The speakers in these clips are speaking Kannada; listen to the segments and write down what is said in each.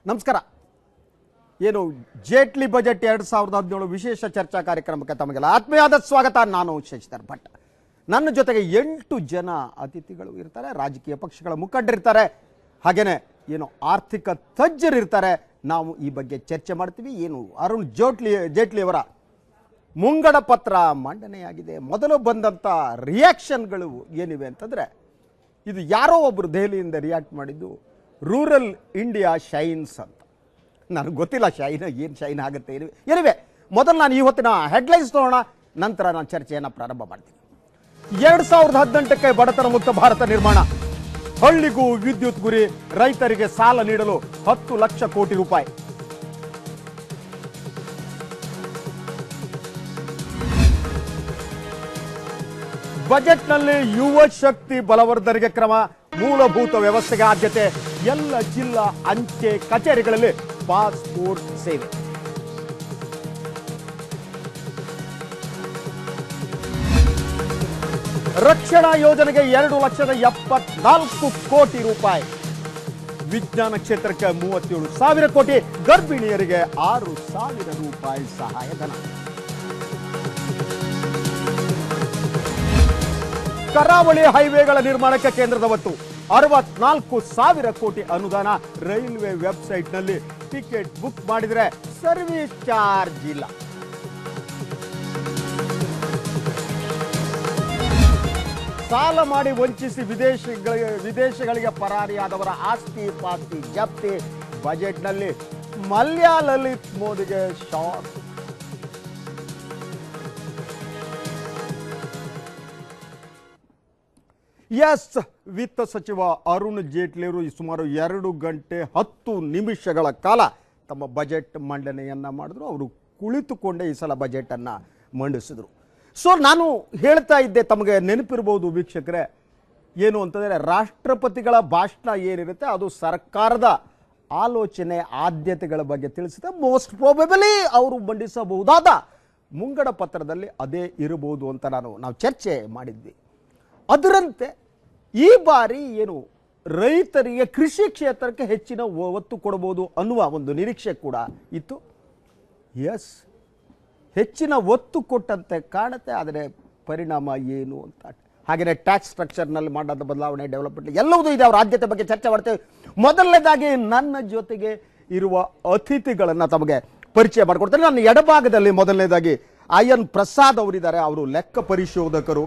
ನಮಸ್ಕಾರ. ಏನು ಜೇಟ್ಲಿ ಬಜೆಟ್ 2017 ವಿಶೇಷ ಚರ್ಚಾ ಕಾರ್ಯಕ್ರಮಕ್ಕೆ ತಮಗೆಲ್ಲ ಆತ್ಮೀಯವಾದ ಸ್ವಾಗತ. ನಾನು ಶಶಿಧರ್ ಭಟ್. ನನ್ನ ಜೊತೆಗೆ 8 ಜನ ಅತಿಥಿಗಳು ಇರ್ತಾರೆ. ರಾಜಕೀಯ ಪಕ್ಷಗಳ ಮುಖಂಡರಿರ್ತಾರೆ, ಹಾಗೇನೆ ಏನು ಆರ್ಥಿಕ ತಜ್ಞರಿರ್ತಾರೆ. ನಾವು ಈ ಬಗ್ಗೆ ಚರ್ಚೆ ಮಾಡ್ತೀವಿ. ಏನು ಅರುಣ್ ಜೇಟ್ಲಿ ಅವರ ಮುಂಗಡ ಪತ್ರ ಮಂಡನೆಯಾಗಿದೆ. ಮೊದಲು ಬಂದಂಥ ರಿಯಾಕ್ಷನ್ಗಳು ಏನಿವೆ ಅಂತಂದರೆ, ಇದು ಯಾರೋ ಒಬ್ಬರು ದೆಹಲಿಯಿಂದ ರಿಯಾಕ್ಟ್ ಮಾಡಿದ್ದು ರೂರಲ್ ಇಂಡಿಯಾ ಶೈನ್ಸ್ ಅಂತ. ನನಗೆ ಗೊತ್ತಿಲ್ಲ ಏನು ಶೈನ್ ಆಗುತ್ತೆ. ಏನಿವೆ ಮೊದಲು ನಾನು ಇವತ್ತಿನ ಹೆಡ್ಲೈನ್ಸ್ ನೋಡೋಣ, ನಂತರ ನಾನು ಚರ್ಚೆಯನ್ನು ಪ್ರಾರಂಭ ಮಾಡ್ತೀನಿ. 2018ಕ್ಕೆ ಬಡತನ ಮುಕ್ತ ಭಾರತ ನಿರ್ಮಾಣ, ಹಳ್ಳಿಗೂ ವಿದ್ಯುತ್ ಗುರಿ, ರೈತರಿಗೆ ಸಾಲ ನೀಡಲು 10 ಲಕ್ಷ ಕೋಟಿ ರೂಪಾಯಿ. ಬಜೆಟ್ನಲ್ಲಿ ಯುವ ಶಕ್ತಿ ಬಲವರ್ಧನೆಗೆ ಕ್ರಮ, ಮೂಲಭೂತ ವ್ಯವಸ್ಥೆಗೆ ಆದ್ಯತೆ, ಎಲ್ಲ ಜಿಲ್ಲಾ ಅಂಚೆ ಕಚೇರಿಗಳಲ್ಲಿ ಪಾಸ್ಪೋರ್ಟ್ ಸೇವೆ. ರಕ್ಷಣಾ ಯೋಜನೆಗೆ 2,74,00,000 ಕೋಟಿ ರೂಪಾಯಿ. ವಿಜ್ಞಾನ ಕ್ಷೇತ್ರಕ್ಕೆ 37,000 ಕೋಟಿ, ಗರ್ಭಿಣಿಯರಿಗೆ 6,000 ರೂಪಾಯಿ ಸಹಾಯಧನ. ಕರಾವಳಿ ಹೈವೇಗಳ ನಿರ್ಮಾಣಕ್ಕೆ ಕೇಂದ್ರದ ಒತ್ತು, 64,000 ಕೋಟಿ ಅನುದಾನ. ರೈಲ್ವೆ ವೆಬ್ಸೈಟ್ನಲ್ಲಿ ಟಿಕೆಟ್ ಬುಕ್ ಮಾಡಿದರೆ ಸರ್ವಿಸ್ ಚಾರ್ಜ್ ಇಲ್ಲ. ಸಾಲ ಮಾಡಿ ವಂಚಿಸಿ ವಿದೇಶಗಳಿಗೆ ಪರಾರಿಯಾದವರ ಆಸ್ತಿ ಪಾಸ್ತಿ ಜಪ್ತಿ. ಬಜೆಟ್ನಲ್ಲಿ ಮಲ್ಯ ಲಲಿತ್ ಮೋದಿಗೆ ಶಾಕ್. ಎಸ್, ವಿತ್ತ ಸಚಿವ ಅರುಣ್ ಜೇಟ್ಲಿ ಅವರು ಸುಮಾರು 2 ಗಂಟೆ 10 ನಿಮಿಷಗಳ ಕಾಲ ತಮ್ಮ ಬಜೆಟ್ ಮಂಡನೆಯನ್ನ ಮಾಡಿದ್ರು. ಅವರು ಕುಳಿತುಕೊಂಡೇ ಈ ಸಲ ಬಜೆಟ್ ಅನ್ನ ಮಂಡಿಸಿದ್ರು. ಸೊ ನಾನು ಹೇಳ್ತಾ ಇದ್ದೆ, ತಮಗೆ ನೆನಪಿರಬಹುದು ವೀಕ್ಷಕರೇ, ಏನು ಅಂತಂದರೆ ರಾಷ್ಟ್ರಪತಿಗಳ ಭಾಷಣ ಏನಿರುತ್ತೆ ಅದು ಸರ್ಕಾರದ ಆಲೋಚನೆ ಆದ್ಯತೆಗಳ ಬಗ್ಗೆ ತಿಳಿಸುತ್ತೆ. ಮೋಸ್ಟ್ ಪ್ರಾಬೆಬಲಿ ಅವರು ಮಂಡಿಸಬಹುದಾದ ಮುಂಗಡ ಪತ್ರದಲ್ಲಿ ಅದೇ ಇರಬಹುದು ಅಂತ ನಾವು ಚರ್ಚೆ ಮಾಡಿದ್ವಿ. ಅದರಂತೆ ಈ ಬಾರಿ ಏನು ರೈತರಿಗೆ, ಕೃಷಿ ಕ್ಷೇತ್ರಕ್ಕೆ ಹೆಚ್ಚಿನ ಒತ್ತು ಕೊಡಬಹುದು ಅನ್ನುವ ಒಂದು ನಿರೀಕ್ಷೆ ಕೂಡ ಇತ್ತು. ಎಸ್, ಹೆಚ್ಚಿನ ಒತ್ತು ಕೊಟ್ಟಂತೆ ಕಾಣುತ್ತೆ. ಆದರೆ ಪರಿಣಾಮ ಏನು ಅಂತ, ಹಾಗೆಯೇ ಟ್ಯಾಕ್ಸ್ ಸ್ಟ್ರಕ್ಚರ್ನಲ್ಲಿ ಮಾಡೋದ ಬದಲಾವಣೆ, ಡೆವಲಪ್ಮೆಂಟ್ ಎಲ್ಲವೂ ಇದೆ. ಅವರ ಆದ್ಯತೆ ಬಗ್ಗೆ ಚರ್ಚೆ ಮಾಡ್ತೇವೆ. ಮೊದಲನೇದಾಗಿ ನನ್ನ ಜೊತೆಗೆ ಇರುವ ಅತಿಥಿಗಳನ್ನು ತಮಗೆ ಪರಿಚಯ ಮಾಡಿಕೊಡ್ತೇನೆ. ನನ್ನ ಎಡಭಾಗದಲ್ಲಿ ಮೊದಲನೇದಾಗಿ IN ಪ್ರಸಾದ್ ಅವರಿದ್ದಾರೆ. ಅವರು ಲೆಕ್ಕ ಪರಿಶೋಧಕರು.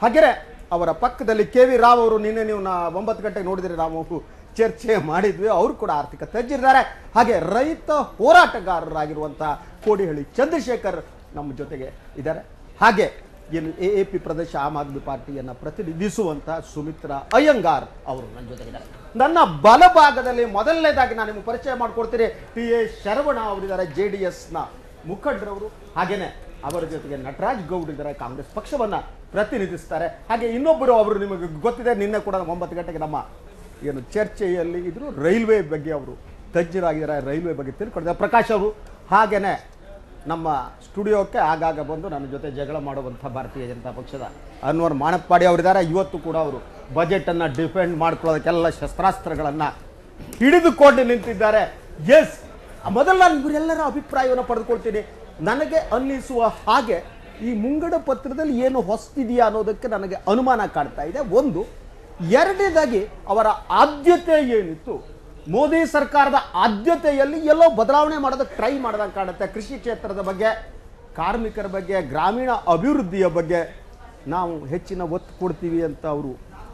ಹಾಗೆಯೇ ಅವರ ಪಕ್ಕದಲ್ಲಿ KV ರಾವ್ ಅವರು, ನಿನ್ನೆ ನೀವು 9 ಗಂಟೆಗೆ ನೋಡಿದರೆ ನಾವು ಚರ್ಚೆ ಮಾಡಿದ್ವಿ, ಅವರು ಕೂಡ ಆರ್ಥಿಕ ತಜ್ಞರಿದ್ದಾರೆ. ಹಾಗೆ ರೈತ ಹೋರಾಟಗಾರರಾಗಿರುವಂತಹ ಕೋಡಿಹಳ್ಳಿ ಚಂದ್ರಶೇಖರ್ ನಮ್ಮ ಜೊತೆಗೆ ಇದ್ದಾರೆ. ಹಾಗೆ ಏನು AAP ಪ್ರದೇಶ ಆಮ್ ಆದ್ಮಿ ಪಾರ್ಟಿಯನ್ನು ಪ್ರತಿನಿಧಿಸುವಂತಹ ಸುಮಿತ್ರಾ ಅಯ್ಯಂಗಾರ್ ಅವರು ನನ್ನ ಜೊತೆಗಿದ್ದಾರೆ. ನನ್ನ ಬಲಭಾಗದಲ್ಲಿ ಮೊದಲನೇದಾಗಿ ನಾನು ನಿಮಗೆ ಪರಿಚಯ ಮಾಡಿಕೊಡ್ತೀನಿ, TA ಶರವಣ ಅವರಿದ್ದಾರೆ, JDSನ ಮುಖಂಡರವರು. ಹಾಗೇನೆ ಅವರ ಜೊತೆಗೆ ನಟರಾಜ್ ಗೌಡ್ ಇದ್ದಾರೆ, ಕಾಂಗ್ರೆಸ್ ಪಕ್ಷವನ್ನ ಪ್ರತಿನಿಧಿಸ್ತಾರೆ. ಹಾಗೆ ಇನ್ನೊಬ್ಬರು, ಅವರು ನಿಮಗೆ ಗೊತ್ತಿದೆ, ನಿನ್ನೆ ಕೂಡ 9 ಗಂಟೆಗೆ ನಮ್ಮ ಏನು ಚರ್ಚೆಯಲ್ಲಿ ಇದ್ರು, ರೈಲ್ವೆ ಬಗ್ಗೆ ಅವರು ತಜ್ಞರಾಗಿದ್ದಾರೆ, ರೈಲ್ವೆ ಬಗ್ಗೆ ತಿಳ್ಕೊಂಡಿದ್ದಾರೆ, ಪ್ರಕಾಶ್ ಅವರು. ಹಾಗೇನೆ ನಮ್ಮ ಸ್ಟುಡಿಯೋಕ್ಕೆ ಆಗಾಗ ಬಂದು ನನ್ನ ಜೊತೆ ಜಗಳ ಮಾಡುವಂಥ ಭಾರತೀಯ ಜನತಾ ಪಕ್ಷದ ಅನ್ವರ್ ಮಾಣಪ್ಪಾಡಿ ಅವರಿದ್ದಾರೆ. ಇವತ್ತು ಕೂಡ ಅವರು ಬಜೆಟನ್ನು ಡಿಫೆಂಡ್ ಮಾಡ್ಕೊಳ್ಳೋದಕ್ಕೆಲ್ಲ ಶಸ್ತ್ರಾಸ್ತ್ರಗಳನ್ನು ಹಿಡಿದುಕೊಂಡು ನಿಂತಿದ್ದಾರೆ. ಎಸ್, ಮೊದಲು ನಾನು ಇವರೆಲ್ಲರ ಅಭಿಪ್ರಾಯವನ್ನು ಪಡೆದುಕೊಳ್ತೀನಿ. ನನಗೆ ಅನ್ನಿಸುವ ಹಾಗೆ ಈ ಮುಂಗಡ ಪತ್ರದಲ್ಲಿ ಏನು ಹೊಸ್ತಿದೆಯಾ ಅನ್ನೋದಕ್ಕೆ ನನಗೆ ಅನುಮಾನ ಕಾಡ್ತಾ ಇದೆ. ಒಂದು, ಎರಡನೇದಾಗಿ ಅವರ ಆದ್ಯತೆ ಏನಿತ್ತು, ಮೋದಿ ಸರ್ಕಾರದ ಆದ್ಯತೆಯಲ್ಲಿ ಎಲ್ಲೋ ಬದಲಾವಣೆ ಮಾಡೋದಕ್ಕೆ ಟ್ರೈ ಮಾಡೋದಕ್ಕೆ ಕಾಣುತ್ತೆ. ಕೃಷಿ ಕ್ಷೇತ್ರದ ಬಗ್ಗೆ, ಕಾರ್ಮಿಕರ ಬಗ್ಗೆ, ಗ್ರಾಮೀಣ ಅಭಿವೃದ್ಧಿಯ ಬಗ್ಗೆ ನಾವು ಹೆಚ್ಚಿನ ಒತ್ತು ಕೊಡ್ತೀವಿ ಅಂತ ಅವರು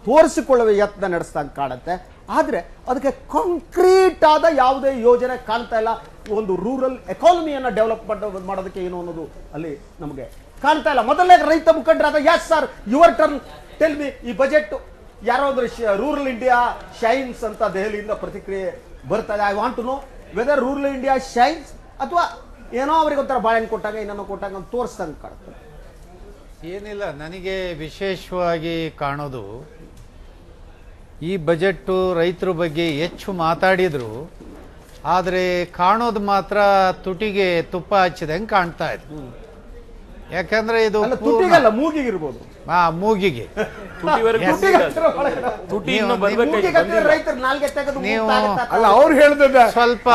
ತೋರಿಸಿಕೊಳ್ಳುವ ಯತ್ನ ನಡೆಸ್ದಂಗೆ ಕಾಣುತ್ತೆ. ಆದರೆ ಅದಕ್ಕೆ ಕಾಂಕ್ರೀಟ್ ಆದ ಯಾವುದೇ ಯೋಜನೆ ಕಾಣ್ತಾ ಇಲ್ಲ. ಒಂದು ರೂರಲ್ ಎಕಾನಮಿಯನ್ನು ಡೆವಲಪ್ಮೆಂಟ್ ಮಾಡೋದಕ್ಕೆ ಏನು ಅನ್ನೋದು ಅಲ್ಲಿ ನಮಗೆ ಕಾಣ್ತಾ ಇಲ್ಲ. ಮೊದಲನೇ ರೈತ ಮುಖಂಡರಾದ, yes sir, your turn, tell me, ಈ ಬಜೆಟ್ ಯಾರಾದ್ರೂ ರೂರಲ್ ಇಂಡಿಯಾ ಶೈನ್ಸ್ ಅಂತ ದೆಹಲಿಯಿಂದ ಪ್ರತಿಕ್ರಿಯೆ ಬರ್ತಾ ಇದೆ. I want to know whether rural India shines ಅಥವಾ ಏನೋ ಅವರಿಗೆ ಒಂಥರ ಬಾಳೆಹಣ್ಣು ಕೊಟ್ಟಾಗ ಇನ್ನೊಂದು ಕೊಟ್ಟಾಗ ಅಂತ ತೋರಿಸ್ದಂಗೆ ಕಾಣುತ್ತೆ. ಏನಿಲ್ಲ, ನನಗೆ ವಿಶೇಷವಾಗಿ ಕಾಣೋದು, ಈ ಬಜೆಟ್ಟು ರೈತರ ಬಗ್ಗೆ ಹೆಚ್ಚು ಮಾತಾಡಿದ್ರು, ಆದರೆ ಕಾಣೋದು ಮಾತ್ರ ತುಟಿಗೆ ತುಪ್ಪ ಹಚ್ಚಿದಂಗೆ ಕಾಣ್ತಾ ಇದೆ. ಯಾಕಂದ್ರೆ ಇದು ತುಟಿಗಲ್ಲ, ಮೂಗಿಗಿರ್ಬೋದು. ಮೂಗಿಗೆ ತುಟಿವರೆಗೂ ತುಟಿ ಇನ್ನೂ ಬರ್ಬೇಕಾಯ್ತು. ರೈತರು ನಾಲ್ಗೆ ತೆಗೆದು ನೀವು ಅಲ್ಲ ಅವ್ರು ಹೇಳಿದ ಸ್ವಲ್ಪ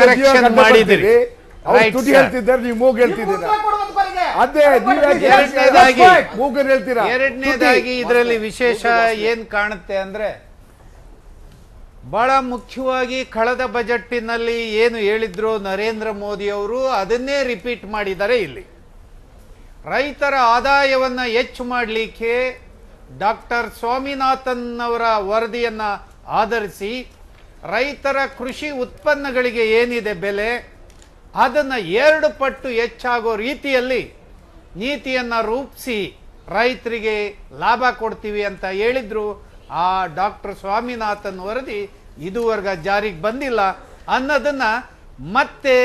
correction ಮಾಡಿದಿರಿ. Right, ತುಟಿ sir. ಹೇಳ್ತಿದ್ದಾರೆ, ನೀವು ಮೂಗು ಹೇಳ್ತಿದ್ದೀರಾ. ಅದೇ ಮೂಗನ್ ಹೇಳ್ತೀರಾ. ಎರಡನೇದಾಗಿ ಇದರಲ್ಲಿ ವಿಶೇಷ ಏನ್ ಕಾಣುತ್ತೆ ಅಂದ್ರೆ ಬಹಳ ಮುಖ್ಯವಾಗಿ ಕಳೆದ ಬಜೆಟ್ಟಿನಲ್ಲಿ ಏನು ಹೇಳಿದ್ರು ನರೇಂದ್ರ ಮೋದಿ ಅವರು ಅದನ್ನೇ ರಿಪೀಟ್ ಮಾಡಿದ್ದಾರೆ ಇಲ್ಲಿ. ರೈತರ ಆದಾಯವನ್ನ ಹೆಚ್ಚು ಮಾಡಲಿಕ್ಕೆ ಡಾಕ್ಟರ್ ಸ್ವಾಮಿನಾಥನ್ ಅವರ ವರದಿಯನ್ನ ಆಧರಿಸಿ ರೈತರ ಕೃಷಿ ಉತ್ಪನ್ನಗಳಿಗೆ ಏನಿದೆ ಬೆಲೆ ಅದನ್ನ 2 ಪಟ್ಟು ಹೆಚ್ಚಾಗೋ ರೀತಿಯಲ್ಲಿ ನೀತಿಯನ್ನ ರೂಪಿಸಿ ರೈತರಿಗೆ ಲಾಭ ಕೊಡ್ತೀವಿ ಅಂತ ಹೇಳಿದ್ರು. ಆ ಡಾಕ್ಟರ್ ಸ್ವಾಮಿನಾಥನ್ ವರದಿ ಇದುವರೆಗೆ ಜಾರಿಗೆ ಬಂದಿಲ್ಲ ಅನ್ನೋದನ್ನ ಮತ್ತೆ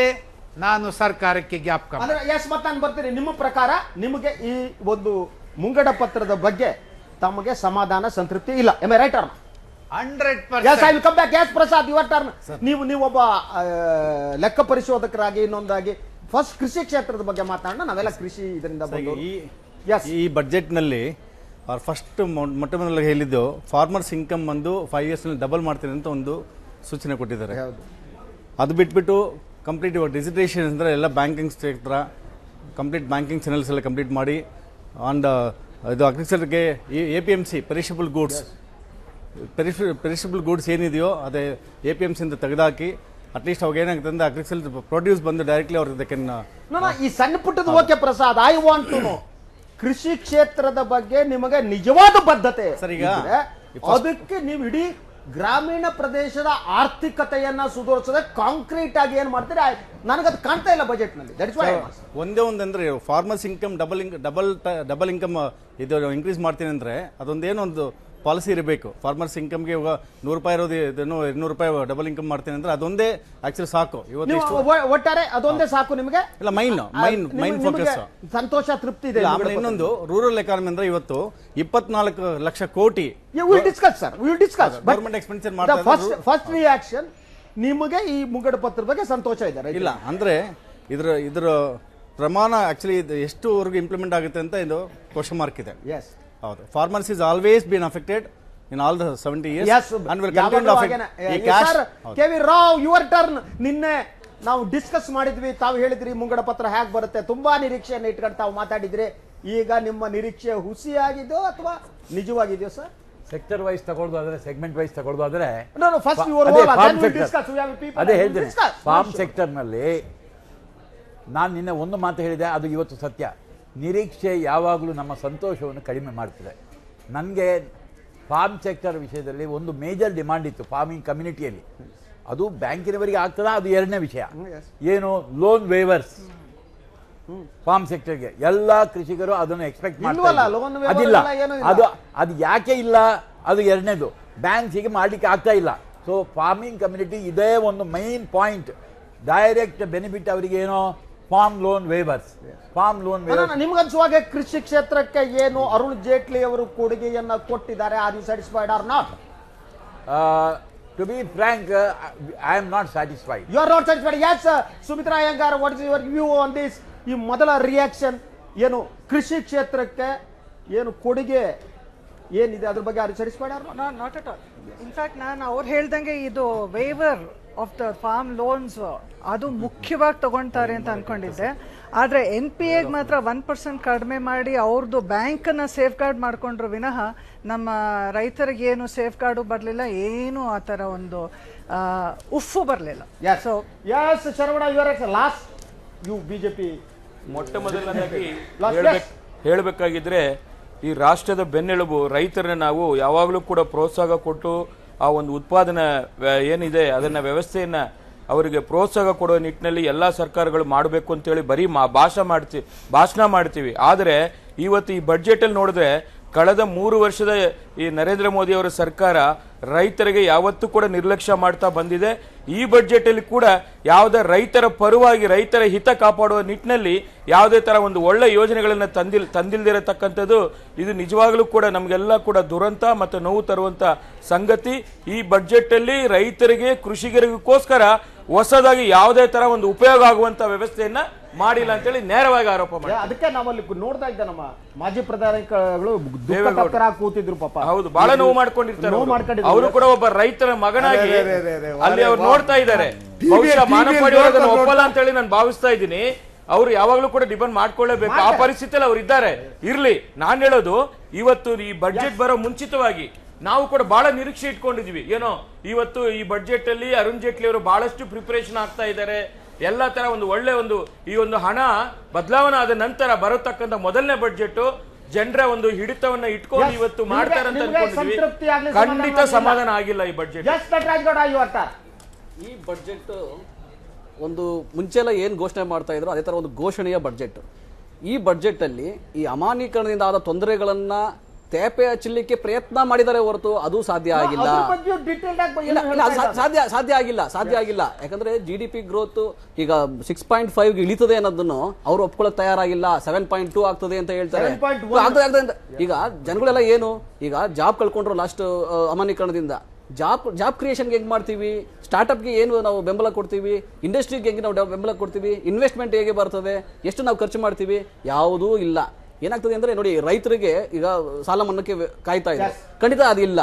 ನಾನು ಸರ್ಕಾರಕ್ಕೆ ಜ್ಞಾಪಕ ನಾನು ಬರ್ತೀನಿ. ನಿಮ್ಮ ಪ್ರಕಾರ ನಿಮಗೆ ಈ ಒಂದು ಮುಂಗಡ ಪತ್ರದ ಬಗ್ಗೆ ತಮಗೆ ಸಮಾಧಾನ ಸಂತೃಪ್ತಿ ಇಲ್ಲ, am I right? 100%. Prasad, your turn. ನೀವೊಬ್ಬ ಲೆಕ್ಕ ಪರಿಶೋಧಕರಾಗಿ ಇನ್ನೊಂದಾಗಿ ಫಸ್ಟ್ ಕೃಷಿ ಕ್ಷೇತ್ರದ ಬಗ್ಗೆ ಮಾತಾಡೋಣ. ನಾವೆಲ್ಲ ಕೃಷಿ ಇದರಿಂದ ಈ ಬಜೆಟ್ ನಲ್ಲಿ ಫಸ್ಟ್ ಮೊಟ್ಟ ಮೊದಲ ಹೇಳಿದ್ದು ಫಾರ್ಮರ್ಸ್ ಇನ್ಕಮ್ ಬಂದು 5 years ಡಬಲ್ ಮಾಡ್ತೀನಿ ಅಂತ ಒಂದು ಸೂಚನೆ ಕೊಟ್ಟಿದ್ದಾರೆ. ಅದು ಬಿಟ್ಬಿಟ್ಟು ಕಂಪ್ಲೀಟ್ ಇವಾಗ ಡಿಜಿಟೇಷನ್ ಅಂದ್ರೆ ಎಲ್ಲ ಬ್ಯಾಂಕಿಂಗ್ ಕ್ಷೇತ್ರ ಕಂಪ್ಲೀಟ್ ಬ್ಯಾಂಕಿಂಗ್ ಚಾನೆಲ್ಸ್ ಎಲ್ಲ ಕಂಪ್ಲೀಟ್ ಮಾಡಿ ಆ್ಯಂಡ್ ಇದು ಅಗ್ರಿಕಲ್ಚರ್ಗೆ APMC ಪೆರಿಷಬಲ್ ಗೂಡ್ಸ್ ಏನಿದೆಯೋ ಅದೇ APMC ಇಂದ ತೆಗೆದಾಕಿ ಅಟ್ಲೀಸ್ಟ್ ಅವಾಗ ಏನಾಗುತ್ತೆ ಅಂದ್ರೆ ಅಗ್ರಿಕಲ್ಚರ್ ಪ್ರೊಡ್ಯೂಸ್ ಬಂದು ಡೈರೆಕ್ಟ್ಲಿ ಅವ್ರಿಗೆ ಈ ಸಣ್ಣ ಪುಟ್ಟದ okay Prasad, I want to know ಕೃಷಿ ಕ್ಷೇತ್ರದ ಬಗ್ಗೆ ನಿಮಗೆ ನಿಜವಾದ ಬದ್ಧತೆ ಅದಕ್ಕೆ ನೀವು ಇಡೀ ಗ್ರಾಮೀಣ ಪ್ರದೇಶದ ಆರ್ಥಿಕತೆಯನ್ನ ಸುಧಾರಿಸದೆ ಕಾಂಕ್ರೀಟ್ ಆಗಿ ಏನ್ ಮಾಡ್ತೀರಿ? ನನಗದು ಕಾಣ್ತಾ ಇಲ್ಲ ಬಜೆಟ್ ನಲ್ಲಿ. ಒಂದೇ ಒಂದಂದ್ರೆ ಫಾರ್ಮರ್ಸ್ ಇನ್ಕಮ್ ಡಬಲ್ ಇನ್ಕಮ್ ಇದು ಇನ್ಕ್ರೀಸ್ ಮಾಡ್ತೀನಿ ಅಂದ್ರೆ ಅದೊಂದೇನೋ ಒಂದು ಪಾಲಿಸಿ ಇರಬೇಕು. ಫಾರ್ಮರ್ಸ್ ಇನ್ಕಮ್ಗೆ ಇವಾಗ ₹100 ಇರೋದು ₹200 ಡಬಲ್ ಇನ್ಕಮ್ ಮಾಡ್ತೀನಿ ಅಂದ್ರೆ ಅದೊಂದೇ ಆಕ್ಚುಲಿ ಸಾಕು. ಇವತ್ತು ಒಟ್ಟಾರೆ ಅದೊಂದೇ ಸಾಕು ನಿಮಗೆ? ಇಲ್ಲ, ಮೈನ್ ಫೋಕಸ್ ಸಂತೋಷ, ತೃಪ್ತಿ ಇದೆ. ಆಮೇಲೆ ಇನ್ನೊಂದು ರೂರಲ್ ಎಕಾನಮಿ ಅಂದ್ರೆ ಇವತ್ತು 24 ಲಕ್ಷ ಕೋಟಿ ಗವರ್ಮೆಂಟ್ ಎಕ್ಸ್ಪೆಂಡಿಚರ್ ಮಾಡ್ತಾರೆ. ಫಸ್ಟ್ ರಿಯಾಕ್ಷನ್ ನಿಮಗೆ ಈ ಮುಂಗಡ ಪತ್ರದ ಬಗ್ಗೆ ಸಂತೋಷ ಇದೆ ಇಲ್ಲ ಅಂದ್ರೆ ಇದರ ಪ್ರಮಾಣ ಆಕ್ಚುಲಿ ಎಷ್ಟುವರೆಗೂ ಇಂಪ್ಲಿಮೆಂಟ್ ಆಗುತ್ತೆ ಅಂತ ಇದು ಕ್ವಶನ್ ಮಾರ್ಕ್ ಇದೆ. ಹೌದು, farmers is always been affected in all the 70 years and will continue to affect. KV Rao, your turn. ನಿನ್ನೆ ನಾವು ಡಿಸ್ಕಸ್ ಮಾಡಿದ್ವಿ, ತಾವು ಹೇಳಿದ್ರಿ ಮುಂಗಡ ಪತ್ರ ಹೇಗೆ ಬರುತ್ತೆ, ತುಂಬಾ ನಿರೀಕ್ಷೆಯನ್ನು ಇಟ್ಕೊಂಡು ತಾವು ಮಾತಾಡಿದ್ರಿ. ಈಗ ನಿಮ್ಮ ನಿರೀಕ್ಷೆ ಹುಸಿಯಾಗಿದೆಯೋ ಅಥವಾ ನಿಜವಾಗಿದೆಯೋ ಸರ್? ಸೆಕ್ಟರ್ ವೈಸ್ ತಗೊಳ್ಳೋದಾದ್ರೆ, ಸೆಗ್ಮೆಂಟ್ ವೈಸ್ ತಗೊಳ್ಳೋದಾದ್ರೆ ಅದೇ ಹೇಳ್ತೀನಿ. ಫಾರ್ಮ್ ಸೆಕ್ಟರ್ ನಲ್ಲಿ ನಾನು ನಿನ್ನೆ ಒಂದು ಮಾತು ಹೇಳಿದೆ, ಅದು ಇವತ್ತು ಸತ್ಯ. ನಿರೀಕ್ಷೆ ಯಾವಾಗಲೂ ನಮ್ಮ ಸಂತೋಷವನ್ನು ಕಡಿಮೆ ಮಾಡ್ತದೆ. ನನಗೆ ಫಾರ್ಮ್ ಸೆಕ್ಟರ್ ವಿಷಯದಲ್ಲಿ ಒಂದು ಮೇಜರ್ ಡಿಮಾಂಡ್ ಇತ್ತು ಫಾರ್ಮಿಂಗ್ ಕಮ್ಯುನಿಟಿಯಲ್ಲಿ. ಅದು ಬ್ಯಾಂಕಿನವರಿಗೆ ಆಗ್ತದಾ, ಅದು ಎರಡನೇ ವಿಷಯ. ಏನು ಲೋನ್ ವೇವರ್ಸ್ ಫಾರ್ಮ್ ಸೆಕ್ಟರ್ಗೆ ಎಲ್ಲ ಕೃಷಿಕರು ಅದನ್ನು ಎಕ್ಸ್ಪೆಕ್ಟ್ ಮಾಡ್ತಾರೆ. ಅದಿಲ್ಲ, ಅದು ಯಾಕೆ ಇಲ್ಲ, ಅದು ಎರಡನೇದು. ಬ್ಯಾಂಕ್ಸಿಗೆ ಮಾಡ್ಲಿಕ್ಕೆ ಆಗ್ತಾ ಇಲ್ಲ. ಸೊ ಫಾರ್ಮಿಂಗ್ ಕಮ್ಯುನಿಟಿ ಇದೇ ಒಂದು ಮೈನ್ ಪಾಯಿಂಟ್. ಡೈರೆಕ್ಟ್ ಬೆನಿಫಿಟ್ ಅವರಿಗೆ ಏನೋ ಫಾರ್ಮ್ ಲೋನ್ ವೇವರ್ಸ್. ನಿಮ್ಗನ್ಸುವಾಗ ಕೃಷಿ ಕ್ಷೇತ್ರಕ್ಕೆ ಏನು ಅರುಣ್ ಜೇಟ್ಲಿ ಅವರು ಕೊಡುಗೆಯನ್ನ ಕೊಟ್ಟಿದ್ದಾರೆ? Are you satisfied or not? To be frank, I am not satisfied. You are not satisfied? Yes. Sumitra Iyengar, what is your view on this? ಈ ಮೊದಲ ರಿಯಾಕ್ಷನ್ ಏನು ಕೃಷಿ ಕ್ಷೇತ್ರಕ್ಕೆ ಏನು ಕೊಡುಗೆ ಏನಿದೆ ಅದ್ರ ಬಗ್ಗೆ are you satisfied or not? Not at all. In fact ನಾನು ಅವ್ರು ಹೇಳ್ದಂಗೆ ಇದು waiver of the farm loans ಅದು ಮುಖ್ಯವಾಗಿ ತಗೊಳ್ತಾರೆ ಅಂತ ಅನ್ಕೊಂಡಿದ್ದೆ. ಆದರೆ NPAಗೆ ಮಾತ್ರ 1% ಕಡಿಮೆ ಮಾಡಿ ಅವ್ರದ್ದು ಬ್ಯಾಂಕನ್ನು ಸೇಫ್ ಗಾರ್ಡ್ ಮಾಡಿಕೊಂಡ್ರು ವಿನಃ ನಮ್ಮ ರೈತರಿಗೆ ಏನು ಸೇಫ್ ಗಾರ್ಡು ಬರಲಿಲ್ಲ, ಏನು ಆ ಥರ ಒಂದು ಉಫ್ಫು ಬರಲಿಲ್ಲ. So yes Saravana, your last you BJP. ಮೊಟ್ಟ ಮೊದಲನೇದಾಗಿ ಹೇಳಬೇಕಾಗಿದ್ರೆ ಈ ರಾಷ್ಟ್ರದ ಬೆನ್ನೆಲುಬು ರೈತರನ್ನ ನಾವು ಯಾವಾಗಲೂ ಕೂಡ ಪ್ರೋತ್ಸಾಹ ಕೊಟ್ಟು ಆ ಒಂದು ಉತ್ಪಾದನಾ ಏನಿದೆ ಅದನ್ನ ವ್ಯವಸ್ಥೆಯನ್ನ ಅವರಿಗೆ ಪ್ರೋತ್ಸಾಹ ಕೊಡುವ ನಿಟ್ಟಿನಲ್ಲಿ ಎಲ್ಲ ಸರ್ಕಾರಗಳು ಮಾಡಬೇಕು ಅಂತೇಳಿ ಬರೀ ಭಾಷಣ ಮಾಡ್ತೀವಿ. ಆದರೆ ಇವತ್ತು ಈ ಬಡ್ಜೆಟ್ ಅಲ್ಲಿ ನೋಡಿದ್ರೆ ಕಳೆದ 3 ವರ್ಷದ ಈ ನರೇಂದ್ರ ಮೋದಿ ಅವರ ಸರ್ಕಾರ ರೈತರಿಗೆ ಯಾವತ್ತೂ ಕೂಡ ನಿರ್ಲಕ್ಷ್ಯ ಮಾಡ್ತಾ ಬಂದಿದೆ. ಈ ಬಜೆಟ್ ಅಲ್ಲಿ ಕೂಡ ಯಾವುದೇ ರೈತರ ಪರವಾಗಿ ರೈತರ ಹಿತ ಕಾಪಾಡುವ ನಿಟ್ಟಿನಲ್ಲಿ ಯಾವುದೇ ತರ ಒಂದು ಒಳ್ಳೆ ಯೋಜನೆಗಳನ್ನ ತಂದಿಲ್ದಿರತಕ್ಕಂಥದ್ದು ಇದು ನಿಜವಾಗ್ಲೂ ಕೂಡ ನಮಗೆಲ್ಲ ಕೂಡ ದುರಂತ ಮತ್ತು ನೋವು ತರುವಂತ ಸಂಗತಿ. ಈ ಬಜೆಟ್ ಅಲ್ಲಿ ರೈತರಿಗೆ ಕೃಷಿಕರಿಗೋಸ್ಕರ ಹೊಸದಾಗಿ ಯಾವುದೇ ತರ ಒಂದು ಉಪಯೋಗ ಆಗುವಂತ ವ್ಯವಸ್ಥೆಯನ್ನ ಮಾಡಿಲ್ಲ ಅಂತೇಳಿ ನೇರವಾಗಿ ಆರೋಪ ಮಾಡಿ. ಅದಕ್ಕೆ ನಾವಲ್ಲಿ ನೋಡ್ತಾ ಇದ್ದ ನಮ್ಮ ಮಾಜಿ ಪ್ರಧಾನಿಗಳು ದುಃಖತಪ್ತರಾಗಿ ಕೂತಿದ್ರು ಪಾಪ. ಹೌದು, ಬಹಳ ನೋವು ಮಾಡ್ಕೊಂಡಿರ್ತಾರೆ ಅವರು ಕೂಡ ಒಬ್ಬ ರೈತರ ಮಗನಾಗಿ ಅಲ್ಲಿ ಅವ್ರು ನೋಡ್ತಾ ಇದ್ದಾರೆ. ಬಹುಶಃ ಮಾನಪಾಡಿ ಅದನ್ನು ಒಪ್ಪಲ್ಲ ಅಂತ ಹೇಳಿ ನಾನು ಭಾವಿಸ್ತಾ ಇದ್ದೀನಿ. ಅವ್ರು ಯಾವಾಗ್ಲೂ ಕೂಡ ಡಿಪೆಂಡ್ ಮಾಡ್ಕೊಳ್ಳೇಬೇಕು, ಆ ಪರಿಸ್ಥಿತಿಯಲ್ಲಿ ಅವ್ರು ಇದ್ದಾರೆ. ಇರ್ಲಿ, ನಾನ್ ಹೇಳೋದು ಇವತ್ತು ಈ ಬಡ್ಜೆಟ್ ಬರೋ ಮುಂಚಿತವಾಗಿ ನಾವು ಕೂಡ ಬಹಳ ನಿರೀಕ್ಷೆ ಇಟ್ಕೊಂಡಿದ್ವಿ. ಏನೋ ಇವತ್ತು ಈ ಬಡ್ಜೆಟ್ ಅಲ್ಲಿ ಅರುಣ್ ಜೇಟ್ಲಿ ಅವರು ಬಹಳಷ್ಟು ಪ್ರಿಪರೇಷನ್ ಆಗ್ತಾ ಇದ್ದಾರೆ, ಎಲ್ಲಾ ತರ ಒಂದು ಒಳ್ಳೆ ಈ ಒಂದು ಹಣ ಬದಲಾವಣೆ ಆದ ನಂತರ ಬರತಕ್ಕಂತ ಮೊದಲನೇ ಬಡ್ಜೆಟ್ ಜನರ ಒಂದು ಹಿಡಿತವನ್ನ ಇಟ್ಕೊಂಡು ಇವತ್ತು ಮಾಡ್ತಾರೆ ಅಂತ ಅನ್ಕೊಂಡಿದ್ವಿ. ಖಂಡಿತ ಸಮಾಧಾನ ಆಗಿಲ್ಲ ಈ ಬಡ್ಜೆಟ್. ಈ ಬಡ್ಜೆಟ್ ಒಂದು ಮುಂಚೆಲ್ಲ ಏನು ಘೋಷಣೆ ಮಾಡ್ತಾ ಇದ್ರು ಅದೇ ತರ ಒಂದು ಘೋಷಣೆಯ ಬಡ್ಜೆಟ್. ಈ ಬಡ್ಜೆಟ್ ಅಲ್ಲಿ ಈ ಅಮಾನ್ಯೀಕರಣದಿಂದ ಆದ ತೊಂದರೆಗಳನ್ನ ತೇಪೆ ಹಚ್ಚಲಿಕ್ಕೆ ಪ್ರಯತ್ನ ಮಾಡಿದರೆ ಹೊರತು ಅದು ಸಾಧ್ಯ ಆಗಿಲ್ಲ. ಸಾಧ್ಯ ಆಗಿಲ್ಲ ಯಾಕಂದ್ರೆ GDP ಗ್ರೋತ್ ಈಗ 6.5 ಇಳಿತದೆ ಅನ್ನೋದನ್ನು ಅವ್ರು ಒಪ್ಕೊಳ್ಳಕ್ ತಯಾರಾಗಿಲ್ಲ. 7.2 ಆಗ್ತದೆ ಅಂತ ಹೇಳ್ತಾರೆ. ಈಗ ಜನಗಳೆಲ್ಲ ಏನು ಈಗ ಜಾಬ್ ಕಳ್ಕೊಂಡ್ರು ಲಾಸ್ಟ್ ಅಮಾನ್ಯೀಕರಣದಿಂದ. ಜಾಬ್ ಕ್ರಿಯೇಷನ್ಗೆ ಹೆಂಗ್ ಮಾಡ್ತೀವಿ, ಸ್ಟಾರ್ಟ್ಅಪ್ಗೆ ಏನು ನಾವು ಬೆಂಬಲ ಕೊಡ್ತೀವಿ, ಇಂಡಸ್ಟ್ರಿಗೆ ಹೆಂಗೆ ನಾವು ಬೆಂಬಲ ಕೊಡ್ತೀವಿ, ಇನ್ವೆಸ್ಟ್ಮೆಂಟ್ ಹೇಗೆ ಬರ್ತದೆ, ಎಷ್ಟು ನಾವು ಖರ್ಚು ಮಾಡ್ತೀವಿ, ಯಾವುದೂ ಇಲ್ಲ. ಏನಾಗ್ತದೆ ಅಂದ್ರೆ ನೋಡಿ, ರೈತರಿಗೆ ಈಗ ಸಾಲ ಮನ್ನಾಕ್ಕೆ ಕಾಯ್ತಾ ಇದೆ, ಖಂಡಿತ ಅದಿಲ್ಲ.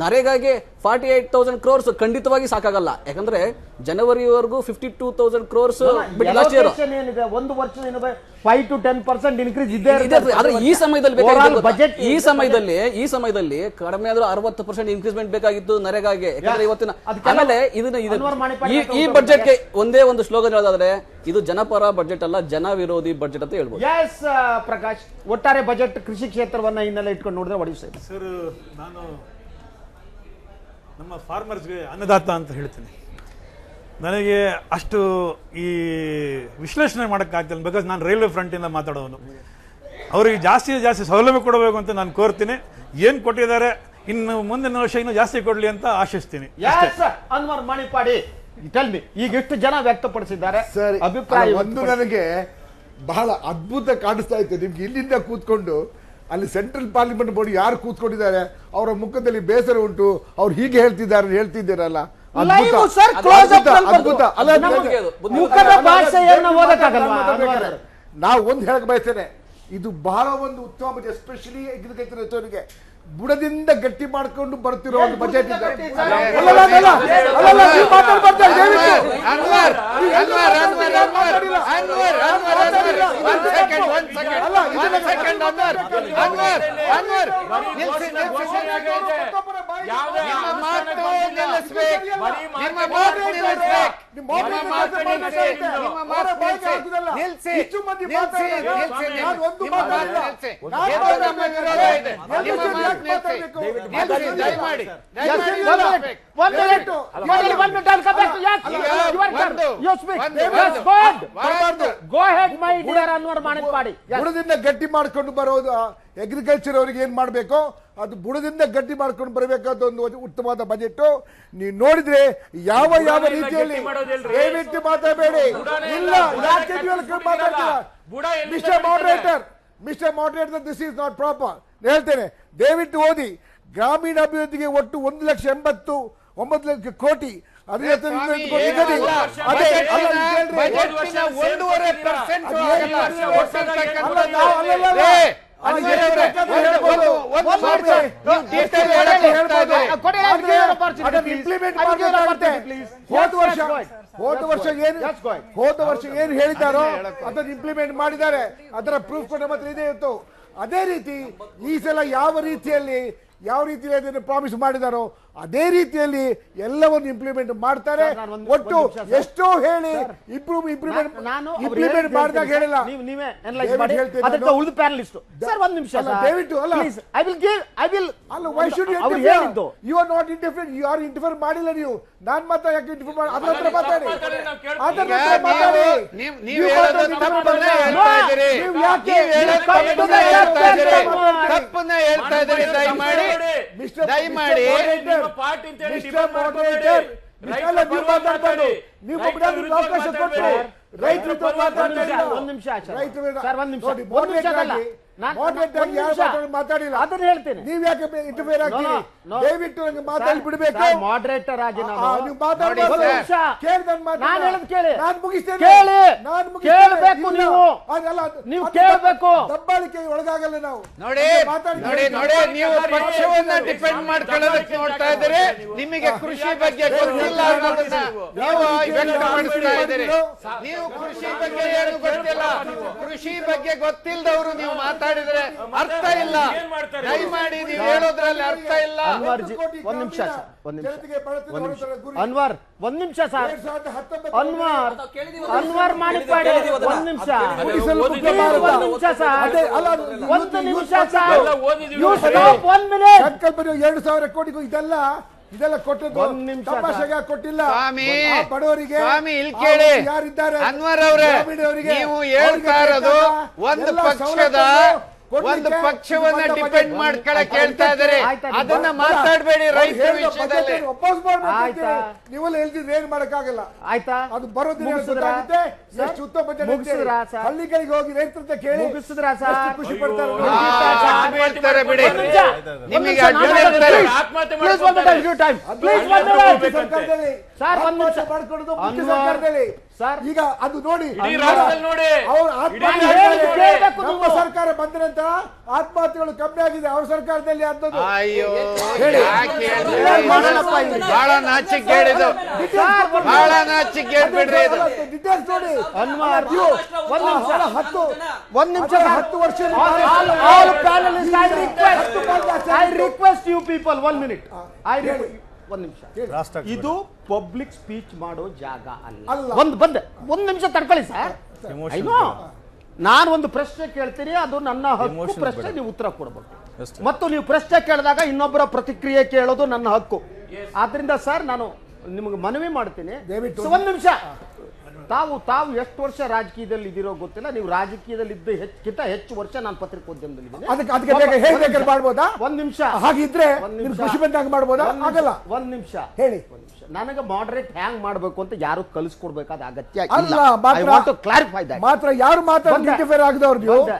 ನರೇಗಾಗೆ 48,000 crores ಖಂಡಿತವಾಗಿ ಸಾಕಾಗಲ್ಲ. ಯಾಕಂದ್ರೆ ಜನವರಿವರೆಗೂ 52,000 crores ಲಾಸ್ಟ್ ಇಯರ್. ಒಂದು ವರ್ಷದಿಂದ 5 to 10% ಇನ್ಕ್ರೀಸ್ ಇದೆ. ಆದ್ರೆ ಈ ಸಮಯದಲ್ಲಿ ಕಡಿಮೆ ಆದ್ರೂ 60% ಇನ್ಕ್ರೀಸ್ಮೆಂಟ್ ಬೇಕಾಗಿತ್ತು ನರೇಗಾಗೆ. ಯಾಕಂದ್ರೆ ಇವತ್ತಿನ ಆಮೇಲೆ ಈ ಬಡ್ಜೆಟ್ಗೆ ಒಂದೇ ಒಂದು ಸ್ಲೋಗನ್ ಹೇಳೋದಾದ್ರೆ ಇದು ಜನಪರ ಬಡ್ಜೆಟ್ ಅಲ್ಲ, ಜನ ವಿರೋಧಿ ಬಡ್ಜೆಟ್ ಅಂತ ಹೇಳ್ಬೋದು. ಎಸ್ ಪ್ರಕಾಶ್, ಒಟ್ಟಾರೆ ಬಜೆಟ್ ಕೃಷಿ ಕ್ಷೇತ್ರವನ್ನ ಹಿನ್ನೆಲೆ ಇಟ್ಕೊಂಡು ನೋಡಿದ್ರೆ ಒಡಿಸ್ತಾ ಸರ್, ನಾನು ನಮ್ಮ ಫಾರ್ಮರ್ಸ್ಗೆ ಅನ್ನದಾತ ಅಂತ ಹೇಳ್ತೀನಿ. ನನಗೆ ಅಷ್ಟು ಈ ವಿಶ್ಲೇಷಣೆ ಮಾಡೋಕ್ಕಾಗ್ತಿಲ್ಲ, ಬಿಕಾಸ್ ನಾನು ರೈಲ್ವೆ ಫ್ರಂಟಿಂದ ಮಾತಾಡೋನು. ಅವರಿಗೆ ಜಾಸ್ತಿ ಸೌಲಭ್ಯ ಕೊಡಬೇಕು ಅಂತ ನಾನು ಕೋರ್ತೀನಿ. ಏನು ಕೊಟ್ಟಿದ್ದಾರೆ, ಇನ್ನು ಮುಂದಿನ ವರ್ಷ ಇನ್ನೂ ಜಾಸ್ತಿ ಕೊಡಲಿ ಅಂತ ಆಶಿಸ್ತೀನಿ. ಅನ್ವರ್ ಮಾಣಿಪಾಡಿ, ಈಗ ಎಷ್ಟು ಜನ ವ್ಯಕ್ತಪಡಿಸಿದ್ದಾರೆ ಅಭಿಪ್ರಾಯ? ಒಂದು ನನಗೆ ಬಹಳ ಅದ್ಭುತ ಕಾಣಿಸ್ತಾ ಇತ್ತು. ನಿಮ್ಗೆ ಇಲ್ಲಿಂದ ಕೂತ್ಕೊಂಡು ಅಲ್ಲಿ ಸೆಂಟ್ರಲ್ ಪಾರ್ಲಿಮೆಂಟ್ ಬೋರ್ಡ್ ಯಾರು ಕೂತ್ಕೊಂಡಿದ್ದಾರೆ ಅವರ ಮುಖದಲ್ಲಿ ಬೇಸರ ಉಂಟು. ಅವ್ರು ಹೀಗೆ ಹೇಳ್ತಿದ್ದಾರಲ್ಲ, ಅದ್ಭುತ. ನಾವು ಒಂದು ಹೇಳಕ್ ಬಯಸ್ತೇನೆ, ಇದು ಬಹಳ ಒಂದು ಉತ್ತಮ, ಎಸ್ಪೆಷಲಿ ಅಗ್ರಿಕಲ್ಚರ್ ಬುಡದಿಂದ ಗಟ್ಟಿ ಮಾಡ್ಕೊಂಡು ಬರ್ತಿರೋ ಒಂದು ಬಜೆಟ್ ಇದೆ. ಬುಡದಿಂದ ಗಟ್ಟಿ ಮಾಡ್ಕೊಂಡು ಬರೋದು ಅಗ್ರಿಕಲ್ಚರ್ ಅವರಿಗೆ ಏನ್ ಮಾಡ್ಬೇಕೋ ಅದು ಬುಡದಿಂದ ಗಟ್ಟಿ ಮಾಡ್ಕೊಂಡು ಬರಬೇಕಾದ ಒಂದು ಉತ್ತಮವಾದ ಬಜೆಟ್. ನೀವು ನೋಡಿದ್ರೆ ಯಾವ ರೀತಿಯಲ್ಲಿ ದಯವಿಟ್ಟು ಮಾತಾಡಬೇಡಿ. ಇಲ್ಲ, mister moderator, this is not proper. ಹೇಳ್ತೇನೆ, ದಯವಿಟ್ಟು ಓದಿ. ಗ್ರಾಮೀಣ ಅಭಿವೃದ್ಧಿಗೆ ಒಟ್ಟು 1,89,00,000 ಕೋಟಿ. ಹೋದ ವರ್ಷ ಏನು ಹೇಳಿದಾರೋ ಅದನ್ನು ಇಂಪ್ಲಿಮೆಂಟ್ ಮಾಡಿದ್ದಾರೆ. ಅದರ ಪ್ರೂಫ್ ಕೂಡ ಮಾತ್ರ ಇದೆ ಇತ್ತು. ಅದೇ ರೀತಿ ಈ ಸಲ ಯಾವ ರೀತಿಯಲ್ಲಿ ಅದನ್ನು ಪ್ರಾಮಿಸ್ ಮಾಡಿದಾರೋ ಅದೇ ರೀತಿಯಲ್ಲಿ ಎಲ್ಲವನ್ನು ಇಂಪ್ಲಿಮೆಂಟ್ ಮಾಡ್ತಾರೆ. ಒಟ್ಟು ಎಷ್ಟೋ ಹೇಳಿ ಇಂಪ್ಲಿಮೆಂಟ್ ಮಾಡಿದಾಗ ಹೇಳಿಲ್ಲ. ಉಳಿದ ಪ್ಯಾನಲಿಸ್ಟ್ ಒಂದು ನಿಮಿಷ ದಯವಿಟ್ಟು ಅಲ್ಲ, why should you are not interfere. You are interfere ಮಾಡಿಲ್ಲ ನೀವು. ನಾನ್ ಮಾತ್ರ ಯಾಕೆ ಇಂಟರ್ಫಿಯರ್ ಮಾಡಿ ಅದರ ಹತ್ರ ಮಾತಾಡಿ. Moderate ಆಗಿ ಯಾರು ಮಾತಾಡಿಲ್ಲ ಅದನ್ನ ಹೇಳ್ತೀನಿ. ನೀವ್ ಯಾಕೆ ಇಂಟರ್ಫಿಯರ್ ಆಗ್ತೀರಿ? ದಯವಿಟ್ಟು ನಂಗೆ ಮಾತಾಡಿ ಬಿಡಬೇಕು. ಮಾಡರೇಟರ್ ಆಗಿ ನೀವು ನೋಡಿ ಮಾತಾಡಬಾರ್ದು. ಸರ್. ಕೇಳಿ ನನ್ನ ಮಾತನ್ನ. ನಾನು ಹೇಳೋದು ಕೇಳಿ. ನಾನು ಮುಗಿಸ್ತೇನೆ. ಕೇಳಿ. ನಾನು ಮುಗಿಸ್ತೇನೆ. ಕೇಳ್ಬೇಕು ಇಲ್ಲ. ನೀವು. ಅದಲ್ಲ, ನೀವು ಕೇಳ್ಬೇಕು. ದಬ್ಬಾಳಿಕೆಗೆ ಒಳಗಾಗಲ್ಲ ನಾವು. ನೋಡಿ ನೀವು ಪಕ್ಷವನ್ನ ಡಿಪೆಂಡ್ ಮಾಡ್ಕೊಳ್ಳೋದಕ್ಕೆ ನೋಡ್ತಾ ಇದ್ದೀರಿ. ನಿಮಗೆ ಕೃಷಿ ಬಗ್ಗೆ ಗೊತ್ತಿಲ್ಲ ಅನ್ನೋದನ್ನ ನೀವು ವ್ಯಕ್ತಪಡಿಸ್ತಾ ಇದ್ದೀರಿ. ನೀವು ಕೃಷಿ ಬಗ್ಗೆ ಏನು ಗೊತ್ತಿಲ್ಲ, ಕೃಷಿ ಬಗ್ಗೆ ಗೊತ್ತಿಲ್ಲದವರು ನೀವು ಮಾತಾಡಿದ್ರೆ ಅರ್ಥ ಇಲ್ಲ. ದಯಮಾಡಿ ನೀವು ಹೇಳೋದ್ರಲ್ಲಿ ಅರ್ಥ ಇಲ್ಲ. ಒಂದ್ ನಿಮಿಷ ಸರ್, ಜನತೆಗೆ ಬಡತನ ಹೊರತುಪಡಿಸಿ ಗುರಿ. ಅನ್ವರ್ ಒಂದ್ ನಿಮಿಷ ಸರ್, 2019 ಅನ್ವರ್ ಮಾಡಿಪಾಡಿ ಒಂದ್ ನಿಮಿಷ, ಮುಗಿಸಲು ಮುಖ್ಯ ಒಂದ್ ಭಾರತ. ನಿಮಿಷ ಸರ್, ಅದೇ ಅಲ್ಲ, ಒಂದು ನಿಮಿಷ ಸರ್, ಎಲ್ಲ ಓದಿದೀವಿ. You stop 1 minute. ಸಂಕಲ್ಪ 2,000 ಕೋಟಿಗೂ ಇದೆಲ್ಲ ಕೊಟ್ಟದ್ದು ಒಂದ್ ನಿಮಿಷ ತಮಾಷೆಗೆ ಕೊಟ್ಟಿಲ್ಲ. ಸ್ವಾಮಿ, ಆ ಬಡವರಿಗೆ ಸ್ವಾಮಿ ಇಲ್ಲಿ ಕೇಳಿ, ಯಾರಿದ್ದಾರೆ ಅನ್ವರ್ ಅವರೇ, ಗ್ರಾಮೀಣರಿಗೆ, ನೀವು ಹೇಳ್ತಾ ಇರೋದು ಒಂದು ಎಲ್ಲ ಪಕ್ಷದ ಒಂದು ಪಕ್ಷವನ್ನ ಡಿಪೆಂಡ್ ಮಾಡ್ಕೊಳಕ್ ಹೇಳ್ತಾ ಇದ್ದಾರೆ. ಅದನ್ನ ಮಾತಾಡಬೇಡಿ ರೈತರ ವಿಷಯದಲ್ಲಿ. ಅಪೋಸ್ ಮಾಡ್ಬೇಕು. ಆಯ್ತಾ? ನೀವೆಲ್ಲ ಹೇಳ್ತಿದ್ರೆ ಏನ್ ಮಾಡಕ್ಕಾಗಲ್ಲ. ಆಯ್ತಾ? ಅದು ಬರೋದಿಲ್ಲ, ಮುಗಿಸಿದ್ರಾ? ಗೊತ್ತಾಗುತ್ತೆ. ಎಷ್ಟು ಉತ್ತಮ ಬಜೆಟ್ ಅಂತ ಹೇಳಿ. ಮುಗಿಸಿದ್ರಾ ಸರ್? ಹಳ್ಳಿಗಳಿಗೆ ಹೋಗಿ ರೈತರ ಹತ್ರ ಕೇಳಿ ಮುಗಿಸಿದ್ರಾ ಸರ್? ಎಷ್ಟು ಖುಷಿ ಪಡ್ತಾರೆ. ಅಡ್ಡು ಹೇಳ್ತಾರೆ ಬಿಡಿ, ಒಂದ್ ನಿಮಿಷ. ನಿಮಗೆ ಅಡ್ಡು ಹೇಳ್ತಾರೆ. ಆತ್ಮಹತ್ಯೆ Please one minute, your time. Please one minute. ಸರ್ಕಾರದಲ್ಲಿ ಸರ್, ಒಂದ್ ನಿಮಿಷ. ಆತ್ಮಹತ್ಯೆ ಮಾಡ್ಕೊಳ್ಳೋದು ಮುಖ್ಯ ಅನ್ವರ್ ಸರ್ಕಾರದಲ್ಲಿ. ಸರ್, ಈಗ ಅದು ನೋಡಿ ಇಡೀ ರಾಜ್ಯದಲ್ಲಿ ನೋಡಿ. ಅವ್ರು ಇಡೀ ಆತ್ಮಹತ್ಯೆ ರಾಜ್ಯದಲ್ಲಿ ಮಾಡ್ತಾರೆ. ಕೇಳ್ಬೇಕು ನಮ್ಮ ನೀವು. ಸರ್ಕಾರ ಬಂದ ನಂತರ ಆತ್ಮಹತ್ಯೆಗಳು ಕಮ್ಮಿ ಆಗಿದೆ. ಅವ್ರ ಸರ್ಕಾರದಲ್ಲಿ ಆದದ್ದು. ಅಯ್ಯೋ ಹೇಳಿ. ಯಾಕೆ ಹೇಳ್ತೀರಿ? ಬಹಳ ನಾಚಿಕೆಗೇಡಿದು, ಬಹಳ ನಾಚಿಕೆಗೇಡ್ಬಿಡ್ರಿ ಇದು. ಡೀಟೇಲ್ಸ್ ನೋಡಿ. ಅನ್ವರ್ ನೀವು ಒಂದ್ ನಿಮಿಷ, ಒಂದ್ ನಿಮಿಷ ಸರ್. 10 ವರ್ಷ All panelists, I request you people 1 minute. ಒಂದ್ ನಿಮಿಷ. ರಾಷ್ಟ್ರ ಇದು ಪಬ್ಲಿಕ್ ಸ್ಪೀಚ್ ಮಾಡೋ ಜಾಗ ಅಲ್ಲ. ಅಲ್ಲ. ಒಂದ್ ನಿಮಿಷ ತಡ್ಕೊಳ್ಳಿ ಸರ್. Emotional ನಾನು ಒಂದು ಪ್ರಶ್ನೆ ಕೇಳ್ತೀನಿ, ಅದು ನನ್ನ ಹಕ್ಕು. Emotional ಪ್ರಶ್ನೆ ಬೇಡ. ನೀವು ಉತ್ತರ ಕೊಡಬೇಕು. ಅಷ್ಟೇ. ಮತ್ತು ನೀವು ಪ್ರಶ್ನೆ ಕೇಳಿದಾಗ ಇನ್ನೊಬ್ಬರ ಪ್ರತಿಕ್ರಿಯೆ ಕೇಳೋದು ನನ್ನ ಹಕ್ಕು. ಆದ್ರಿಂದ ಸರ್, ನಾನು ನಿಮಗೆ ಮನವಿ ಮಾಡ್ತೀನಿ, ದಯವಿಟ್ಟು ಒಂದ್ ನಿಮಿಷ. ತಾವು ಎಷ್ಟು ವರ್ಷ ರಾಜಕೀಯದಲ್ಲಿ ಇದ್ದೀರೋ ಗೊತ್ತಿಲ್ಲ. ನೀವು ರಾಜಕೀಯದಲ್ಲಿ ಇದ್ದ ಹೆಚ್ಚು ವರ್ಷ ನಾನು ಪತ್ರಿಕೋದ್ಯಮದಲ್ಲಿ ಇದ್ದೀನಿ. ಅದಕ್ಕೆ ಬೇಗ ಹೇಳ್ಬೇಕಾದ್ರೆ ಮಾಡ್ಬೋದಾ? ಒಂದ್ ನಿಮಿಷ. ಹಾಗಿದ್ರೆ ಒಂದ್ ನಿಮ್ ನಿಮಿಷ. ಖುಷಿ ಬಂದಾಗ ಮಾಡ್ಬೋದಾ? ಆಗಲ್ಲ. ಒಂದ್ ನಿಮಿಷ ಹೇಳಿ. ನನಗೆ ಮಾಡರೇಟ್ ಹ್ಯಾಂಗ್ ಮಾಡ್ಬೇಕು ಅಂತ ಯಾರು ಕಲಿಸ್ಕೊಡ್ಬೇಕಾದ ಅಗತ್ಯ ಅಲ್ಲ. ಮಾತ್ರ ಕ್ಲಾರಿಫೈ ದಟ್. ಮಾತ್ರ ಯಾರು ಮಾತಾಡೋದು ಬಂದೆ. ಇಂಟರ್ಫಿಯರ್ ಆಗದವ್ರು ನೀವು. ಬಂದೆ.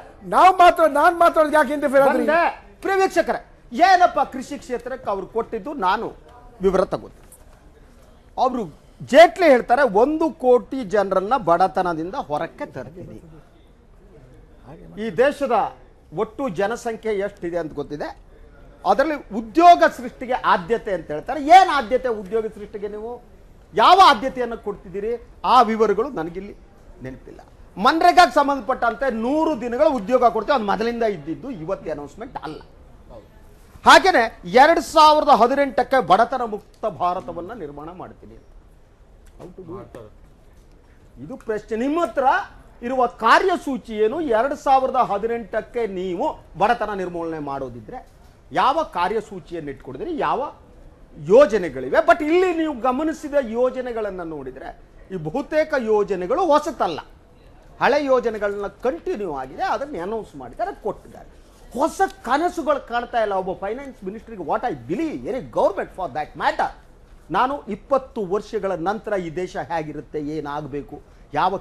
ನಾನ್ ಮಾತಾಡೋದು ಯಾಕೆ ಇಂಟರ್ಫಿಯರ್ ಆದ್ರಿ? ಪ್ರಿಯ ವೀಕ್ಷಕರೇ, ಏನಪ್ಪ ಕೃಷಿ ಕ್ಷೇತ್ರಕ್ಕೆ ಅವ್ರು ಕೊಟ್ಟಿದ್ದು ನಾನು ವಿವರ ತಗೋತೀನಿ. ಅವರು ಜೇಟ್ಲಿ ಹೇಳ್ತಾರೆ 1 ಕೋಟಿ ಜನರನ್ನ ಬಡತನದಿಂದ ಹೊರಕ್ಕೆ ತರ್ತೀನಿ. ಈ ದೇಶದ ಒಟ್ಟು ಜನಸಂಖ್ಯೆ ಎಷ್ಟಿದೆ ಅಂತ ಗೊತ್ತಿದೆ. ಅದರಲ್ಲಿ ಉದ್ಯೋಗ ಸೃಷ್ಟಿಗೆ ಆದ್ಯತೆ ಅಂತ ಹೇಳ್ತಾರೆ. ಏನು ಆದ್ಯತೆ ಉದ್ಯೋಗ ಸೃಷ್ಟಿಗೆ? ನೀವು ಯಾವ ಆದ್ಯತೆಯನ್ನು ಕೊಡ್ತಿದ್ದೀರಿ? ಆ ವಿವರಗಳು ನನಗಿಲ್ಲಿ ನೆನಪಿಲ್ಲ. ಮನ್ರೇಗಾಗೆ ಸಂಬಂಧಪಟ್ಟಂತೆ 100 ದಿನಗಳ ಉದ್ಯೋಗ ಕೊಡ್ತೀವಿ, ಅದು ಮೊದಲಿಂದ ಇದ್ದಿದ್ದು, ಇವತ್ತು ಅನೌನ್ಸ್ಮೆಂಟ್ ಅಲ್ಲ. ಹಾಗೇನೆ 2018ಕ್ಕೆ ಬಡತನ ಮುಕ್ತ ಭಾರತವನ್ನ ನಿರ್ಮಾಣ ಮಾಡ್ತೀನಿ. ಇದು ಪ್ರಶ್ನೆ. ನಿಮ್ಮ ಹತ್ರ ಇರುವ ಕಾರ್ಯಸೂಚಿ ಏನು? 2018ಕ್ಕೆ ನೀವು ಬಡತನ ನಿರ್ಮೂಲನೆ ಮಾಡೋದಿದ್ರೆ ಯಾವ ಕಾರ್ಯಸೂಚಿಯನ್ನು ಇಟ್ಕೊಡಿದ್ರಿ? ಯಾವ ಯೋಜನೆಗಳಿವೆ? ಬಟ್ ಇಲ್ಲಿ ನೀವು ಗಮನಿಸಿದ ಯೋಜನೆಗಳನ್ನು ನೋಡಿದ್ರೆ ಈ ಬಹುತೇಕ ಯೋಜನೆಗಳು ಹೊಸತಲ್ಲ, ಹಳೆ ಯೋಜನೆಗಳನ್ನ ಕಂಟಿನ್ಯೂ ಆಗಿದೆ. ಅದನ್ನು ಅನೌನ್ಸ್ ಮಾಡಿದ್ದಾರೆ, ಕೊಟ್ಟಿದ್ದಾರೆ. ಹೊಸ ಕನಸುಗಳು ಕಾಣ್ತಾ ಇಲ್ಲ ಒಬ್ಬ ಫೈನಾನ್ಸ್ ಮಿನಿಸ್ಟ್ರಿಗೆ. What I believe, any government for that matter. ನಾನು 20 ವರ್ಷಗಳ ನಂತರ ಈ ದೇಶ ಹೇಗಿರುತ್ತೆ, ಏನಾಗಬೇಕು, ಯಾವ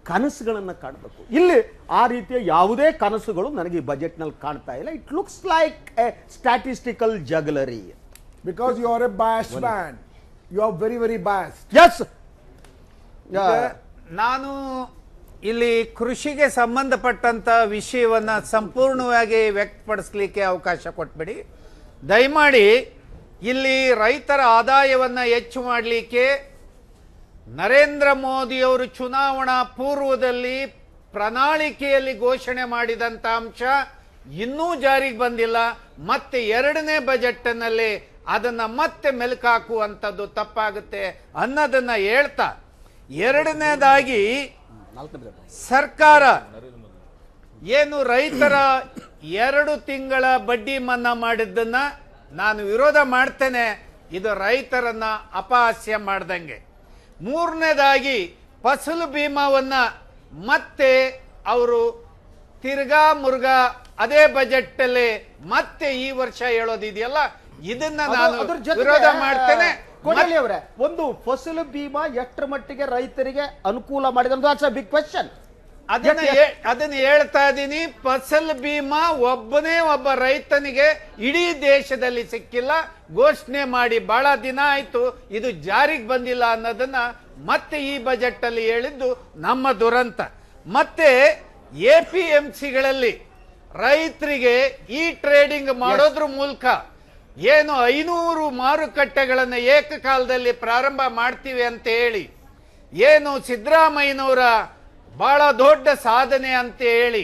ಕನಸುಗಳನ್ನು ಕಾಣಬೇಕು, ಇಲ್ಲಿ ಆ ರೀತಿಯ ಯಾವುದೇ ಕನಸುಗಳು ನನಗೆ ಈ ಬಜೆಟ್ನಲ್ಲಿ ಕಾಣ್ತಾ ಇಲ್ಲ. It looks like a statistical jugglery. Because you are a biased man. You are very very biased. Yes. ನಾನು ಇಲ್ಲಿ ಕೃಷಿಗೆ ಸಂಬಂಧಪಟ್ಟಂತ ವಿಷಯವನ್ನ ಸಂಪೂರ್ಣವಾಗಿ ವ್ಯಕ್ತಪಡಿಸಲಿಕ್ಕೆ ಅವಕಾಶ ಕೊಟ್ಬಿಡಿ ದಯಮಾಡಿ. ಇಲ್ಲಿ ರೈತರ ಆದಾಯವನ್ನ ಹೆಚ್ಚು ಮಾಡಲಿಕ್ಕೆ ನರೇಂದ್ರ ಮೋದಿಯವರು ಚುನಾವಣಾ ಪೂರ್ವದಲ್ಲಿ ಪ್ರಣಾಳಿಕೆಯಲ್ಲಿ ಘೋಷಣೆ ಮಾಡಿದಂತ ಅಂಶ ಇನ್ನೂ ಜಾರಿಗೆ ಬಂದಿಲ್ಲ. ಮತ್ತೆ 2ನೇ ಬಜೆಟ್ನಲ್ಲಿ ಅದನ್ನ ಮತ್ತೆ ಮೆಲುಕಾಕುವಂಥದ್ದು ತಪ್ಪಾಗುತ್ತೆ ಅನ್ನೋದನ್ನ ಹೇಳ್ತಾ, 2ನೇದಾಗಿ ಸರ್ಕಾರ ಏನು ರೈತರ 2 ತಿಂಗಳ ಬಡ್ಡಿ ಮನ್ನಾ ಮಾಡಿದ್ದನ್ನ ನಾನು ವಿರೋಧ ಮಾಡ್ತೇನೆ. ಇದು ರೈತರನ್ನ ಅಪಹಾಸ್ಯ ಮಾಡ್ದಂಗೆ. 3ನೇದಾಗಿ ಫಸಲು ಭೀಮಾವನ್ನ ಮತ್ತೆ ಅವರು ತಿರ್ಗಾ ಮುರ್ಗಾ ಅದೇ ಬಜೆಟ್ ಅಲ್ಲಿ ಮತ್ತೆ ಈ ವರ್ಷ ಹೇಳೋದಿದೆಯಲ್ಲ, ಇದನ್ನ ನಾನು ವಿರೋಧ ಮಾಡ್ತೇನೆ. ಒಂದು ಫಸಲು ಭೀಮಾ ಎಷ್ಟರ ಮಟ್ಟಿಗೆ ರೈತರಿಗೆ ಅನುಕೂಲ ಮಾಡಿದೆ? Big question. ಅದನ್ನ ಹೇಳ್ತಾ ಇದೀನಿ. ಫಸಲ್ ಬಿಮಾ ಒಬ್ಬ ರೈತನಿಗೆ ಇಡೀ ದೇಶದಲ್ಲಿ ಸಿಕ್ಕಿಲ್ಲ. ಘೋಷಣೆ ಮಾಡಿ ಬಹಳ ದಿನ ಆಯ್ತು, ಇದು ಜಾರಿಗೆ ಬಂದಿಲ್ಲ ಅನ್ನೋದನ್ನ ಮತ್ತೆ ಈ ಬಜೆಟ್ ಅಲ್ಲಿ ಹೇಳಿದ್ದು ನಮ್ಮ ದುರಂತ. ಮತ್ತೆ APMCಗಳಲ್ಲಿ ರೈತರಿಗೆ ಈ ಟ್ರೇಡಿಂಗ್ ಮಾಡೋದ್ರ ಮೂಲಕ ಏನು 500 ಮಾರುಕಟ್ಟೆಗಳನ್ನು ಏಕಕಾಲದಲ್ಲಿ ಪ್ರಾರಂಭ ಮಾಡ್ತೀವಿ ಅಂತ ಹೇಳಿ ಏನು ಸಿದ್ದರಾಮಯ್ಯನವರ ಬಹಳ ದೊಡ್ಡ ಸಾಧನೆ ಅಂತ ಹೇಳಿ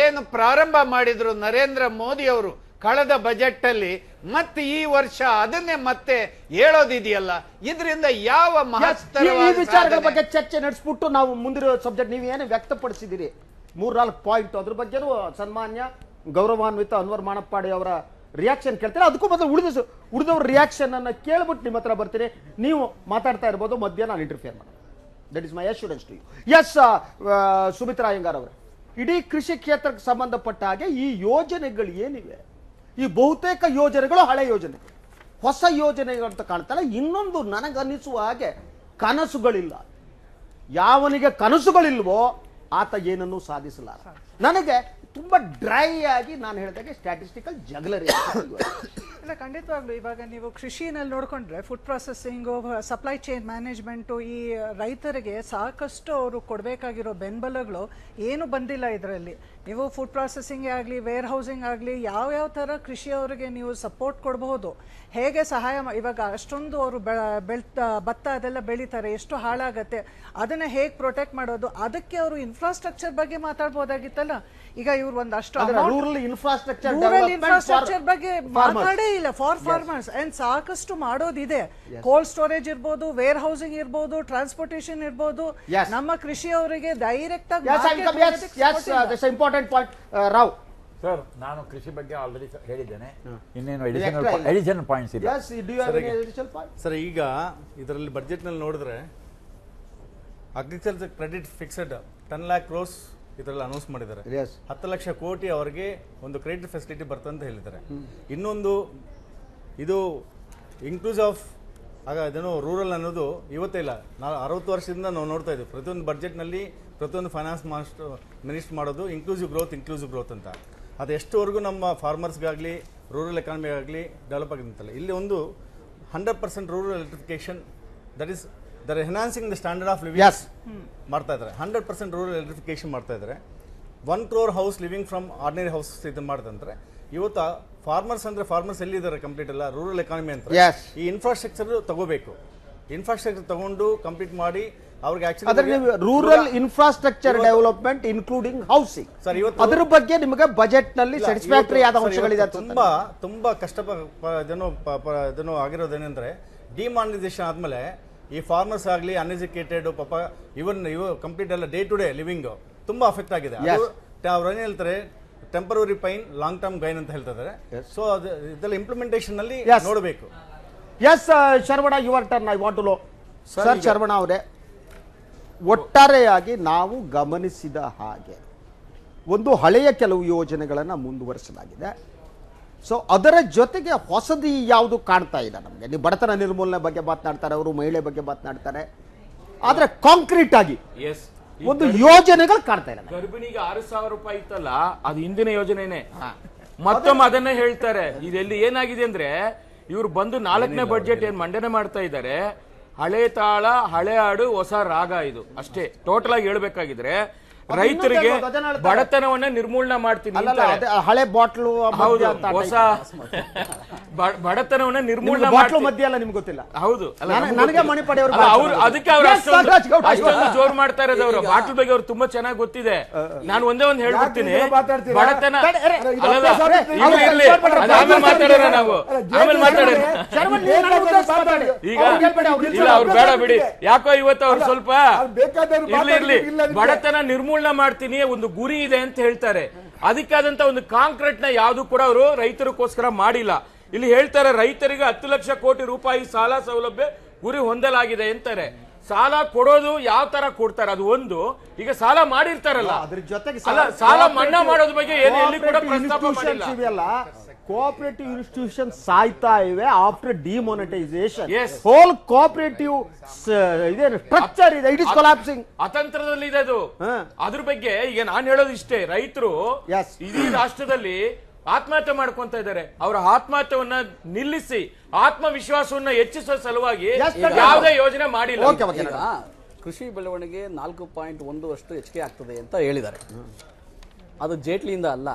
ಏನು ಪ್ರಾರಂಭ ಮಾಡಿದ್ರು ನರೇಂದ್ರ ಮೋದಿ ಅವರು ಕಳೆದ ಬಜೆಟ್ ಅಲ್ಲಿ, ಮತ್ತೆ ಈ ವರ್ಷ ಅದನ್ನೇ ಮತ್ತೆ ಹೇಳೋದಿದೆಯಲ್ಲ, ಇದರಿಂದ ಯಾವ ಈ ವಿಚಾರಗಳ ಬಗ್ಗೆ ಚರ್ಚೆ ನಡೆಸ್ಬಿಟ್ಟು ನಾವು ಮುಂದಿರೋ ಸಬ್ಜೆಕ್ಟ್ ನೀವು ಏನು ವ್ಯಕ್ತಪಡಿಸಿದಿರಿ 3-4 ಪಾಯಿಂಟ್, ಅದ್ರ ಬಗ್ಗೆನೂ ಸನ್ಮಾನ್ಯ ಗೌರವಾನ್ವಿತ ಅನ್ವರ್ ಮಾಣಪ್ಪಾಡಿ ಅವರ ರಿಯಾಕ್ಷನ್ ಕೇಳ್ತಾರೆ. ಅದಕ್ಕೂ ಮೊದಲು ಉಳಿದವ್ರ ರಿಯಾಕ್ಷನ್ ಅನ್ನ ಕೇಳ್ಬಿಟ್ಟು ನಿಮ್ಮ ಹತ್ರ ಬರ್ತೀನಿ. ನೀವು ಮಾತಾಡ್ತಾ ಇರ್ಬೋದು, ಮಧ್ಯ ನಾನು ಇಂಟರ್ಫಿಯರ್ ಮಾಡೋದು. That is my assurance to you. Yes Sumitra Iyengar ಅವರೇ, ಇಡೀ ಕೃಷಿ ಕ್ಷೇತ್ರಕ್ಕೆ ಸಂಬಂಧಪಟ್ಟ ಹಾಗೆ ಈ ಯೋಜನೆಗಳು ಏನಿವೆ, ಈ ಬಹುತೇಕ ಯೋಜನೆಗಳು ಹಳೆ ಯೋಜನೆ, ಹೊಸ ಯೋಜನೆಗಳು ಅಂತ ಕಾಣ್ತಲ್ಲ. ಇನ್ನೊಂದು ನನಗನ್ನಿಸುವ ಹಾಗೆ ಕನಸುಗಳಿಲ್ಲ. ಯಾವನಿಗೆ ಕನಸುಗಳಿಲ್ವೋ ಆತ ಏನನ್ನೂ ಸಾಧಿಸಲಾರ. ನನಗೆ ತುಂಬಾ ಡ್ರೈ ಆಗಿ ನಾನು ಹೇಳಿದಾಗೆ ಸ್ಟ್ಯಾಟಿಸ್ಟಿಕಲ್ ಜಗಳರಿ. ಇಲ್ಲ, ಖಂಡಿತವಾಗ್ಲು ಇವಾಗ ನೀವು ಕೃಷಿನಲ್ಲಿ ನೋಡ್ಕೊಂಡ್ರೆ food processing, supply chain management, ಈ ರೈತರಿಗೆ ಸಾಕಷ್ಟು ಅವರು ಕೊಡಬೇಕಾಗಿರೋ ಬೆಂಬಲಗಳು ಏನು ಬಂದಿಲ್ಲ. ಇದರಲ್ಲಿ ನೀವು ಫುಡ್ ಪ್ರೊಸೆಸಿಂಗ್ ಆಗಲಿ, ವೇರ್ ಹೌಸಿಂಗ್ ಆಗಲಿ, ಯಾವ್ಯಾವ ಥರ ಕೃಷಿಯವರಿಗೆ ನೀವು ಸಪೋರ್ಟ್ ಕೊಡಬಹುದು, ಹೇಗೆ ಸಹಾಯ ಇವಾಗ ಅಷ್ಟೊಂದು ಅವರು ಭತ್ತ ಅದೆಲ್ಲ ಬೆಳೀತಾರೆ, ಎಷ್ಟು ಹಾಳಾಗತ್ತೆ, ಅದನ್ನ ಹೇಗೆ ಪ್ರೊಟೆಕ್ಟ್ ಮಾಡೋದು, ಅದಕ್ಕೆ ಅವರು ಇನ್ಫ್ರಾಸ್ಟ್ರಕ್ಚರ್ ಬಗ್ಗೆ ಮಾತಾಡ್ಬೋದಾಗಿತ್ತಲ್ಲ. ಈಗ ಇವ್ರು ಒಂದಷ್ಟು ರೂರಲ್ ಇನ್ಫ್ರಾಸ್ಟ್ರಕ್ಚರ್ ಬಗ್ಗೆ ಮಾತಾಡೇ ಇಲ್ಲ ಫಾರ್ ಫಾರ್ಮರ್ಸ್. ಅಂಡ್ ಸಾಕಷ್ಟು ಮಾಡೋದಿದೆ. ಕೋಲ್ಡ್ ಸ್ಟೋರೇಜ್ ಇರ್ಬೋದು, ವೇರ್ ಹೌಸಿಂಗ್ ಇರ್ಬೋದು, ಟ್ರಾನ್ಸ್ಪೋರ್ಟೇಷನ್ ಇರ್ಬೋದು, ನಮ್ಮ ಕೃಷಿಯವರಿಗೆ ಡೈರೆಕ್ಟ್ ಆಗಿ ಇಂಪಾರ್ಟೆಂಟ್ ಪಾಯಿಂಟ್. ರಾವ್ ಸರ್, ನಾನು ಕೃಷಿ ಬಗ್ಗೆ ಆಲ್ರೆಡಿ ಹೇಳಿದ್ದೇನೆ. ಇನ್ನೇನು ಅಡಿಷನಲ್ ಪಾಯಿಂಟ್ಸ್ ಇದೆ ಸರ್. ಈಗ ಇದರಲ್ಲಿ ಬಜೆಟ್ ನಲ್ಲಿ ನೋಡಿದ್ರೆ agriculture credit fixed 10 lakh crores ಇದರಲ್ಲಿ ಅನೌನ್ಸ್ ಮಾಡಿದ್ದಾರೆ. 10 ಲಕ್ಷ ಕೋಟಿ ಅವರಿಗೆ ಒಂದು ಕ್ರೆಡಿಟ್ ಫೆಸಿಲಿಟಿ ಬರ್ತದೆ ಅಂತ ಹೇಳಿದ್ದಾರೆ. ಇನ್ನೊಂದು ಇದು ಇನ್ಕ್ಲೂಸಿವ್ ಆಫ್ ಇದೇನೋ ರೂರಲ್ ಅನ್ನೋದು ಇವತ್ತೇ ಇಲ್ಲ, 60 ವರ್ಷದಿಂದ ನಾವು ನೋಡ್ತಾ ಇದ್ದೀವಿ. ಪ್ರತಿಯೊಂದು ಬಜೆಟ್ನಲ್ಲಿ ಪ್ರತಿಯೊಂದು ಫೈನಾನ್ಸ್ ಮಿನಿಸ್ಟರ್ ಮಾಡೋದು ಇನ್ಕ್ಲೂಸಿವ್ ಗ್ರೋತ್ ಅಂತ. ಅದು ಎಷ್ಟುವರೆಗೂ ನಮ್ಮ ಫಾರ್ಮರ್ಸ್ಗಾಗಲಿ ರೂರಲ್ ಎಕಾನಮಿಗಾಗಲಿ ಡೆವಲಪ್ ಆಗಿತ್ತಲ್ಲ. ಇಲ್ಲಿ ಒಂದು 100% rural electrification, that enhancing the standard of living ಮಾಡ್ತಾ ಇದ್ದಾರೆ. 100% ರೂರಲ್ ಎಲೆಕ್ಟ್ರಿಫಿಕೇಶನ್ ಮಾಡ್ತಾ ಇದ್ದಾರೆ. 1 crore house living from ordinary house ಇದು ಮಾಡ್ತಂದ್ರೆ ಇವತ್ತು ಫಾರ್ಮರ್ಸ್ ಅಂದ್ರೆ ಫಾರ್ಮರ್ಸ್ ಎಲ್ಲಿದ್ದಾರೆ ಕಂಪ್ಲೀಟ್ ಎಲ್ಲ ರೂರಲ್ ಎಕಾನಮಿ ಅಂತ. ಈ ಇನ್ಫ್ರಾಸ್ಟ್ರಕ್ಚರ್ ತಗೋಬೇಕು. ಇನ್ಫ್ರಾಸ್ಟ್ರಕ್ಚರ್ ತಗೊಂಡು ಕಂಪ್ಲೀಟ್ ಮಾಡಿ ಅವ್ರಿಗೆ rural infrastructure development including housing sir. ಇವತ್ತು ಅದ್ರ ಬಗ್ಗೆ ನಿಮಗೆ ಬಜೆಟ್ ನಲ್ಲಿ ಸ್ಯಾಟಿಸ್ಫ್ಯಾಕ್ಟರಿ ಆದ ಅಂಶಗಳಿದೆ. ತುಂಬಾ ಕಷ್ಟ ಇದನ್ನು ಆಗಿರೋದೇನೆಂದ್ರೆ ಡಿಮಾನಿಟೈಸೇಷನ್ ಆದ್ಮೇಲೆ ಈ ಫಾರ್ಮರ್ಸ್ ಆಗಲಿ ಅನ್ಎಜುಕೇಟೆಡ್ ಪಾಪ ಇವನ್ ಕಂಪ್ಲೀಟ್ ಎಲ್ಲ ಡೇ ಟು ಡೇ ಲಿವಿಂಗ್ ತುಂಬಾ ಅಫೆಕ್ಟ್ ಆಗಿದೆ. ಅವ್ರು ಏನ್ ಹೇಳ್ತಾರೆ, temporary pain long term gain ಅಂತ ಹೇಳ್ತಾರೆ. ಸೊ ಇದೆಲ್ಲ ಇಂಪ್ಲಿಮೆಂಟೇಷನ್ ನಲ್ಲಿ ನೋಡಬೇಕು. Yes Saravana, your turn. I want to know sir. Saravana ಅವರೇ, ಒಟ್ಟಾರೆಯಾಗಿ ನಾವು ಗಮನಿಸಿದ ಹಾಗೆ ಒಂದು ಹಳೆಯ ಕೆಲವು ಯೋಜನೆಗಳನ್ನು ಮುಂದುವರಿಸಲಾಗಿದೆ. ಸೊ ಅದರ ಜೊತೆಗೆ ಹೊಸದು ಯಾವುದು ಕಾಣ್ತಾ ಇಲ್ಲ ನಮಗೆ. ನೀವು ಬಡತನ ನಿರ್ಮೂಲನೆ ಬಗ್ಗೆ ಮಾತನಾಡ್ತಾರೆ, ಅವರು ಮಹಿಳೆ ಬಗ್ಗೆ ಮಾತನಾಡ್ತಾರೆ, ಆದ್ರೆ ಕಾಂಕ್ರೀಟ್ ಆಗಿ ಒಂದು ಯೋಜನೆಗಳು ಕಾಣ್ತಾ ಇಲ್ಲ. ಗರ್ಭಿಣಿಗೆ 6,000 ರೂಪಾಯಿ ಇತ್ತಲ್ಲ, ಅದು ಹಿಂದಿನ ಯೋಜನೆನೇ. ಮತ್ತೊಮ್ಮೆ ಅದನ್ನೇ ಹೇಳ್ತಾರೆ. ಇದೆಲ್ಲಿ ಏನಾಗಿದೆ ಅಂದ್ರೆ, ಇವ್ರು ಬಂದು 4ನೇ ಬಡ್ಜೆಟ್ ಏನ್ ಮಂಡನೆ ಮಾಡ್ತಾ ಇದ್ದಾರೆ, ಹಳೆ ತಾಳ ಹಳೆ ಹಾಡು ಹೊಸ ರಾಗ, ಇದು ಅಷ್ಟೇ. ಟೋಟಲ್ ಆಗಿ ಹೇಳ್ಬೇಕಾಗಿದ್ರೆ ರೈತರಿಗೆ ಬಡತನವನ್ನ ನಿರ್ಮೂಲನೆ ಮಾಡ್ತೀನಿ, ಹಳೆ ಬಾಟ್ಲು ಹೊಸ ಬಡತನವನ್ನ ನಿರ್ಮೂಲನೆ ಮಧ್ಯ ಅಲ್ಲ, ನಿಮ್ಗೆ ಗೊತ್ತಿಲ್ಲ. ಹೌದು, ನನಗೆ ಮಣಿಪಾಡಿ ಅದಕ್ಕೆ ಅವ್ರು ಅಷ್ಟೊಂದು ಜೋರ್ ಮಾಡ್ತಾ ಇರೋದು. ಅವರು ಬಾಟ್ಲ್ ಬಗ್ಗೆ ಅವ್ರು ತುಂಬಾ ಚೆನ್ನಾಗಿ ಗೊತ್ತಿದೆ. ನಾನು ಒಂದೇ ಒಂದು ಹೇಳ್ಬಿಡ್ತೀನಿ, ಬಡತನ ಆಮೇಲೆ ಮಾತಾಡೋಣ, ನಾವು ಆಮೇಲೆ ಮಾತಾಡೋಣ. ಈಗ ಇಲ್ಲ, ಅವ್ರು ಬೇಡ ಬಿಡಿ. ಯಾಕೋ ಇವತ್ತು ಅವ್ರು ಸ್ವಲ್ಪ ಇರ್ಲಿ ಬಡತನ ನಿರ್ಮೂಲನೆ ಮಾಡ್ತೀನಿ ಒಂದು ಗುರಿ ಇದೆ ಅಂತ ಹೇಳ್ತಾರೆ. ಅದಕ್ಕಾದಂತ ಒಂದು ಕಾಂಕ್ರೀಟ್ ನ ಯಾವ್ದು ಕೂಡ ಅವರು ರೈತರಿಗೋಸ್ಕರ ಮಾಡಿಲ್ಲ. ಇಲ್ಲಿ ಹೇಳ್ತಾರೆ, ರೈತರಿಗೆ 10 ಲಕ್ಷ ಕೋಟಿ ರೂಪಾಯಿ ಸಾಲ ಸೌಲಭ್ಯ ಗುರಿ ಹೊಂದಲಾಗಿದೆ ಅಂತಾರೆ. ಸಾಲ ಕೊಡೋದು ಯಾವ ತರ ಕೊಡ್ತಾರೆ ಅದು ಒಂದು. ಈಗ ಸಾಲ ಮಾಡಿರ್ತಾರಲ್ಲ, ಅದ್ರ ಜೊತೆಗೆ ಸಾಲ ಮನ್ನಾ ಮಾಡೋದ್ರ ಬಗ್ಗೆ ಎಲ್ಲಿ ಕೂಡ ಪ್ರಸ್ತಾಪ ಮಾಡಿಲ್ಲ. ಕೋಆಪರೇಟಿವ್ ಇನ್ಸ್ಟಿಟ್ಯೂಷನ್ ಸಾಯ್ತಾ ಇವೆ after demonetisation. Yes. Whole cooperative ಇದೇನು ಸ್ಟ್ರಕ್ಚರ್ ಇದೆ, ಇಟ್ ಇಸ್ ಕೊಲಾಪ್ಸಿಂಗ್. ಅತಂತ್ರದಲ್ಲಿ ಇದೆ ಅದು. ಹಾ. ಅದ್ರ ಬಗ್ಗೆ ಈಗ ನಾನು ಹೇಳೋದು ಇಷ್ಟೇ, ರೈತರು Yes. ಇಡೀ ರಾಷ್ಟ್ರದಲ್ಲಿ ಆತ್ಮಹತ್ಯೆ ಮಾಡ್ಕೊಂತ ಇದ್ದಾರೆ. ಅವರ ಆತ್ಮಹತ್ಯೆಯನ್ನ ನಿಲ್ಲಿಸಿ ಆತ್ಮವಿಶ್ವಾಸವನ್ನ ಹೆಚ್ಚಿಸುವ ಸಲುವಾಗಿ Yes, sir. ಯಾವುದೇ ಯೋಜನೆ ಮಾಡಿಲ್ಲ. Okay, okay. ಈಗ ಕೃಷಿ ಬೆಳವಣಿಗೆ 4.1 ಹೆಚ್ಚಿಗೆ ಆಗ್ತದೆ ಅಂತ ಹೇಳಿದ್ದಾರೆ. ಅದು ಜೇಟ್ಲಿಯಿಂದ ಅಲ್ಲ,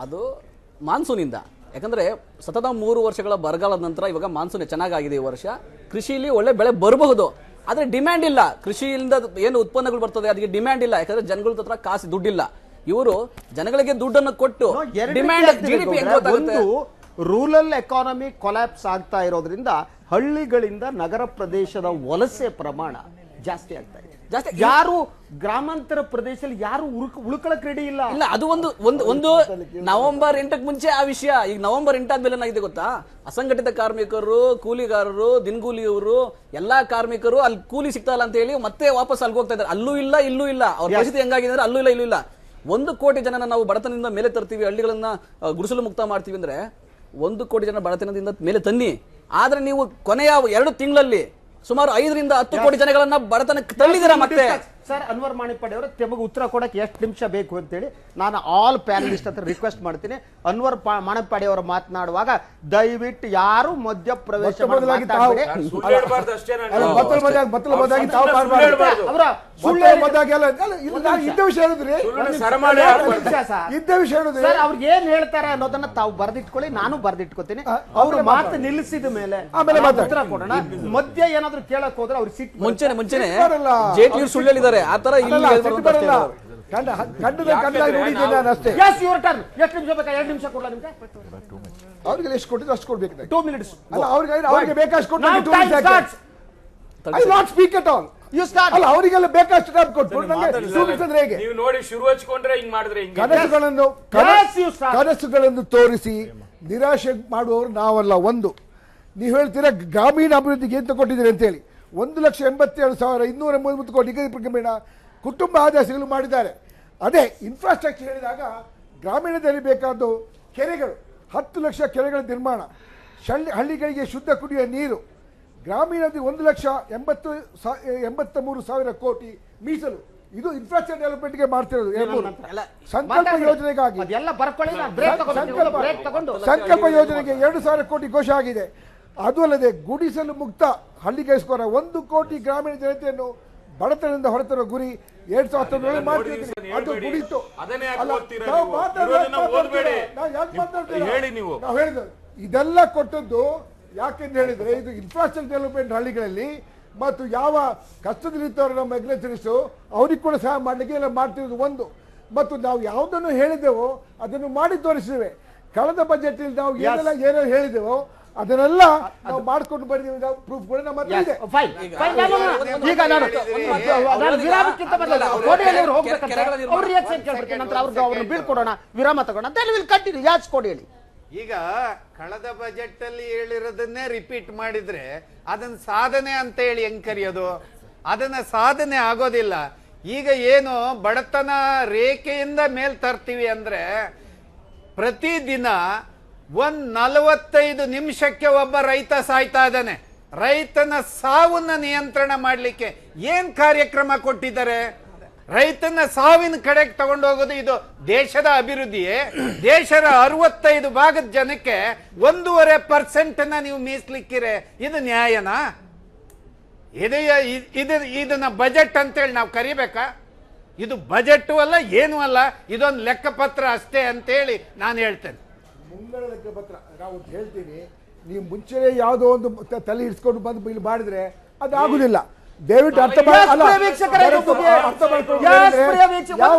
ಅದು ಮಾನ್ಸೂನಿಂದ. ಯಾಕಂದ್ರೆ ಸತತ 3 ವರ್ಷಗಳ ಬರಗಾಲದ ನಂತರ ಇವಾಗ ಮಾನ್ಸೂನ್ ಚೆನ್ನಾಗಿದೆ. ಈ ವರ್ಷ ಕೃಷಿಲಿ ಒಳ್ಳೆ ಬೆಳೆ ಬರಬಹುದು, ಆದ್ರೆ ಡಿಮ್ಯಾಂಡ್ ಇಲ್ಲ. ಕೃಷಿಯಿಂದ ಏನು ಉತ್ಪನ್ನಗಳು ಬರ್ತದೆ ಅದಕ್ಕೆ ಡಿಮ್ಯಾಂಡ್ ಇಲ್ಲ, ಯಾಕಂದ್ರೆ ಜನಗಳ ಹತ್ರ ಕಾಸು ದುಡ್ಡಿಲ್ಲ. ಇವರು ಜನಗಳಿಗೆ ದುಡ್ಡನ್ನು ಕೊಟ್ಟು ಡಿಮ್ಯಾಂಡ್ GDP ಹೆಂಗ್ ಗೊತ್ತಾಗುತ್ತೆ? ರೂರಲ್ ಎಕಾನಮಿ ಕೊಲ್ಯಾಪ್ಸ್ ಆಗ್ತಾ ಇರೋದ್ರಿಂದ ಹಳ್ಳಿಗಳಿಂದ ನಗರ ಪ್ರದೇಶದ ವಲಸೆ ಪ್ರಮಾಣ ಜಾಸ್ತಿ ಆಗ್ತಾ ಇದೆ. ಯಾರು ಗ್ರಾಮಾಂತರ ಪ್ರದೇಶದಲ್ಲಿ ಯಾರು ಉಳ್ಕೊಳಕ್ ರೆಡಿ ಇಲ್ಲ. ಇಲ್ಲ, ಅದು ಒಂದು ನವೆಂಬರ್ 8ಕ್ಕೆ ಮುಂಚೆ ಆ ವಿಷಯ. ಈಗ ನವೆಂಬರ್ 8 ಆದ್ಮೇಲೆ ಏನಾಗಿದೆ ಗೊತ್ತಾ? ಅಸಂಘಟಿತ ಕಾರ್ಮಿಕರು, ಕೂಲಿಗಾರರು, ದಿನಗೂಲಿಯವರು, ಎಲ್ಲಾ ಕಾರ್ಮಿಕರು ಅಲ್ಲಿ ಕೂಲಿ ಸಿಗ್ತಾ ಇಲ್ಲ ಅಂತ ಹೇಳಿ ಮತ್ತೆ ವಾಪಸ್ ಅಲ್ಲಿಗೆ ಹೋಗ್ತಾ ಇದ್ದಾರೆ. ಅಲ್ಲೂ ಇಲ್ಲ, ಇಲ್ಲೂ ಇಲ್ಲ. ಅವ್ರ ಪರಿಸ್ಥಿತಿ ಹೆಂಗಾಗಿದೆ ಅಂದ್ರೆ ಅಲ್ಲೂ ಇಲ್ಲ, ಇಲ್ಲೂ ಇಲ್ಲ. 1 ಕೋಟಿ ಜನನ ನಾವು ಬಡತನದಿಂದ ಮೇಲೆ ತರ್ತೀವಿ, ಹಳ್ಳಿಗಳನ್ನ ಗುಡಿಸಲು ಮುಕ್ತ ಮಾಡ್ತೀವಿ ಅಂದ್ರೆ 1 ಕೋಟಿ ಜನ ಬಡತನದಿಂದ ಮೇಲೆ ತನ್ನಿ. ಆದ್ರೆ ನೀವು ಕೊನೆಯ 2 ತಿಂಗಳಲ್ಲಿ ಸುಮಾರು 5 ರಿಂದ 10 ಕೋಟಿ ಜನಗಳನ್ನ ಬಡತನಕ್ಕೆ ತಳ್ಳಿದಿರ. ಮತ್ತೆ ಸರ್, ಅನ್ವರ್ ಮಾಣಿಪ್ಪಾಡಿ ಅವರು ತಮಗೆ ಉತ್ತರ ಕೊಡಕ್ಕೆ ಎಷ್ಟು ನಿಮಿಷ ಬೇಕು ಅಂತೇಳಿ ನಾನು ಆಲ್ ಪ್ಯಾನಲಿಸ್ಟ್ ಹತ್ರ ರಿಕ್ವೆಸ್ಟ್ ಮಾಡ್ತೀನಿ. ಅನ್ವರ್ ಮಾಣಿಪ್ಪಾಡಿ ಅವರು ಮಾತನಾಡುವಾಗ ದಯವಿಟ್ಟು ಯಾರು ಮಧ್ಯ ಪ್ರವೇಶ ಅವ್ರಿಗೆ ಏನ್ ಹೇಳ್ತಾರೆ ಅನ್ನೋದನ್ನ ತಾವು ಬರ್ದಿಟ್ಕೊಳ್ಳಿ, ನಾನು ಬರ್ದಿಟ್ಕೋತೀನಿ. ಅವ್ರು ಮಾತು ನಿಲ್ಲಿಸಿದ ಮೇಲೆ ಉತ್ತರ ಕೊಡೋಣ. ಮಧ್ಯ ಏನಾದ್ರು ಕೇಳಕ್ ಹೋದ್ರೆ ಅವ್ರಿಗೆ ಸಿಟ್ಟು ಮುಂಚೆನೆ ಜೇಟ್ಲಿ ಸುಳ್ಳು ಹೇಳಿದ್ದಾರೆ. ಆ ತರ ಅವ್ರಿಗೆ ಎಷ್ಟು ಕೊಟ್ಟಿದ್ರು ಅಷ್ಟು ಕೊಡ್ಬೇಕು. 2 minutes. ಅವ್ರಿಗೆ ಬೇಕಷ್ಟು ಅವರಿಗೆಲ್ಲ ಬೇಕಷ್ಟು ಹೇಗೆ ನೀವು ನೋಡಿ ಶುರು ಹಚ್ಕೊಂಡ್ರೆ ಹಿಂಗ್ ಮಾಡಿದ್ರೆ ಕನಸುಗಳನ್ನು ತೋರಿಸಿ ನಿರಾಶೆ ಮಾಡುವವರು ನಾವಲ್ಲ. ಒಂದು ನೀವು ಹೇಳ್ತೀರಾ ಗ್ರಾಮೀಣ ಅಭಿವೃದ್ಧಿಗೆ ಎಂತ ಕೊಟ್ಟಿದ್ದೀರಿ ಅಂತ ಹೇಳಿ 1,87,230 ಕೋಟಿ ಗ್ರಾಮೀಣ ಕುಟುಂಬ ಆದಾಯ ಸಿಗಲು ಮಾಡಿದ್ದಾರೆ. ಅದೇ ಇನ್ಫ್ರಾಸ್ಟ್ರಕ್ಚರ್ ಹೇಳಿದಾಗ ಗ್ರಾಮೀಣದಲ್ಲಿ ಬೇಕಾದ ಕೆರೆಗಳು, 10 ಲಕ್ಷ ಕೆರೆಗಳ ನಿರ್ಮಾಣ, ಹಳ್ಳಿಗಳಿಗೆ ಶುದ್ಧ ಕುಡಿಯುವ ನೀರು, ಗ್ರಾಮೀಣದಲ್ಲಿ 1,83,000 ಕೋಟಿ ಮೀಸಲು. ಇದು ಇನ್ಫ್ರಾಸ್ಟ್ರಕ್ಚರ್ ಡೆವಲಪ್ಮೆಂಟ್ಗೆ ಮಾಡ್ತಿರೋದು. ಸಂಕಲ್ಪ ಯೋಜನೆಗಾಗಿ ಸಂಕಲ್ಪ ಯೋಜನೆಗೆ 2,000 ಕೋಟಿ ಘೋಷ ಆಗಿದೆ. ಅದು ಅಲ್ಲದೆ ಗುಡಿಸಲು ಮುಕ್ತ ಹಳ್ಳಿಗೋಸ್ಕರ 1 ಕೋಟಿ ಗ್ರಾಮೀಣ ಜನತೆಯನ್ನು ಬಡತನದಿಂದ ಹೊರತರೋ ಗುರಿ 2019 ಮಾಡ್ತಿದ್ದೀವಿ. ಅದು ಗುಡಿತು. ನಾವು ಹೇಳಿದ್ರು ಇದೆಲ್ಲ ಕೊಟ್ಟದ್ದು ಯಾಕೆಂತ ಹೇಳಿದ್ರೆ ಇದು ಇನ್ಫ್ರಾಸ್ಟ್ರಕ್ಚರ್ ಡೆವಲಪ್ಮೆಂಟ್ ಹಳ್ಳಿಗಳಲ್ಲಿ ಮತ್ತು ಯಾವ ಕಷ್ಟದಲ್ಲಿದ್ದವರು ನಮ್ಮ ಅಗ್ರಿಕಲ್ಚರಿಸ್ಟು ಅವ್ರಿಗೆ ಕೂಡ ಸಹಾಯ ಮಾಡಲಿಕ್ಕೆ ಎಲ್ಲ ಮಾಡ್ತಿರೋದು ಒಂದು. ಮತ್ತು ನಾವು ಯಾವುದನ್ನು ಹೇಳಿದೆವೋ ಅದನ್ನು ಮಾಡಿ ತೋರಿಸಿದ್ದೇವೆ. ಕಳೆದ ಬಜೆಟ್ ನಾವು ಏನೇನು ಹೇಳಿದೆವೋ ಅದನ್ನೆಲ್ಲ ನಾವು ಮಾಡ್ಕೊಂಡು ಬಂದಿದ್ದೀವಿ. ನಾವು ಪ್ರೂಫ್ ಕೂಡ ನಮ್ಮ ಹತ್ರ ಇದೆ. ಬೀಳ್ಕೊಡೋಣ, ವಿರಾಮ ತಗೋಣ. ಈಗ ಕಳೆದ ಬಜೆಟ್ ಅಲ್ಲಿ ಹೇಳಿರೋದನ್ನೇ ರಿಪೀಟ್ ಮಾಡಿದ್ರೆ ಅದನ್ನ ಸಾಧನೆ ಅಂತ ಹೇಳಿ ಹೆಂಗ್ ಕರೆಯೋದು? ಅದನ್ನ ಸಾಧನೆ ಆಗೋದಿಲ್ಲ. ಈಗ ಏನು ಬಡತನ ರೇಖೆಯಿಂದ ಮೇಲ್ ತರ್ತೀವಿ ಅಂದ್ರೆ ಪ್ರತಿದಿನ 45 ನಿಮಿಷಕ್ಕೆ ಒಬ್ಬ ರೈತ ಸಾಯ್ತಾ ಇದ್ದಾನೆ. ರೈತನ ಸಾವನ್ನ ನಿಯಂತ್ರಣ ಮಾಡಲಿಕ್ಕೆ ಏನ್ ಕಾರ್ಯಕ್ರಮ ಕೊಟ್ಟಿದ್ದಾರೆ? ರೈತನ ಸಾವಿನ ಕಡೆಗೆ ತಗೊಂಡು ಹೋಗೋದು ಇದು ದೇಶದ ಅಭಿವೃದ್ಧಿಯೇ? ದೇಶದ 65 ಭಾಗದ ಜನಕ್ಕೆ 1.5% ನೀವು ಮೀಸಲಿಕ್ಕಿರೆ ಇದು ನ್ಯಾಯನಾ? ಇದನ್ನ ಬಜೆಟ್ ಅಂತೇಳಿ ನಾವು ಕರಿಬೇಕಾ? ಇದು ಬಜೆಟ್ ಅಲ್ಲ, ಏನೂ ಅಲ್ಲ, ಇದೊಂದು ಲೆಕ್ಕಪತ್ರ ಅಷ್ಟೇ ಅಂತೇಳಿ ನಾನು ಹೇಳ್ತೇನೆ. ಮುಂಗಡ ಲೆಕ್ಕಪತ್ರ ನಾವು ಹೇಳ್ತೀವಿ. ನೀವು ಮುಂಚೆನೇ ಯಾವುದೋ ಒಂದು ತಲೆ ಹಿಡಿಸ್ಕೊಂಡು ಬಂದು ಇಲ್ಲಿ ಮಾಡಿದ್ರೆ ಅದು ಆಗುದಿಲ್ಲ. ದಯವಿಟ್ಟು ಅರ್ಥ ಯಾವ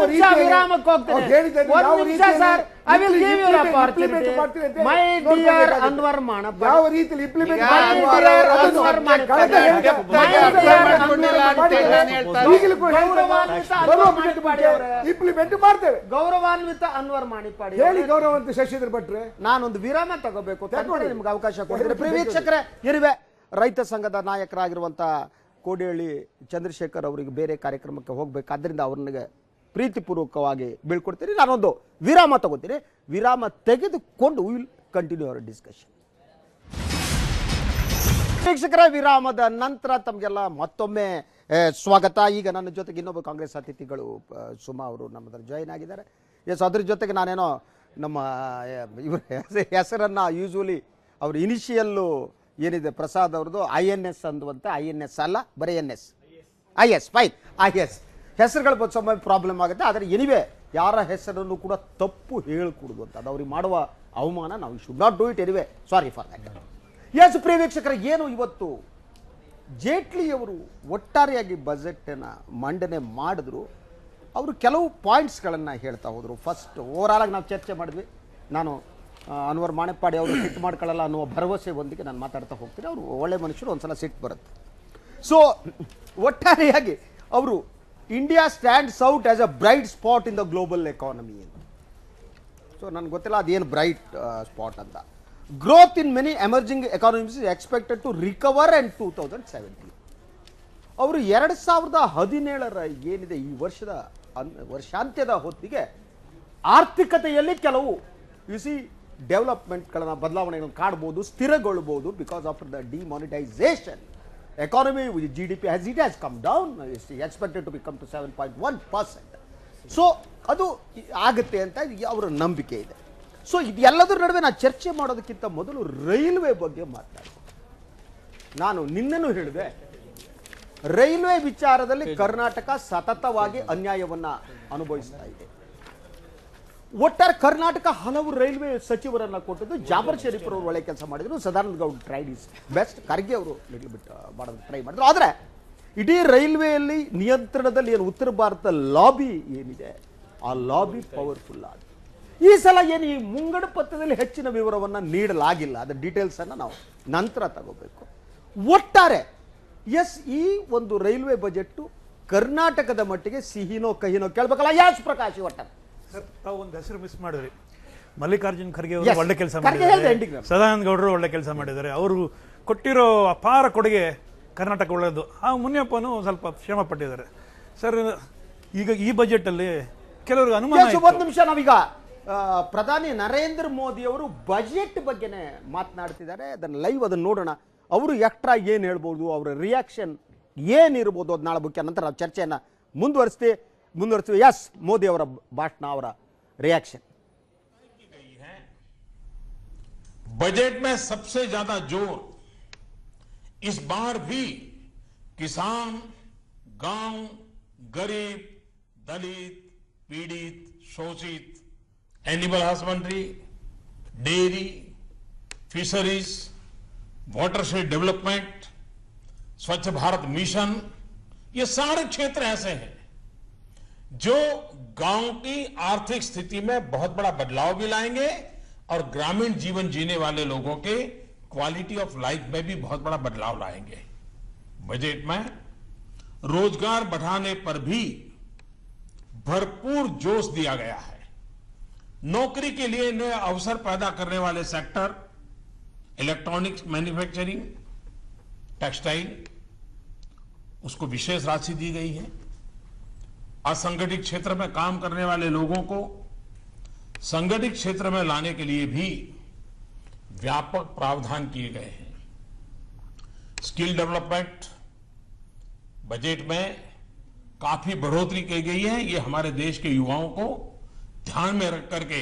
ರೀತಿಯಲ್ಲಿ ಇಂಪ್ಲಿಮೆಂಟ್ ಮಾಡ್ತೇವೆ. ಗೌರವಾನ್ವಿತ ಅನ್ವರ್ ಮಾಣಿಪ್ಪಾಡಿ ಹೇಳಿ. ಗೌರವಾನ್ವಿತ ಶಶಿಧರ್ ಭಟ್ರೆ, ನಾನೊಂದು ವಿರಾಮ ತಗೋಬೇಕು, ನಿಮ್ಗೆ ಅವಕಾಶ ಕೊಟ್ಟಿದ್ರೆ. ವೀಕ್ಷಕರೇ, ಇರುವೆ ರೈತ ಸಂಘದ ನಾಯಕರಾಗಿರುವಂತ ಕೋಡಿಹಳ್ಳಿ ಚಂದ್ರಶೇಖರ್ ಅವರಿಗೆ ಬೇರೆ ಕಾರ್ಯಕ್ರಮಕ್ಕೆ ಹೋಗ್ಬೇಕಾದ್ರಿಂದ ಅವ್ರನಿಗೆ ಪ್ರೀತಿಪೂರ್ವಕವಾಗಿ ಬೀಳ್ಕೊಡ್ತೀನಿ. ನಾನೊಂದು ವಿರಾಮ ತಗೋತೀನಿ. ವಿರಾಮ ತೆಗೆದುಕೊಂಡು ಕಂಟಿನ್ಯೂ ಅವರ್ ಡಿಸ್ಕಷನ್. ವೀಕ್ಷಕರ, ವಿರಾಮದ ನಂತರ ತಮಗೆಲ್ಲ ಮತ್ತೊಮ್ಮೆ ಸ್ವಾಗತ. ಈಗ ನನ್ನ ಜೊತೆಗೆ ಇನ್ನೊಬ್ಬ ಕಾಂಗ್ರೆಸ್ ಅತಿಥಿಗಳು ಸುಮಾ ಅವರು ನಮ್ಮದ್ರ ಜಾಯಿನ್ ಆಗಿದ್ದಾರೆ. ಎಸ್, ಅದ್ರ ಜೊತೆಗೆ ನಾನೇನೋ ನಮ್ಮ ಇವರ ಹೆಸರನ್ನು ಯೂಶ್ವಲಿ ಅವ್ರ ಇನಿಷಿಯಲ್ಲು ಏನಿದೆ ಪ್ರಸಾದ್ ಅವ್ರದ್ದು INS ಅಂದುವಂತೆ, INS ಅಲ್ಲ, ಬರೀ NS, IS, ಫೈನ್, IS ಹೆಸರುಗಳು ಸ್ವಲ್ಪ ಪ್ರಾಬ್ಲಮ್ ಆಗುತ್ತೆ. ಆದರೆ ಎನಿವೆ ಯಾರ ಹೆಸರನ್ನು ಕೂಡ ತಪ್ಪು ಹೇಳ್ಕೊಡುದು ಅಂತ, ಅದು ಅವ್ರಿಗೆ ಮಾಡುವ ಅವಮಾನ. ನಾವು should not do it anyway, sorry for that. Yes, ಪ್ರಿಯ ವೀಕ್ಷಕರ, ಏನು ಇವತ್ತು ಜೇಟ್ಲಿಯವರು ಒಟ್ಟಾರೆಯಾಗಿ ಬಜೆಟನ್ನು ಮಂಡನೆ ಮಾಡಿದ್ರು. ಅವರು ಕೆಲವು ಪಾಯಿಂಟ್ಸ್ಗಳನ್ನು ಹೇಳ್ತಾ ಹೋದರು. ಫಸ್ಟ್ ಓವರಾಲ್ ಆಗಿ ನಾವು ಚರ್ಚೆ ಮಾಡಿದ್ವಿ. ನಾನು ಅನ್ವರ್ ಮಾಣಿಪ್ಪಾಡಿ ಅವರು ಸಿಟ್ಟು ಮಾಡ್ಕೊಳ್ಳಲ್ಲ ಅನ್ನುವ ಭರವಸೆಯೊಂದಿಗೆ ನಾನು ಮಾತಾಡ್ತಾ ಹೋಗ್ತೀನಿ. ಅವರು ಒಳ್ಳೆ ಮನುಷ್ಯರು, ಒಂದ್ಸಲ ಸಿಟ್ಟು ಬರುತ್ತೆ. ಸೊ ಒಟ್ಟಾರೆಯಾಗಿ ಅವರು India stands out as a bright spot in the global economy ಅಂತ. ಸೊ ನನಗೆ ಗೊತ್ತಿಲ್ಲ ಅದೇನು ಬ್ರೈಟ್ ಸ್ಪಾಟ್ ಅಂತ. Growth in many emerging economies is expected to recover in 2017. ಅವರು 2017 ಏನಿದೆ ಈ ವರ್ಷಾಂತ್ಯದ ಹೊತ್ತಿಗೆ ಆರ್ಥಿಕತೆಯಲ್ಲಿ ಕೆಲವು ಡೆವಲಪ್ಮೆಂಟ್ಗಳನ್ನ, ಬದಲಾವಣೆಗಳನ್ನು ಕಾಣಬಹುದು, ಸ್ಥಿರಗೊಳ್ಳಬಹುದು. Because of the demonetisation economy with GDP has come down. It's expected to become to 7.1%. So ಅದು ಆಗುತ್ತೆ ಅಂತ ಅವರ ನಂಬಿಕೆ ಇದೆ. ಸೊ ಇದೆಲ್ಲದರ ನಡುವೆ ನಾನು ಚರ್ಚೆ ಮಾಡೋದಕ್ಕಿಂತ ಮೊದಲು ರೈಲ್ವೆ ಬಗ್ಗೆ ಮಾತನಾಡ್ತೀನಿ. ನಾನು ನಿನ್ನೆನೂ ಹೇಳಿದೆ, ರೈಲ್ವೆ ವಿಚಾರದಲ್ಲಿ ಕರ್ನಾಟಕ ಸತತವಾಗಿ ಅನ್ಯಾಯವನ್ನು ಅನುಭವಿಸ್ತಾ ಇದೆ. ಒಟ್ಟಾರೆ ಕರ್ನಾಟಕ ಹಲವು ರೈಲ್ವೆ ಸಚಿವರನ್ನು ಕೊಟ್ಟಿದ್ದು. ಜಾಫರ್ ಶರೀಫ್ ಅವರು ಒಳ್ಳೆ ಕೆಲಸ ಮಾಡಿದ್ರು. Sadananda Gowda tried is best. Kharge ಅವರು ಲಿಟಲ್ ಬಿಟ್ ಮಾಡೋದಕ್ಕೆ ಟ್ರೈ ಮಾಡಿದ್ರು. ಆದರೆ ಇಡೀ ರೈಲ್ವೆಯಲ್ಲಿ ನಿಯಂತ್ರಣದಲ್ಲಿ ಏನು ಉತ್ತರ ಭಾರತ ಲಾಬಿ ಏನಿದೆ, ಆ ಲಾಬಿ ಪವರ್ಫುಲ್ ಆಗಿದೆ. ಈ ಸಲ ಏನು ಈ ಮುಂಗಡ ಪತ್ರದಲ್ಲಿ ಹೆಚ್ಚಿನ ವಿವರವನ್ನು ನೀಡಲಾಗಿಲ್ಲ. ಅದರ ಡೀಟೇಲ್ಸನ್ನು ನಾವು ನಂತರ ತಗೋಬೇಕು. ಒಟ್ಟಾರೆ ಎಸ್, ಈ ಒಂದು ರೈಲ್ವೆ ಬಜೆಟ್ಟು ಕರ್ನಾಟಕದ ಮಟ್ಟಿಗೆ ಸಿಹಿನೋ ಕಹಿನೋ ಕೇಳಬೇಕಲ್ಲ. ಯಾಸ್ ಪ್ರಕಾಶ್, ಒಟ್ಟಾರೆ ಸರ್, ತಾವು ಒಂದು ಹೆಸರು ಮಿಸ್ ಮಾಡಿದ್ರಿ. ಮಲ್ಲಿಕಾರ್ಜುನ್ ಖರ್ಗೆ ಅವರು Yes. ಒಳ್ಳೆ ಕೆಲಸ ಖರ್ಗೆ ಮಾಡಿದ್ದಾರೆ. ಹೇಳ್ದೆ ending. ಸದಾನಂದ ಗೌಡರು ಒಳ್ಳೆ ಕೆಲಸ ಮಾಡಿದ್ದಾರೆ. ಅವರು ಕೊಟ್ಟಿರೋ ಅಪಾರ ಕೊಡುಗೆ ಕರ್ನಾಟಕ ಒಳ್ಳೆಯದು. ಆ ಮುನಿಯಪ್ಪನು ಸ್ವಲ್ಪ ಶ್ರಮ ಪಟ್ಟಿದ್ದಾರೆ. ಸರ್, ಈಗ ಈ ಬಜೆಟ್ ಅಲ್ಲಿ ಕೆಲವರಿಗೆ ಅನುಮಾನ ಒಂದು ಇತ್ತು. ನಿಮಿಷ, ನಾವೀಗ ಪ್ರಧಾನಿ ನರೇಂದ್ರ ಮೋದಿ ಅವರು ಬಜೆಟ್ ಬಗ್ಗೆನೇ ಮಾತನಾಡ್ತಿದ್ದಾರೆ. ಅದನ್ನ ಲೈವ್ ಅದನ್ನ ನೋಡೋಣ. ಅವರು ಎಕ್ಸ್ಟ್ರಾ ಏನು ಹೇಳ್ಬೋದು, ಅವರ ರಿಯಾಕ್ಷನ್ ಏನಿರ್ಬೋದು, ಅದು ನಾಳೆ ಮುಖ್ಯ. ನಂತರ ನಾವು ಚರ್ಚೆಯನ್ನು ಮುಂದುವರಿಸ್ತೀವಿ. ಯಸ್, ಮೋದಿ ಅವರ ಭಾಷಣ, ಅವರ ರಿಯಾಕ್ಷನ್. बजट में सबसे ज्यादा जोर इस बार भी किसान, गांव, गरीब, दलित, पीड़ित, शोषित, animal husbandry, dairy, fisheries, watershed development, स्वच्छ भारत मिशन, ये सारे क्षेत्र ऐसे हैं जो गांव की आर्थिक स्थिति में बहुत बड़ा बदलाव भी लाएंगे और ग्रामीण जीवन जीने वाले लोगों के क्वालिटी ऑफ लाइफ में भी बहुत बड़ा बदलाव लाएंगे. बजट में रोजगार बढ़ाने पर भी भरपूर जोश दिया गया है. नौकरी के लिए नए अवसर पैदा करने वाले सेक्टर, इलेक्ट्रॉनिक्स मैन्युफैक्चरिंग, टेक्सटाइल, उसको विशेष राशि दी गई है. असंगठित क्षेत्र में काम करने वाले लोगों को संगठित क्षेत्र में लाने के लिए भी व्यापक प्रावधान किए गए हैं. स्किल डेवलपमेंट बजट में काफी बढ़ोतरी की गई है. ये हमारे देश के युवाओं को ध्यान में रख करके,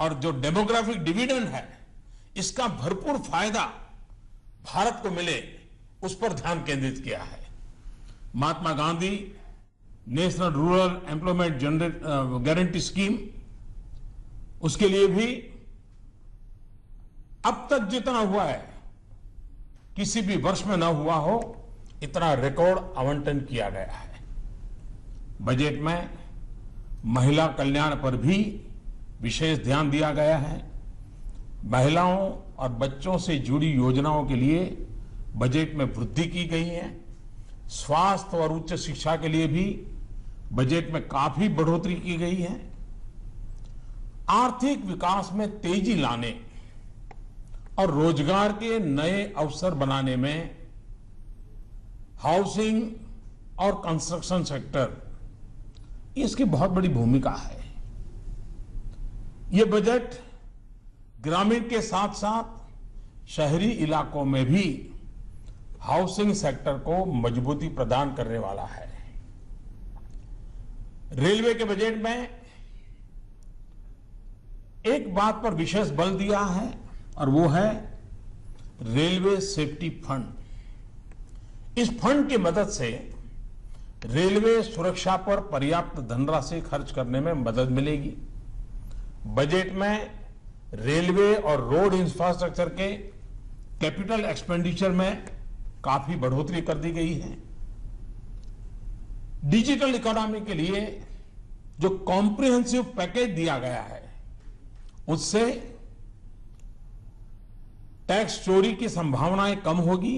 और जो डेमोग्राफिक डिविडेंड है, इसका भरपूर फायदा भारत को मिले, उस पर ध्यान केंद्रित किया है. Mahatma Gandhi National Rural Employment Guarantee Scheme, उसके लिए भी अब तक जितना हुआ है किसी भी वर्ष में न हुआ हो, इतना रिकॉर्ड आवंटन किया गया है. बजट में महिला कल्याण पर भी विशेष ध्यान दिया गया है. महिलाओं और बच्चों से जुड़ी योजनाओं के लिए बजट में वृद्धि की गई है. स्वास्थ्य और उच्च शिक्षा के लिए भी बजट में काफी बढ़ोतरी की गई है. आर्थिक विकास में तेजी लाने और रोजगार के नए अवसर बनाने में हाउसिंग और कंस्ट्रक्शन सेक्टर, इसकी बहुत बड़ी भूमिका है. यह बजट ग्रामीण के साथ साथ शहरी इलाकों में भी हाउसिंग सेक्टर को मजबूती प्रदान करने वाला है। रेलवे के बजट में एक बात पर विशेष बल दिया है और वो है रेलवे सेफ्टी फंड। इस फंड की मदद से रेलवे सुरक्षा पर पर्याप्त धनराशि खर्च करने में मदद मिलेगी। बजट में रेलवे और रोड इंफ्रास्ट्रक्चर के कैपिटल एक्सपेंडिचर में काफी बढ़ोतरी कर दी गई है। डिजिटल इकोनॉमी के लिए जो कॉम्प्रिहेंसिव पैकेज दिया गया है उससे टैक्स चोरी की संभावनाएं कम होगी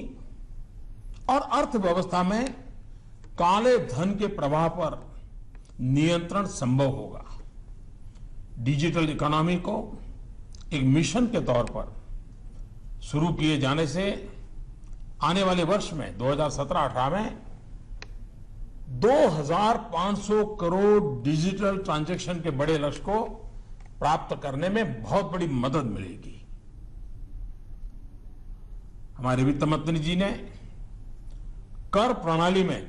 और अर्थव्यवस्था में काले धन के प्रवाह पर नियंत्रण संभव होगा। डिजिटल इकोनॉमी को एक मिशन के तौर पर शुरू किए जाने से आने वाले वर्ष में 2017-18 में 2500 करोड़ डिजिटल ट्रांजैक्शन के बड़े लक्ष्य को प्राप्त करने में बहुत बड़ी मदद मिलेगी। हमारे वित्त मंत्री जी ने कर प्रणाली में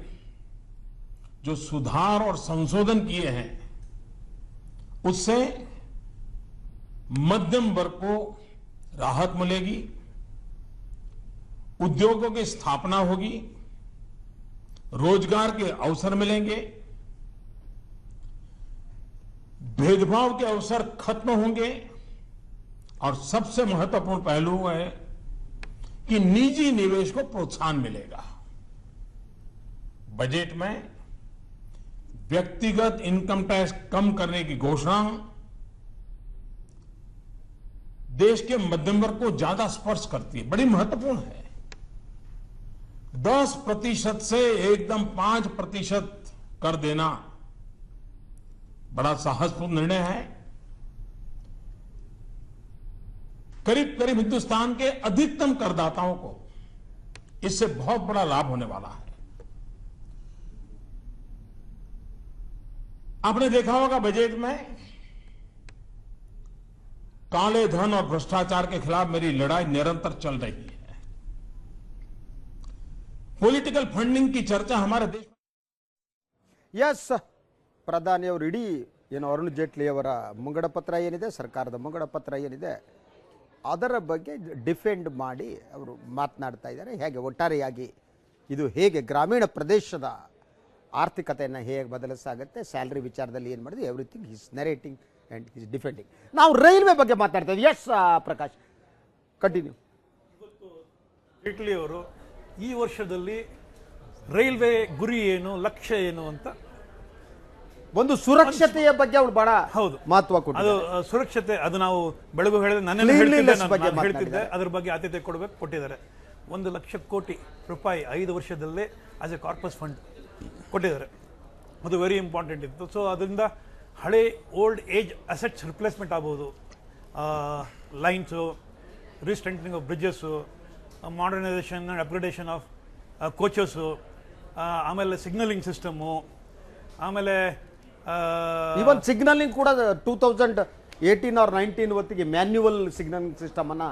जो सुधार और संशोधन किए हैं उससे मध्यम वर्ग को राहत मिलेगी, उद्योगों की स्थापना होगी, रोजगार के अवसर मिलेंगे, भेदभाव के अवसर खत्म होंगे और सबसे महत्वपूर्ण पहलू है कि निजी निवेश को प्रोत्साहन मिलेगा। बजट में व्यक्तिगत इनकम टैक्स कम करने की घोषणा देश के मध्यम वर्ग को ज्यादा स्पर्श करती है, बड़ी महत्वपूर्ण है। 10% से एकदम 5% कर देना बड़ा साहसपूर्ण निर्णय है। करीब करीब हिंदुस्तान के अधिकतम करदाताओं को इससे बहुत बड़ा लाभ होने वाला है। आपने देखा होगा बजट में काले धन और भ्रष्टाचार के खिलाफ मेरी लड़ाई निरंतर चल रही है। पॉलिटिकल फंडिंग की चर्चा हमारे देश में ಎಸ್ ಪ್ರಧಾನಿಯವರು ಇಡೀ ಏನು ಅರುಣ್ ಜೇಟ್ಲಿಯವರ ಮುಂಗಡ ಪತ್ರ ಏನಿದೆ, ಸರ್ಕಾರದ ಮುಂಗಡ ಪತ್ರ ಏನಿದೆ, ಅದರ ಬಗ್ಗೆ ಡಿಫೆಂಡ್ ಮಾಡಿ ಅವರು ಮಾತನಾಡ್ತಾ ಇದ್ದಾರೆ. ಹೇಗೆ ಒಟ್ಟಾರೆಯಾಗಿ ಇದು ಹೇಗೆ ಗ್ರಾಮೀಣ ಪ್ರದೇಶದ ಆರ್ಥಿಕತೆಯನ್ನು ಹೇಗೆ ಬದಲಿಸಾಗುತ್ತೆ, ಸ್ಯಾಲ್ರಿ ವಿಚಾರದಲ್ಲಿ ಏನು ಮಾಡಿದೆ, everything is narrating and is defending. ನಾವು ರೈಲ್ವೆ ಬಗ್ಗೆ ಮಾತಾಡ್ತಾ ಇದ್ದೀವಿ. S Prakash, continue. ಜೇಟ್ಲಿ ಅವರು ಈ ವರ್ಷದಲ್ಲಿ ರೈಲ್ವೆ ಗುರಿ ಏನು, ಲಕ್ಷ್ಯ ಏನು ಅಂತ ಒಂದು ಸುರಕ್ಷತೆಯ ಬಗ್ಗೆ ಅವಳು ಬಹಳ ಹೌದು ಮಹತ್ವ ಕೊಟ್ಟಿದ್ದಾರೆ. ಅದು ಸುರಕ್ಷತೆ, ಅದು ನಾವು ಬೆಳಗು ಹೇಳಿದ್ರೆ Cleanliness ಬಗ್ಗೆ ಹೇಳ್ತಿದ್ದೆ, ಅದ್ರ ಬಗ್ಗೆ ಆದ್ಯತೆ ಕೊಟ್ಟಿದ್ದಾರೆ. 1 ಲಕ್ಷ ಕೋಟಿ ರೂಪಾಯಿ 5 ವರ್ಷದಲ್ಲೇ ಆಸ್ ಎ ಕಾರ್ಪಸ್ ಫಂಡ್ ಕೊಟ್ಟಿದ್ದಾರೆ. ಅದು ವೆರಿ ಇಂಪಾರ್ಟೆಂಟ್ ಇತ್ತು. ಸೊ ಅದರಿಂದ ಹಳೆ ಓಲ್ಡ್ ಏಜ್ ಅಸೆಟ್ಸ್ ರಿಪ್ಲೇಸ್ಮೆಂಟ್ ಆಗ್ಬೋದು, lines, restrengthening of bridges, modernisation and upgradation of coaches, ಆಮೇಲೆ ಸಿಗ್ನಲಿಂಗ್ ಸಿಸ್ಟಮು, ಆಮೇಲೆ ಈವನ್ ಸಿಗ್ನಲಿಂಗ್ ಕೂಡ 2018 or 19 ಹೊತ್ತಿಗೆ ಮ್ಯಾನ್ಯುವಲ್ ಸಿಗ್ನಲಿಂಗ್ ಸಿಸ್ಟಮ್ ಅನ್ನ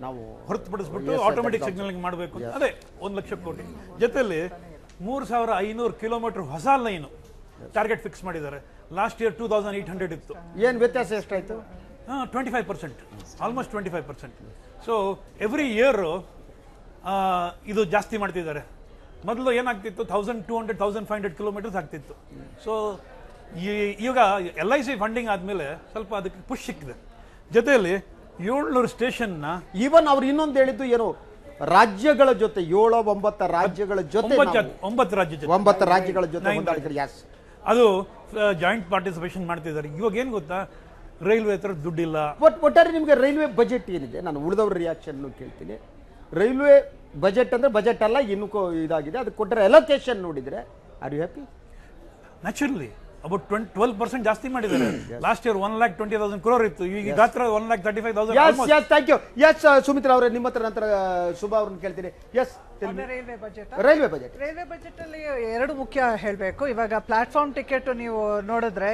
ನಾವು ಹೊರತುಪಡಿಸ್ಬಿಟ್ಟು ಆಟೋಮೆಟಿಕ್ ಸಿಗ್ನಲಿಂಗ್ ಮಾಡಬೇಕು. ಅದೇ 1 ಲಕ್ಷ ಕೋಟಿ ಜೊತೆಯಲ್ಲಿ 3500 ಕಿಲೋಮೀಟರ್ ಹೊಸ ಲೈನು ಟಾರ್ಗೆಟ್ ಫಿಕ್ಸ್ ಮಾಡಿದ್ದಾರೆ. ಲಾಸ್ಟ್ ಇಯರ್ 2800 ಇತ್ತು. ಏನು ವ್ಯತ್ಯಾಸ ಎಷ್ಟಾಯ್ತು? 25%, ಆಲ್ಮೋಸ್ಟ್ 25%. ಸೊ ಎವ್ರಿ ಇಯರ್ ಇದು ಜಾಸ್ತಿ ಮಾಡ್ತಿದ್ದಾರೆ. ಮೊದಲು ಏನಾಗ್ತಿತ್ತು, 1200 1500 ಕಿಲೋಮೀಟರ್ಸ್ ಆಗ್ತಿತ್ತು. ಸೊ ಈಗ LIC ಫಂಡಿಂಗ್ ಆದಮೇಲೆ ಸ್ವಲ್ಪ ಅದಕ್ಕೆ ಪುಷ್ ಸಿಕ್ಕಿದೆ. ಜೊತೆಯಲ್ಲಿ 700 ಸ್ಟೇಷನ್ನ ಈವನ್ ಅವ್ರು ಇನ್ನೊಂದು ಹೇಳಿದ್ದು ಏನು, ರಾಜ್ಯಗಳ ಜೊತೆ 7-9 ರಾಜ್ಯಗಳ ಜೊತೆ 9 ರಾಜ್ಯಗಳ ಜೊತೆ ಹೊಂದಾಣಿಕೆ, ಅದು ಜಾಯಿಂಟ್ ಪಾರ್ಟಿಸಿಪೇಷನ್ ಮಾಡ್ತಿದ್ದಾರೆ. ಇವಾಗ ಏನು ಗೊತ್ತಾ, ರೈಲ್ವೆ ಹತ್ರ ದುಡ್ಡಿಲ್ಲ. ಒಟ್ಟಾರೆ ನಿಮಗೆ ರೈಲ್ವೆ ಬಜೆಟ್ ಏನಿದೆ, ನಾನು ಉಳಿದವ್ರ ರಿಯಾಕ್ಷನ್ ಕೇಳ್ತೀನಿ. ರೈಲ್ವೆ ಬಜೆಟ್ ಅಂದ್ರೆ ಬಜೆಟ್ ಅಲ್ಲ, ಇನ್ನೂ ಇದಾಗಿದೆ. ಅದು ಕೊಟ್ಟರೆ ಅಲೋಕೇಶನ್ ನೋಡಿದ್ರೆ are you happy? Naturally about 12% ಜಾಸ್ತಿ ಮಾಡಿದ್ದಾರೆ. ಲಾಸ್ಟ್ ಇಯರ್ 1,20,000 crore ಇತ್ತು, ಈಗ ಗಾತ್ರ 1,35,000. Thank you. ಎಸ್ ಸುಮಿತ್ರಾ ಅವರೇ, ನಿಮ್ಮ ಹತ್ರ ನಂತರ ಶುಭಾ ಅವ್ರನ್ನ ಕೇಳ್ತೀನಿ. Yes railway budget railway budget ಅಲ್ಲಿ ಎರಡು ಮುಖ್ಯ ಹೇಳಬೇಕು. ಇವಾಗ ಪ್ಲಾಟ್ಫಾರ್ಮ್ ಟಿಕೆಟ್ ನೀವು ನೋಡಿದ್ರೆ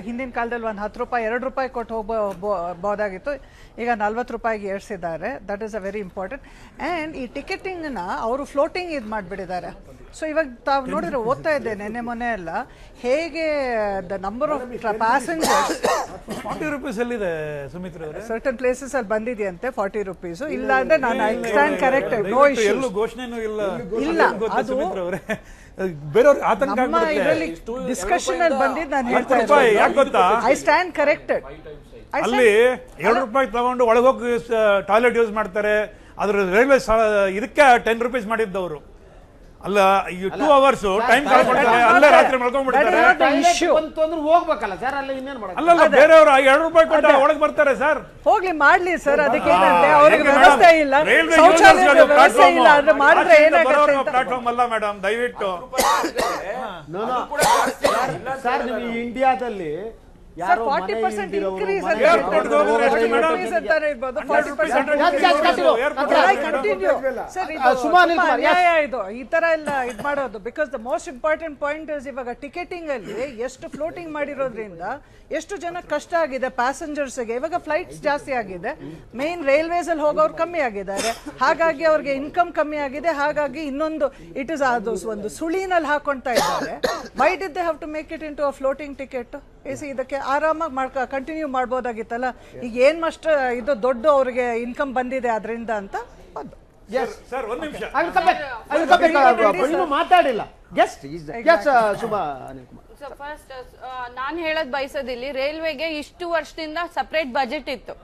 ಹಿಂದಿನ ಕಾಲದಲ್ಲಿ ಒಂದು 10 ರೂಪಾಯಿ 2 ರೂಪಾಯಿ ಕೊಟ್ಟು ಹೋಗಬಹುದಾಗಿತ್ತು, ಈಗ 40 ರೂಪಾಯಿಗೆ ಏರಿಸಿದ್ದಾರೆ. That is a very important. And ಈ ಟಿಕೆಟಿಂಗ್ನ ಅವರು ಫ್ಲೋಟಿಂಗ್ ಇದು ಮಾಡಿಬಿಟ್ಟಿದ್ದಾರೆ. ಸೊ ಇವಾಗ ತಾವು ನೋಡಿದ್ರೆ ಓದ್ತಾ ಇದ್ದೆ ನೆನ್ನೆ ಮೊನ್ನೆ ಎಲ್ಲ ಹೇಗೆ the number of passengers 40 rupees ಎಲ್ಲಿದೆ ಸುಮಿತ್ರಾ ಅವರೇ? ಸರ್ಟನ್ ಪ್ಲೇಸಸ್ ಅಲ್ಲಿ ಬಂದಿದೆಯಂತೆ 40 ರೂಪೀಸ್. ಇಲ್ಲ ಅಂದ್ರೆ ನಾನು I stand corrected. No issues. ಎಲ್ಲೂ ಘೋಷಣೆನೂ ಇಲ್ಲ. ಅದು ಸುಮಿತ್ರಾ ಅವರೇ, ಬೇರೆಯವ್ರ ಆತಂಕ ನಮ್ಮ ಇದರಲ್ಲಿ ಡಿಸ್ಕಷನ್ ಅಲ್ಲಿ ಬಂದಿದ್ದು ನಾನು ಹೇಳ್ತಾ ಇದ್ದೀನಿ. ಯಾಕೆ ಗೊತ್ತಾ, ಐ ಸ್ಟ್ಯಾಂಡ್ ಕರೆಕ್ಟೆಡ್. ಅಲ್ಲಿ 2 ರೂಪಾಯಿ ತಗೊಂಡು ಒಳಗೋಗಿ ಟಾಯ್ಲೆಟ್ ಯೂಸ್ ಮಾಡ್ತಾರೆ. ಅದ್ರ ರೈಲ್ವೆ ಇದಕ್ಕೆ 10 ರೂಪೀಸ್ ಮಾಡಿದ್ದವರು ಅಲ್ಲ. 2 hours ಟೈಮ್ ಕಳ್ಕೊಳ್ತಾರೆ, ಅಲ್ಲೇ ರಾತ್ರಿ ಮಲ್ಕೊಂಡ್ಬಿಡ್ತಾರೆ. ಹೋಗ್ಬೇಕಲ್ಲ ಸರ್, ಅಲ್ಲ ಇನ್ನೇನು ಮಾಡೋದು? ಅಲ್ಲ, ಬೇರೆಯವರು 2 ರೂಪಾಯಿ ಕೊಟ್ಟು ಒಳಗೆ ಬರ್ತಾರೆ ಸರ್. ಹೋಗ್ಲಿ ಮಾಡ್ಲಿ ಸರ್, ಅದಕ್ಕೆ ಏನಂತೆ, ಅವ್ರಿಗೆ ವ್ಯವಸ್ಥೆ ಇಲ್ಲ, ಶೌಚಾಲಯದ ವ್ಯವಸ್ಥೆ ಇಲ್ಲ, ಆದ್ರೆ ಮಾಡಿದ್ರೆ ಏನಾಗುತ್ತೆ? ಪ್ಲಾಟ್ಫಾರ್ಮ್ ಅಲ್ಲ ಮೇಡಮ್, ದಯವಿಟ್ಟು ಸರ್. ನೀವು ಇಂಡಿಯಾದಲ್ಲಿ ಸರ್ 40% increase ಅಂತ ಅಂತಾರೆ ಇರ್ಬೋದು. 40% ಸರ್ ಅನ್ಯಾಯ ಇದು, ಈ ತರ ಎಲ್ಲ ಇದು ಮಾಡೋದು. Because the most important point is ಇವಾಗ ಟಿಕೆಟಿಂಗ್ ಅಲ್ಲಿ ಎಷ್ಟು ಫ್ಲೋಟಿಂಗ್ ಮಾಡಿರೋದ್ರಿಂದ ಎಷ್ಟು ಜನ ಕಷ್ಟ ಆಗಿದೆ ಪ್ಯಾಸೆಂಜರ್ಸ್ಗೆ. ಇವಾಗ ಫ್ಲೈಟ್ಸ್ ಜಾಸ್ತಿ ಆಗಿದೆ, ಮೇನ್ ರೈಲ್ವೇಸ್ ಅಲ್ಲಿ ಹೋಗೋರು ಕಮ್ಮಿ ಆಗಿದ್ದಾರೆ, ಹಾಗಾಗಿ ಅವ್ರಿಗೆ ಇನ್ಕಮ್ ಕಮ್ಮಿ ಆಗಿದೆ. ಹಾಗಾಗಿ ಇನ್ನೊಂದು ಇಟ್ ಇಸ್ ಅದು ಒಂದು ಸುಳಿನಲ್ಲಿ ಹಾಕೊಳ್ತಾ ಇದ್ದಾರೆ. Why did they have to make it into a floating ticket? ಇದಕ್ಕೆ ಆರಾಮಾಗಿ ಕಂಟಿನ್ಯೂ ಮಾಡ್ಬೋದಾಗಿತ್ತಲ್ಲ. ಈಗ ಏನ್ ಮಸ್ಟ್ ಇದು ದೊಡ್ಡ ಅವ್ರಿಗೆ ಇನ್ಕಮ್ ಬಂದಿದೆ ಅದರಿಂದ ಅಂತ ಸರ್. ಒಂದು ನಿಮಿಷ ಮಾತಾಡಿಲ್ಲ. ಶುಭಾ ಫಸ್ಟ್ ನಾನು ಹೇಳೋದು ಬಯಸೋದಿಲ್ಲಿ, ರೈಲ್ವೆಗೆ ಇಷ್ಟು ವರ್ಷದಿಂದ ಸಪರೇಟ್ ಬಜೆಟ್ ಇತ್ತು,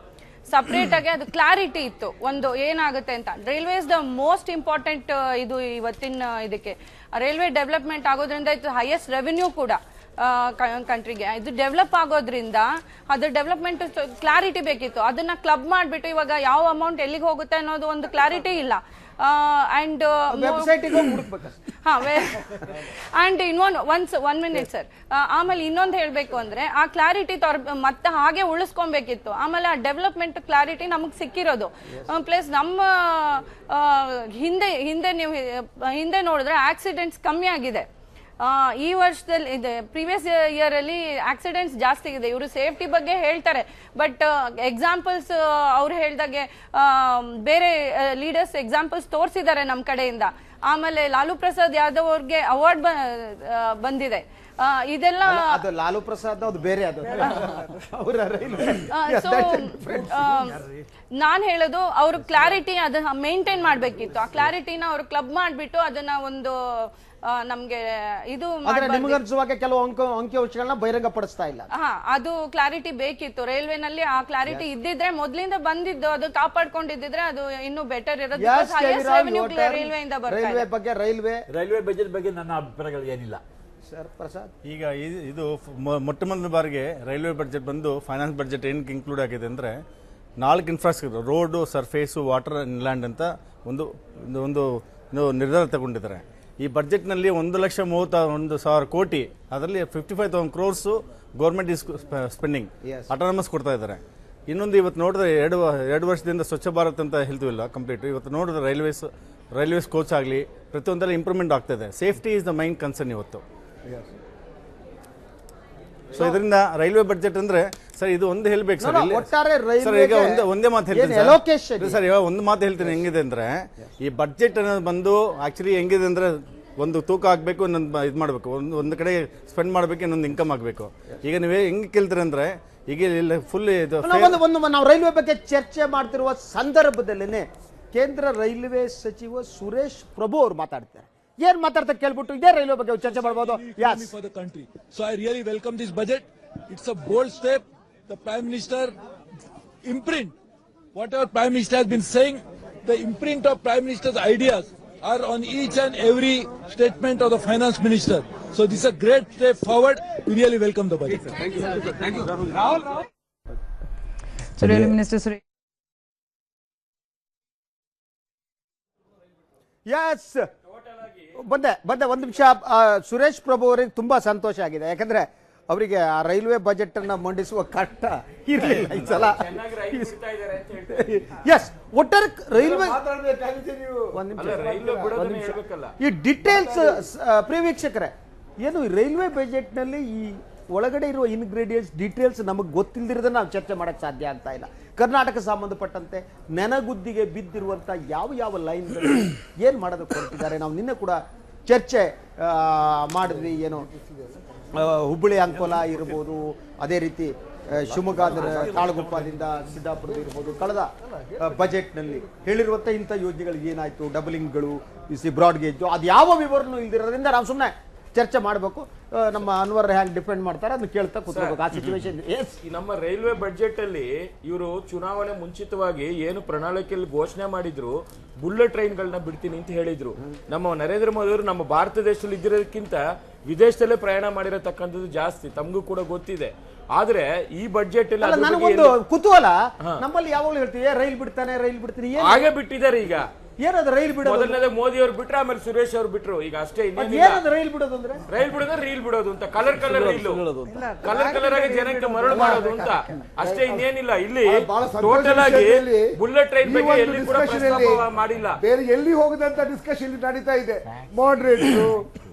ಸಪರೇಟ್ ಆಗಿ ಅದು ಕ್ಲಾರಿಟಿ ಇತ್ತು ಒಂದು ಏನಾಗುತ್ತೆ ಅಂತ. Railway is the most important ಇದು ಇವತ್ತಿನ ಇದಕ್ಕೆ. ರೈಲ್ವೆ ಡೆವಲಪ್ಮೆಂಟ್ ಆಗೋದ್ರಿಂದ ಇದು ಹೈಯೆಸ್ಟ್ ರೆವೆನ್ಯೂ ಕೂಡ ಕಂಟ್ರಿಗೆ. ಇದು ಡೆವಲಪ್ ಆಗೋದ್ರಿಂದ ಅದ್ರ ಡೆವಲಪ್ಮೆಂಟ್ ಕ್ಲಾರಿಟಿ ಬೇಕಿತ್ತು. ಅದನ್ನ ಕ್ಲಬ್ ಮಾಡಿಬಿಟ್ಟು ಇವಾಗ ಯಾವ ಅಮೌಂಟ್ ಎಲ್ಲಿಗೆ ಹೋಗುತ್ತೆ ಅನ್ನೋದು ಒಂದು ಕ್ಲಾರಿಟಿ ಇಲ್ಲ. And one minute sir. ಆಮೇಲೆ ಇನ್ನೊಂದು ಹೇಳಬೇಕು ಅಂದ್ರೆ ಆ ಕ್ಲಾರಿಟಿ ಮತ್ತೆ ಹಾಗೆ ಉಳಿಸ್ಕೊಬೇಕಿತ್ತು. ಆಮೇಲೆ ಆ ಡೆವಲಪ್ಮೆಂಟ್ ಕ್ಲಾರಿಟಿ ನಮಗೆ ಸಿಕ್ಕಿರೋದು. ಪ್ಲಸ್ ನಮ್ಮ ಹಿಂದೆ ನೋಡಿದ್ರೆ ಆಕ್ಸಿಡೆಂಟ್ಸ್ ಕಮ್ಮಿ ಆಗಿದೆ. ಈ ವರ್ಷದಲ್ಲಿ ಇದೆ, ಪ್ರೀವಿಯಸ್ ಇಯರ್ ಅಲ್ಲಿ ಆಕ್ಸಿಡೆಂಟ್ಸ್ ಜಾಸ್ತಿ ಇದೆ. ಇವರು ಸೇಫ್ಟಿ ಬಗ್ಗೆ ಹೇಳ್ತಾರೆ, ಬಟ್ ಎಕ್ಸಾಂಪಲ್ಸ್ ಅವ್ರು ಹೇಳ್ದಾಗೆ ಬೇರೆ ಲೀಡರ್ಸ್ ಎಕ್ಸಾಂಪಲ್ಸ್ ತೋರಿಸಿದ್ದಾರೆ ನಮ್ಮ ಕಡೆಯಿಂದ. ಆಮೇಲೆ ಲಾಲು ಪ್ರಸಾದ್ ಯಾದವ್ ಅವ್ರಿಗೆ ಅವಾರ್ಡ್ ಬಂದಿದೆ. ಇದೆಲ್ಲ ಲಾಲು ಪ್ರಸಾದ್ ಅದು ಬೇರೆ. ಸೊ ನಾನ್ ಹೇಳೋದು ಅವರು ಕ್ಲಾರಿಟಿ ಅದನ್ನ ಮೇಂಟೈನ್ ಮಾಡ್ಬೇಕಿತ್ತು. ಆ ಕ್ಲಾರಿಟಿನ ಅವರು ಕ್ಲಬ್ ಮಾಡ್ಬಿಟ್ಟು ಅದನ್ನ ಒಂದು ನಮ್ಗೆ ಇದು ನಿಮಗನ್ಸುವಾಗ ಕೆಲವು ಅಂಕಿಅಂಶಗಳನ್ನ ಬಹಿರಂಗ ಪಡಿಸ್ತಾ ಇಲ್ಲ. ಅದು ಕ್ಲಾರಿಟಿ ಬೇಕಿತ್ತು. ರೈಲ್ವೆನಲ್ಲಿ ಆ ಕ್ಲಾರಿಟಿ ಇದ್ದಿದ್ರೆ, ಮೊದಲಿಂದ ಬಂದಿದ್ದು ಅದು ಕಾಪಾಡ್ಕೊಂಡಿದ್ರೆ ಅದು ಇನ್ನೂ ಬೆಟರ್ ಇರೋದು. ರೈಲ್ವೆಯಿಂದ ರೈಲ್ವೆ ಬಗ್ಗೆ ರೈಲ್ವೆ ಬಜೆಟ್ ಬಗ್ಗೆ ನನ್ನ ಅಭಿಪ್ರಾಯಗಳು ಏನಿಲ್ಲ ಸರ್. ಪ್ರಸಾದ್, ಈಗ ಇದು ಮೊಟ್ಟ ಮೊದಲ ಬಾರಿಗೆ ರೈಲ್ವೆ ಬಜೆಟ್ ಬಂದು ಫೈನಾನ್ಸ್ ಬಜೆಟ್ ಏನಕ್ಕೆ ಇನ್ಕ್ಲೂಡ್ ಆಗಿದೆ ಅಂದರೆ 4 infrastructure, road, surface, water, inland ಅಂತ ಒಂದು ನಿರ್ಧಾರ ತಗೊಂಡಿದ್ದಾರೆ. ಈ ಬಜೆಟ್ನಲ್ಲಿ 1,31,000 ಕೋಟಿ, ಅದರಲ್ಲಿ 55,000 crores government is spending, autonomous ಕೊಡ್ತಾ ಇದ್ದಾರೆ. ಇನ್ನೊಂದು ಇವತ್ತು ನೋಡಿದ್ರೆ 2 ವರ್ಷದಿಂದ ಸ್ವಚ್ಛ ಭಾರತ್ ಅಂತ ಹೇಳ್ತೀವಿಲ್ಲ ಕಂಪ್ಲೀಟ್. ಇವತ್ತು ನೋಡಿದ್ರೆ ರೈಲ್ವೇಸ್ ಕೋಚ್ ಆಗಲಿ ಪ್ರತಿಯೊಂದರಲ್ಲಿ ಇಂಪ್ರೂವ್ಮೆಂಟ್ ಆಗ್ತಾಯಿದೆ. Safety is the main concern ಇವತ್ತು. ಸೊ ಇದರಿಂದ ರೈಲ್ವೆ ಬಜೆಟ್ ಅಂದ್ರೆ ಸರ್ ಇದು ಒಂದು ಹೇಳ್ಬೇಕು ಸರ್. ಸರ್ ಈಗ ಒಂದೇ ಮಾತು ಹೇಳ್ತೀನಿ ಸರ್. ಇವಾಗ ಒಂದು ಮಾತು ಹೇಳ್ತೀನಿ ಹೆಂಗಿದೆ ಅಂದ್ರೆ, ಈ ಬಜೆಟ್ ಅನ್ನೋದು ಬಂದು ಆಕ್ಚುಲಿ ಹೆಂಗಿದೆ ಅಂದ್ರೆ, ಒಂದು ತೂಕ ಆಗ್ಬೇಕು, ಇನ್ನೊಂದು ಇದು ಮಾಡಬೇಕು, ಒಂದು ಕಡೆ ಸ್ಪೆಂಡ್ ಮಾಡಬೇಕು, ಇನ್ನೊಂದು ಇನ್ಕಮ್ ಆಗಬೇಕು. ಈಗ ನೀವೇ ಹೆಂಗೆ ಕೇಳ್ತೀರಿ ಅಂದ್ರೆ, ಈಗ ಫುಲ್ ನಾವು ರೈಲ್ವೆ ಬಗ್ಗೆ ಚರ್ಚೆ ಮಾಡ್ತಿರುವ ಸಂದರ್ಭದಲ್ಲೇನೆ ಕೇಂದ್ರ ರೈಲ್ವೆ ಸಚಿವ ಸುರೇಶ್ ಪ್ರಭು ಅವರು ಮಾತಾಡ್ತಾರೆ. ಏನ್ ಮಾತಾಡ್ತಾ ಕೇಳ್ಬಿಟ್ಟು ಇದೇ ರೈಲ್ವೆ ಬಗ್ಗೆ ಚರ್ಚೆ ಮಾಡಬಹುದು. For the country. So I really welcome this budget. It's a bold step. The prime minister imprint whatever prime minister has been saying, the imprint of prime minister's ideas are on each and every statement of the finance minister. So this is a great step forward. We really welcome the budget. Thank you. Thank you. Rahul. So really Minister Suresh. Yes. ಬಂದೆ ಒಂದು ನಿಮಿಷ. ಸುರೇಶ್ ಪ್ರಭು ಅವರಿಗೆ ತುಂಬಾ ಸಂತೋಷ ಆಗಿದೆ, ಯಾಕಂದ್ರೆ ಅವರಿಗೆ ಆ ರೈಲ್ವೆ ಬಜೆಟ್ ಅನ್ನ ಮಂಡಿಸುವ ಕಷ್ಟ ಇರಲಿಲ್ಲ ಈ ಸಲ. ಎಸ್, ಒಟ್ಟಾರೆ ರೈಲ್ವೆ ಈ ಡೀಟೇಲ್ಸ್ ಪ್ರಿಯ ವೀಕ್ಷಕರೇ, ಏನು ಈ ರೈಲ್ವೆ ಬಜೆಟ್ ನಲ್ಲಿ ಈ ಒಳಗಡೆ ಇರುವ ಇನ್ಗ್ರೀಡಿಯೆಂಟ್ಸ್ ಡೀಟೇಲ್ಸ್ ನಮಗೆ ಗೊತ್ತಿಲ್ಲದಿರೋದನ್ನ ನಾವು ಚರ್ಚೆ ಮಾಡಕ್ ಸಾಧ್ಯ ಆಗ್ತಾ ಇಲ್ಲ. ಕರ್ನಾಟಕ ಸಂಬಂಧಪಟ್ಟಂತೆ ನೆನಗುದ್ದಿಗೆ ಬಿದ್ದಿರುವಂತ ಯಾವ ಲೈನ್ಗಳು ಏನ್ ಮಾಡೋದಕ್ಕೆ ಹೊರಟಿದ್ದಾರೆ ನಾವು ನಿನ್ನೆ ಕೂಡ ಚರ್ಚೆ ಮಾಡಿದ್ವಿ. ಏನು ಹುಬ್ಬಳ್ಳಿ ಅಂಕೋಲ ಇರ್ಬೋದು, ಅದೇ ರೀತಿ ಶಿವಮೊಗ್ಗದ ತಾಳಗುಪ್ಪದಿಂದ ಸಿದ್ದಾಪುರದ ಇರ್ಬೋದು, ಕಳೆದ ಬಜೆಟ್ನಲ್ಲಿ ಹೇಳಿರುವಂಥ ಇಂಥ ಯೋಜನೆಗಳು ಏನಾಯಿತು, ಡಬಲಿಂಗ್ಗಳು, ಬ್ರಾಡ್ ಗೇಜ್, ಅದು ಯಾವ ವಿವರಣೆ ಇಲ್ದಿರೋದ್ರಿಂದ ನಾವು ಸುಮ್ಮನೆ ಚರ್ಚೆ ಮಾಡಬೇಕು. ನಮ್ಮ ಅನ್ವರ್ ಹ್ಯಾಂಗ್ ಡಿಪೆಂಡ್ ಮಾಡ್ತಾರೆ ಅದನ್ನ ಕೇಳ್ತಾ ಕೂತ್ಕೋಬೇಕು ಆ ಸಿಚುವೇಶನ್. ನಮ್ಮ ರೈಲ್ವೆ ಬಜೆಟ್ ಅಲ್ಲಿ ಇವರು ಚುನಾವಣೆ ಮುಂಚಿತವಾಗಿ ಏನು ಪ್ರಣಾಳಿಕೆಯಲ್ಲಿ ಘೋಷಣೆ ಮಾಡಿದ್ರು, ಬುಲೆಟ್ ಟ್ರೈನ್ಗಳನ್ನ ಬಿಡ್ತೀನಿ ಅಂತ ಹೇಳಿದ್ರು. ನಮ್ಮ ನರೇಂದ್ರ ಮೋದಿ ಅವರು ನಮ್ಮ ಭಾರತ ದೇಶದಲ್ಲಿ ಇದ್ದಿರೋದಕ್ಕಿಂತ ವಿದೇಶದಲ್ಲೇ ಪ್ರಯಾಣ ಮಾಡಿರತಕ್ಕಂಥದ್ದು ಜಾಸ್ತಿ, ತಮಗೂ ಕೂಡ ಗೊತ್ತಿದೆ. ಆದ್ರೆ ಈ ಬಜೆಟ್ ಅಲ್ಲಿ ನನಗೊಂದು ಕುತೂಹಲ, ನಮ್ಮಲ್ಲಿ ಯಾವಾಗಲೂ ಹೇಳ್ತೀವಿ ರೈಲ್ ಬಿಡ್ತೀನಿ, ಹಾಗೆ ಬಿಟ್ಟಿದ್ದಾರೆ. ಈಗ ಏನದು ರೈಲ್ ಬಿಡೋದು? ಮೊದಲನೇದ ಮೋದಿ ಅವರು ಬಿಟ್ರೆ, ಆಮೇಲೆ ಸುರೇಶ್ ಅವರು ಬಿಟ್ರು. ಈಗ ಅಷ್ಟೇ. ಏನದು ರೈಲ್ ಬಿಡೋದು ಅಂದ್ರೆ? ರೈಲ್ ಬಿಡೋದು ರೀಲ್ ಬಿಡೋದು ಅಂತ, ಕಲರ್ ಕಲರ್ ಆಗಿ ಜನಕ್ಕೆ ಮರಳು ಮಾಡೋದು ಅಂತ ಅಷ್ಟೇ, ಇನ್ನೇನಿಲ್ಲ. ಇಲ್ಲಿ ಟೋಟಲ್ ಆಗಿ ಬುಲೆಟ್ ಟ್ರೈನ್ ಬಗ್ಗೆ ಎಲ್ಲಿ ಕೂಡ ಪ್ರಸ್ತಾಪ ಮಾಡಿಲ್ಲ. ಬೇರೆ ಎಲ್ಲಿ ಹೋಗದಂತ ಡಿಸ್ಕಷನ್ ನಡೀತಾ ಇದೆ. ಮಾಡರೇಟರ್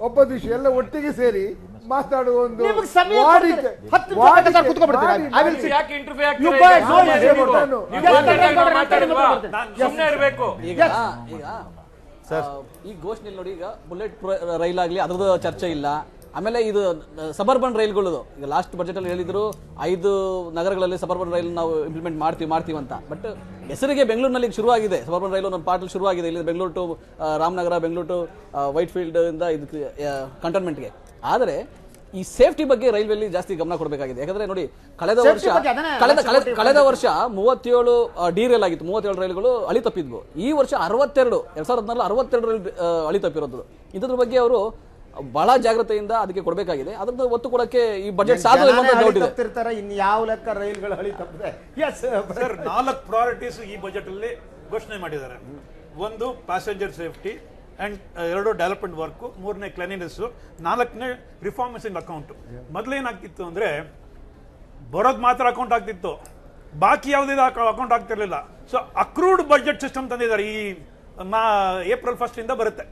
ಒಬ್ಬದಿಶ ಎಲ್ಲ ಒಟ್ಟಿಗೆ ಸೇರಿ ಮಾತಾಡುವ ಒಂದು ಈ ಘೋಷಣೆ ನೋಡಿ. ಈಗ ಬುಲೆಟ್ ರೈಲ್ ಆಗ್ಲಿ ಅದ್ರದ್ದು ಚರ್ಚೆ ಇಲ್ಲ. ಆಮೇಲೆ ಇದು ಸಬರ್ಬನ್ ರೈಲ್ಗಳು, ಈಗ ಲಾಸ್ಟ್ ಬಜೆಟ್ ಅಲ್ಲಿ ಹೇಳಿದ್ರು 5 ನಗರಗಳಲ್ಲಿ ಸಬರ್ಬನ್ ರೈಲ್ ನಾವು ಇಂಪ್ಲಿಮೆಂಟ್ ಮಾಡ್ತೀವಿ ಅಂತ. ಬಟ್ ಹೆಸರಿಗೆ ಬೆಂಗಳೂರಿನಲ್ಲಿ ಶುರುವಾಗಿದೆ ಸಬರ್ಬನ್ ರೈಲು, ನಮ್ಮ ಪಾರ್ಟಲ್ ಶುರುವಾಗಿದೆ. ಇಲ್ಲಿ Bengaluru to Ramanagara, Bengaluru to Whitefield ಇಂದ ಇದಕ್ಕೆ ಕಂಟೋನ್ಮೆಂಟ್ಗೆ. ಆದರೆ ಈ ಸೇಫ್ಟಿ ಬಗ್ಗೆ ರೈಲ್ವೆಲ್ಲಿ ಜಾಸ್ತಿ ಗಮನ ಕೊಡಬೇಕಾಗಿದೆ. ಯಾಕಂದ್ರೆ ನೋಡಿ, ಕಳೆದ ವರ್ಷ 37 ಡಿ ರೈಲ್ ಆಗಿತ್ತು, 37 ರೈಲುಗಳು ಅಳಿ ತಪ್ಪಿದ್ವು. ಈ ವರ್ಷ 2014 ರೈಲ್ ಅಳಿ ತಪ್ಪಿರೋದು. ಇದ್ರ ಬಗ್ಗೆ ಅವರು ಬಹಳ ಜಾಗ್ರತೆಯಿಂದ ಅದಕ್ಕೆ ಕೊಡಬೇಕಾಗಿದೆ. ಅದ್ರದ್ದು ಒತ್ತು ಕೊಡಕ್ಕೆ ಈ ಬಜೆಟ್ ಸಾಧ್ಯ ಯಾವ ಲೆಕ್ಕ ರೈಲ್ಗಳು ಅಳಿ ತಪ್ಪಿದೆ. 4 ಪ್ರಯಾರಿಟೀಸ್ ಈ ಬಜೆಟ್ ಅಲ್ಲಿ ಘೋಷಣೆ ಮಾಡಿದ್ದಾರೆ. ಒಂದು passenger safety and 2 development work, 3ನೇ ಕ್ಲೀನಿನೆಸ್, 4ನೇ ರಿಫಾರ್ಮ್ಸ್ ಇನ್ ಅಕೌಂಟ್. ಮೊದಲೇನಾಗ್ತಿತ್ತು ಅಂದ್ರೆ ಬರೋದು ಮಾತ್ರ ಅಕೌಂಟ್ ಆಗ್ತಿತ್ತು, ಬಾಕಿ ಯಾವುದೇ ಅಕೌಂಟ್ ಆಗ್ತಿರ್ಲಿಲ್ಲ. ಸೊ ಅಕ್ರೂಡ್ ಬಜೆಟ್ ಸಿಸ್ಟಮ್ ತಂದಿದ್ದಾರೆ. ಈ ಏಪ್ರಿಲ್ 1 ಇಂದ ಬರುತ್ತೆ.